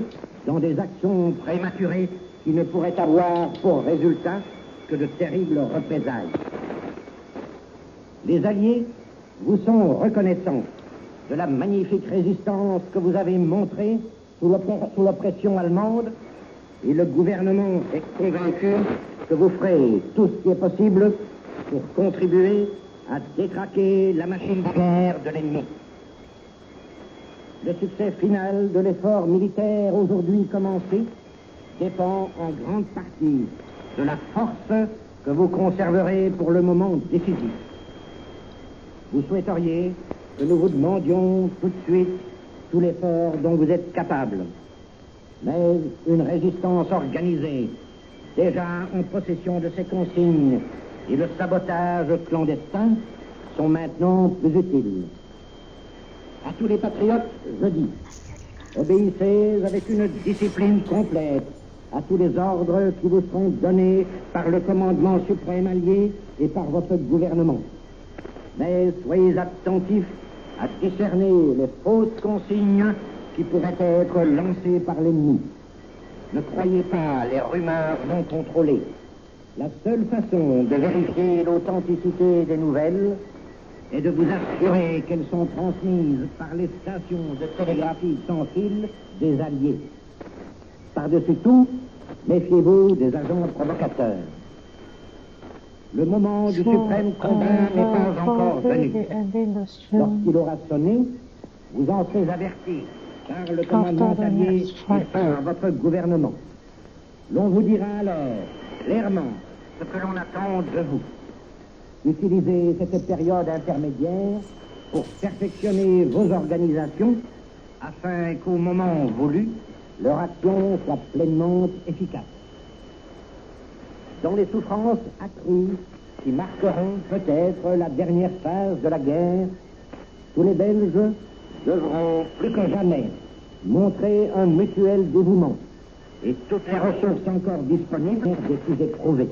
dans des actions prématurées qui ne pourraient avoir pour résultat que de terribles représailles. Les Alliés vous sont reconnaissants de la magnifique résistance que vous avez montrée sous l'oppression allemande, et le gouvernement est convaincu que vous ferez tout ce qui est possible pour contribuer à détraquer la machine de guerre de l'ennemi. Le succès final de l'effort militaire aujourd'hui commencé dépend en grande partie de la force que vous conserverez pour le moment décisif. Vous souhaiteriez que nous vous demandions tout de suite tout l'effort dont vous êtes capable. Mais une résistance organisée, déjà en possession de ses consignes, et le sabotage clandestin sont maintenant plus utiles. À tous les patriotes, je dis, obéissez avec une discipline complète à tous les ordres qui vous seront donnés par le commandement suprême allié et par votre gouvernement. Mais soyez attentifs à discerner les fausses consignes qui pourraient être lancées par l'ennemi. Ne croyez pas les rumeurs non contrôlées. La seule façon de vérifier l'authenticité des nouvelles est de vous assurer qu'elles sont transmises par les stations de télégraphie sans fil des Alliés. Par-dessus tout, méfiez-vous des agents provocateurs. Le moment du suprême combat n'est pas encore venu. Lorsqu'il aura sonné, vous en serez avertis par le commandement allié et par votre gouvernement. L'on vous dira alors clairement ce que l'on attend de vous. Utilisez cette période intermédiaire pour perfectionner vos organisations afin qu'au moment voulu, leur action soit pleinement efficace. Dans les souffrances accrues qui marqueront peut-être la dernière phase de la guerre, tous les Belges devront plus que jamais montrer un mutuel dévouement et toutes les ressources encore disponibles des plus éprouvées.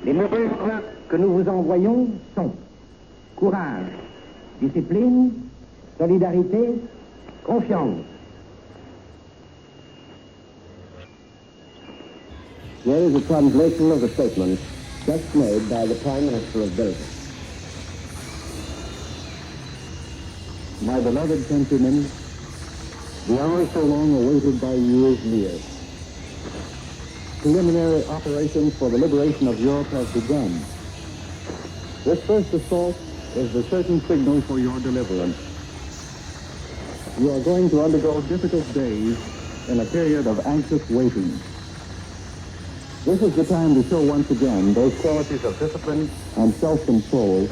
Les mots d'ordre que nous vous envoyons sont courage, discipline, solidarité, confiance. Here is a translation of the statement just made by the Prime Minister of Belgium. My beloved countrymen, the hour so long awaited by you is near. Preliminary operations for the liberation of Europe have begun. This first assault is the certain signal for your deliverance. You are going to undergo difficult days in a period of anxious waiting. This is the time to show once again those qualities of discipline and self-control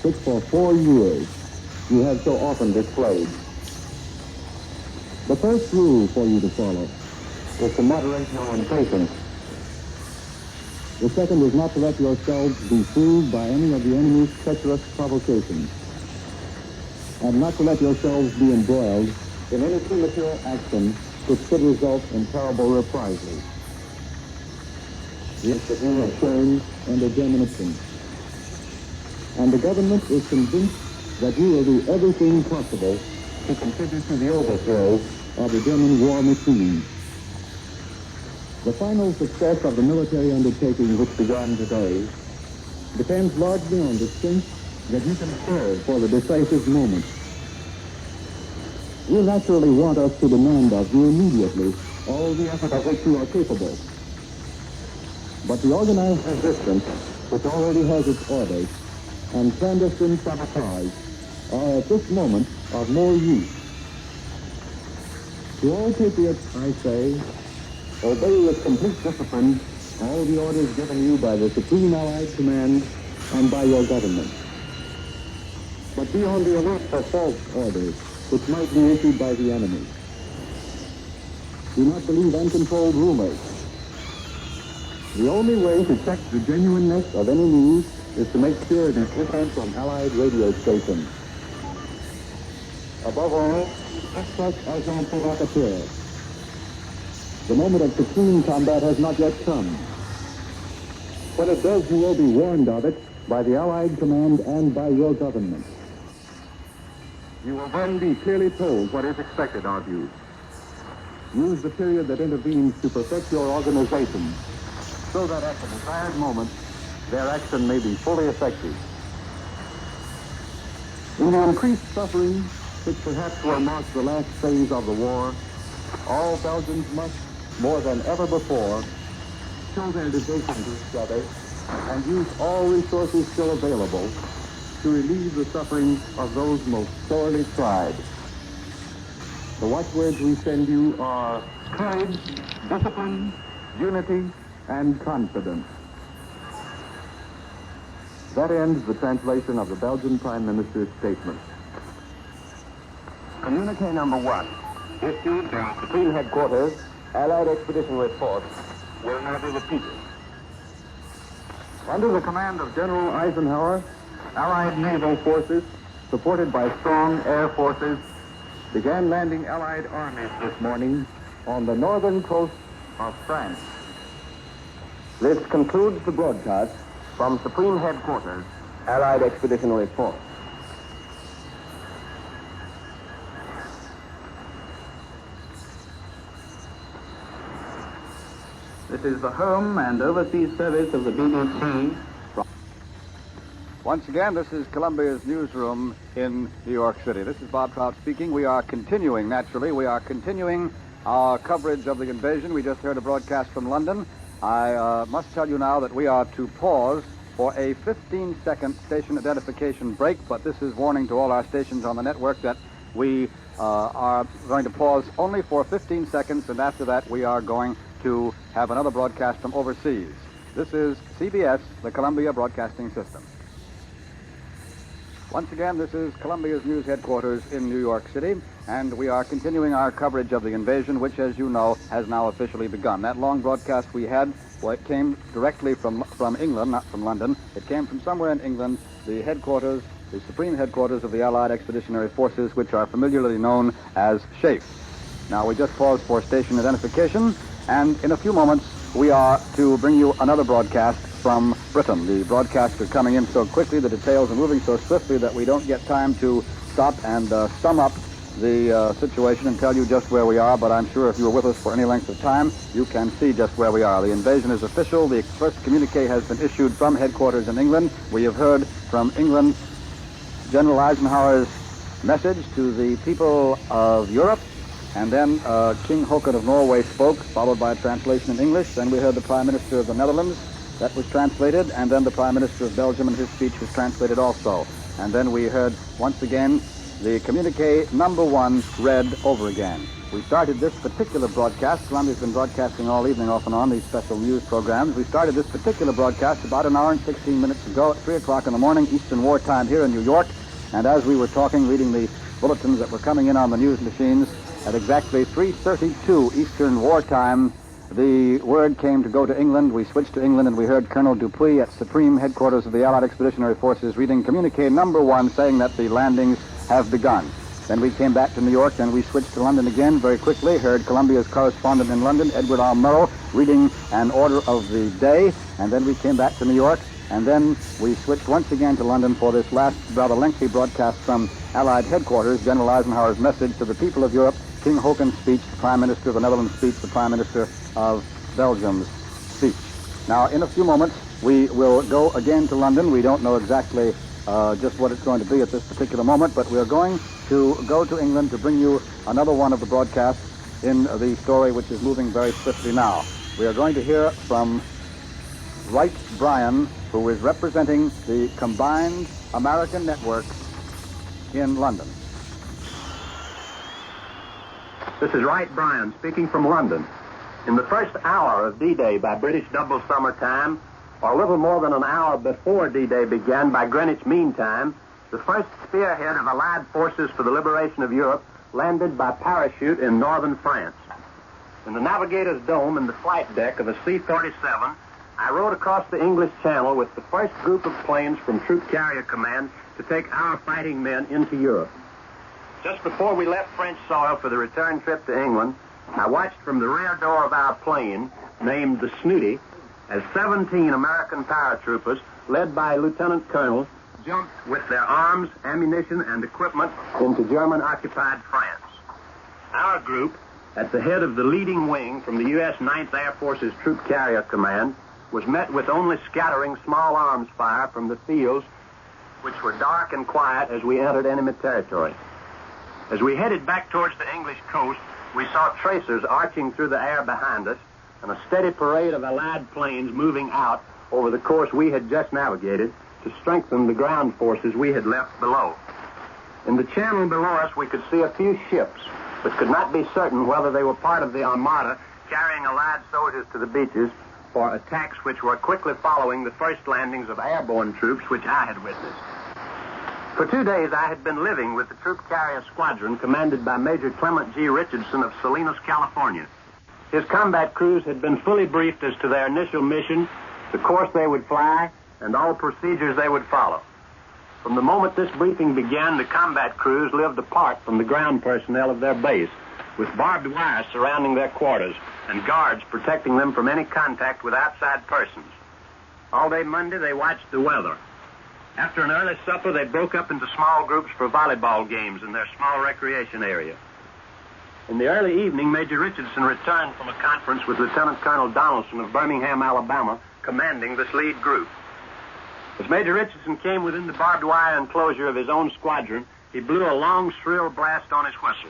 which for 4 years you have so often displayed. The first rule for you to follow is to moderate your impatience. The second is not to let yourselves be fooled by any of the enemy's treacherous provocations, and not to let yourselves be embroiled in any premature action which could result in terrible reprisals. Yes, that you have shown and determination. And the government is convinced that you will do everything possible to contribute to the overthrow of the German war machine. The final success of the military undertaking which began today depends largely on the strength that you can serve for the decisive moment. You naturally want us to demand of you immediately all the effort of which you are capable. But the organized resistance, which already has its orders, and clandestine sabotage are at this moment of more use. To all patriots, I say, obey with complete discipline all the orders given you by the Supreme Allied Command and by your government. But be on the alert for false orders, which might be issued by the enemy. Do not believe uncontrolled rumors. The only way to check the genuineness of any news is to make sure it is different from Allied radio stations. Above all, act such as un provocateur. The moment of supreme combat has not yet come. When it does, you will be warned of it by the Allied Command and by your government. You will then be clearly told what is expected of you. Use the period that intervenes to perfect your organization, so that at the desired moment, their action may be fully effective. In the increased suffering, which perhaps will mark the last phase of the war, all Belgians must, more than ever before, show their devotion to each other and use all resources still available to relieve the suffering of those most sorely tried. The watchwords we send you are courage, discipline, unity, and confidence. That ends the translation of the Belgian Prime Minister's statement. Communique number 1, issued from Supreme Headquarters, Allied Expeditionary Force, will now be repeated. Under the command of General Eisenhower, Allied naval forces, supported by strong air forces, began landing Allied armies this morning on the northern coast of France. This concludes the broadcast from Supreme Headquarters, Allied Expeditionary Force. This is the home and overseas service of the BBC. Once again, this is Columbia's newsroom in New York City. This is Bob Trout speaking. We are continuing our coverage of the invasion. We just heard a broadcast from London. I must tell you now that we are to pause for a 15-second station identification break, but this is warning to all our stations on the network that we are going to pause only for 15 seconds, and after that we are going to have another broadcast from overseas. This is CBS, the Columbia Broadcasting System. Once again, this is Columbia's news headquarters in New York City, and we are continuing our coverage of the invasion, which, as you know, has now officially begun. That long broadcast we had, well, it came directly from England, not from London. It came from somewhere in England, the headquarters, the supreme headquarters of the Allied Expeditionary Forces, which are familiarly known as SHAFE. Now, we just paused for station identification, and in a few moments, we are to bring you another broadcast from Britain. The broadcasts are coming in so quickly, the details are moving so swiftly that we don't get time to stop and sum up the situation and tell you just where we are, but I'm sure if you were with us for any length of time, you can see just where we are. The invasion is official. The first communique has been issued from headquarters in England. We have heard from England General Eisenhower's message to the people of Europe, and then King Haakon of Norway spoke, followed by a translation in English. Then we heard the Prime Minister of the Netherlands. That was translated, and then the Prime Minister of Belgium, and his speech was translated also. And then we heard, once again, the communique number 1 read over again. We started this particular broadcast. Columbia's been broadcasting all evening off and on these special news programs. We started this particular broadcast about an hour and 16 minutes ago at 3 o'clock in the morning, Eastern War Time here in New York. And as we were talking, reading the bulletins that were coming in on the news machines, at exactly 3:32 Eastern War Time, the word came to go to England. We switched to England, and we heard Colonel Dupuy at Supreme Headquarters of the Allied Expeditionary Forces reading communique number 1 saying that the landings have begun. Then we came back to New York, and we switched to London again very quickly, heard Columbia's correspondent in London, Edward R. Murrow, reading an order of the day, and then we came back to New York, and then we switched once again to London for this last rather lengthy broadcast from Allied Headquarters, General Eisenhower's message to the people of Europe, King Haakon speech, the Prime Minister of the Netherlands speech, the Prime Minister of Belgium's speech. Now, in a few moments, we will go again to London. We don't know exactly just what it's going to be at this particular moment, but we're going to go to England to bring you another one of the broadcasts in the story which is moving very swiftly now. We are going to hear from Wright Bryan, who is representing the combined American network in London. This is Wright Bryan speaking from London. In the first hour of D-Day by British double summer time, or a little more than an hour before D-Day began by Greenwich Mean Time, the first spearhead of Allied forces for the liberation of Europe landed by parachute in northern France. In the navigator's dome and the flight deck of a C-47, I rode across the English Channel with the first group of planes from Troop Carrier Command to take our fighting men into Europe. Just before we left French soil for the return trip to England, I watched from the rear door of our plane, named the Snooty, as 17 American paratroopers, led by a lieutenant colonel, jumped with their arms, ammunition, and equipment into German-occupied France. Our group, at the head of the leading wing from the U.S. 9th Air Force's Troop Carrier Command, was met with only scattering small arms fire from the fields, which were dark and quiet as we entered enemy territory. As we headed back towards the English coast, we saw tracers arching through the air behind us and a steady parade of Allied planes moving out over the course we had just navigated to strengthen the ground forces we had left below. In the channel below us, we could see a few ships, but could not be certain whether they were part of the Armada carrying Allied soldiers to the beaches for attacks which were quickly following the first landings of airborne troops which I had witnessed. For 2 days, I had been living with the Troop Carrier Squadron commanded by Major Clement G. Richardson of Salinas, California. His combat crews had been fully briefed as to their initial mission, the course they would fly, and all procedures they would follow. From the moment this briefing began, the combat crews lived apart from the ground personnel of their base, with barbed wire surrounding their quarters and guards protecting them from any contact with outside persons. All day Monday, they watched the weather. After an early supper, they broke up into small groups for volleyball games in their small recreation area. In the early evening, Major Richardson returned from a conference with Lieutenant Colonel Donaldson of Birmingham, Alabama, commanding this lead group. As Major Richardson came within the barbed wire enclosure of his own squadron, he blew a long, shrill blast on his whistle.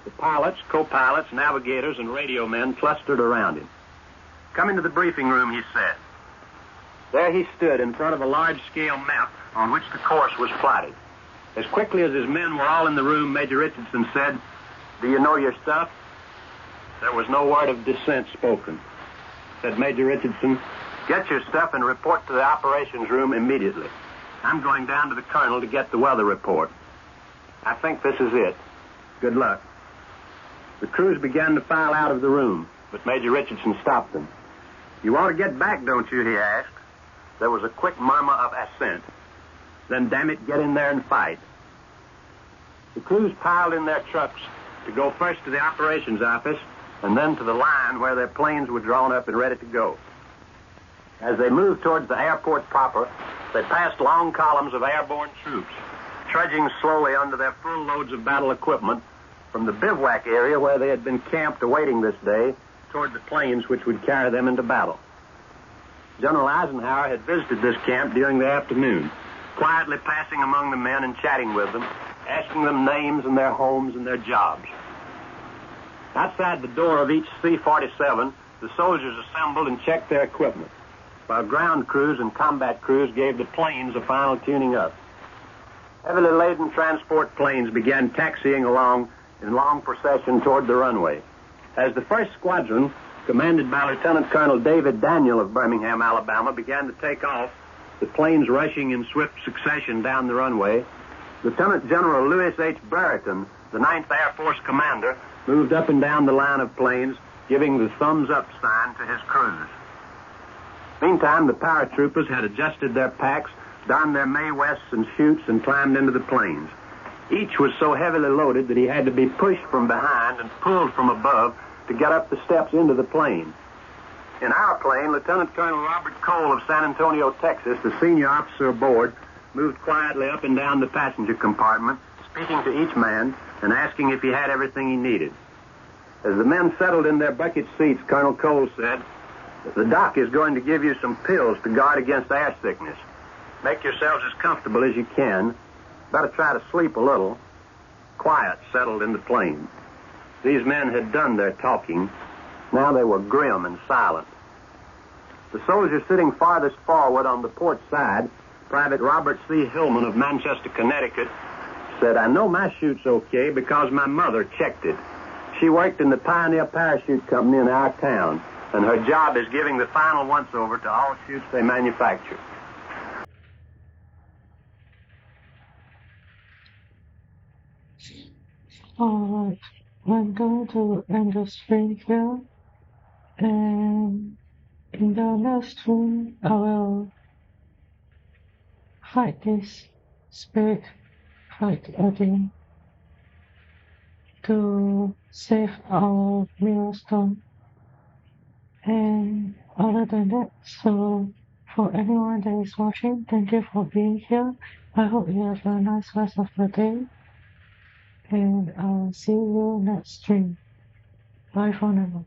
The pilots, co-pilots, navigators, and radio men clustered around him. "Come into the briefing room," he said. There he stood in front of a large-scale map on which the course was plotted. As quickly as his men were all in the room, Major Richardson said, "Do you know your stuff?" There was no word of dissent spoken. Said Major Richardson, "Get your stuff and report to the operations room immediately. I'm going down to the colonel to get the weather report. I think this is it. Good luck." The crews began to file out of the room, but Major Richardson stopped them. "You want to get back, don't you?" he asked. There was a quick murmur of assent. "Then, damn it, get in there and fight." The crews piled in their trucks to go first to the operations office and then to the line where their planes were drawn up and ready to go. As they moved towards the airport proper, they passed long columns of airborne troops, trudging slowly under their full loads of battle equipment from the bivouac area where they had been camped awaiting this day toward the planes which would carry them into battle. General Eisenhower had visited this camp during the afternoon, quietly passing among the men and chatting with them, asking them names and their homes and their jobs. Outside the door of each C-47, the soldiers assembled and checked their equipment, while ground crews and combat crews gave the planes a final tuning up. Heavily laden transport planes began taxiing along in long procession toward the runway. As the first squadron, commanded by Lieutenant Colonel David Daniel of Birmingham, Alabama, began to take off, the planes rushing in swift succession down the runway, Lieutenant General Louis H. Brereton, the 9th Air Force commander, moved up and down the line of planes, giving the thumbs-up sign to his crews. Meantime, the paratroopers had adjusted their packs, donned their Mae Wests and chutes, and climbed into the planes. Each was so heavily loaded that he had to be pushed from behind and pulled from above to get up the steps into the plane. In our plane, Lieutenant Colonel Robert Cole of San Antonio, Texas, the senior officer aboard, moved quietly up and down the passenger compartment, speaking to each man and asking if he had everything he needed. As the men settled in their bucket seats, Colonel Cole said, "The doc is going to give you some pills to guard against air sickness. Make yourselves as comfortable as you can. Better try to sleep a little." Quiet settled in the plane. These men had done their talking. Now they were grim and silent. The soldier sitting farthest forward on the port side, Private Robert C. Hillman of Manchester, Connecticut, said, "I know my chute's okay because my mother checked it. She worked in the Pioneer Parachute Company in our town, and her job is giving the final once-over to all chutes they manufacture." Alright, I'm going to end the stream here, and in the next stream I will fight this spirit fight again to save our millstone. And other than that, so for anyone that is watching, thank you for being here. I hope you have a nice rest of the day, and I'll see you next stream. Bye for now.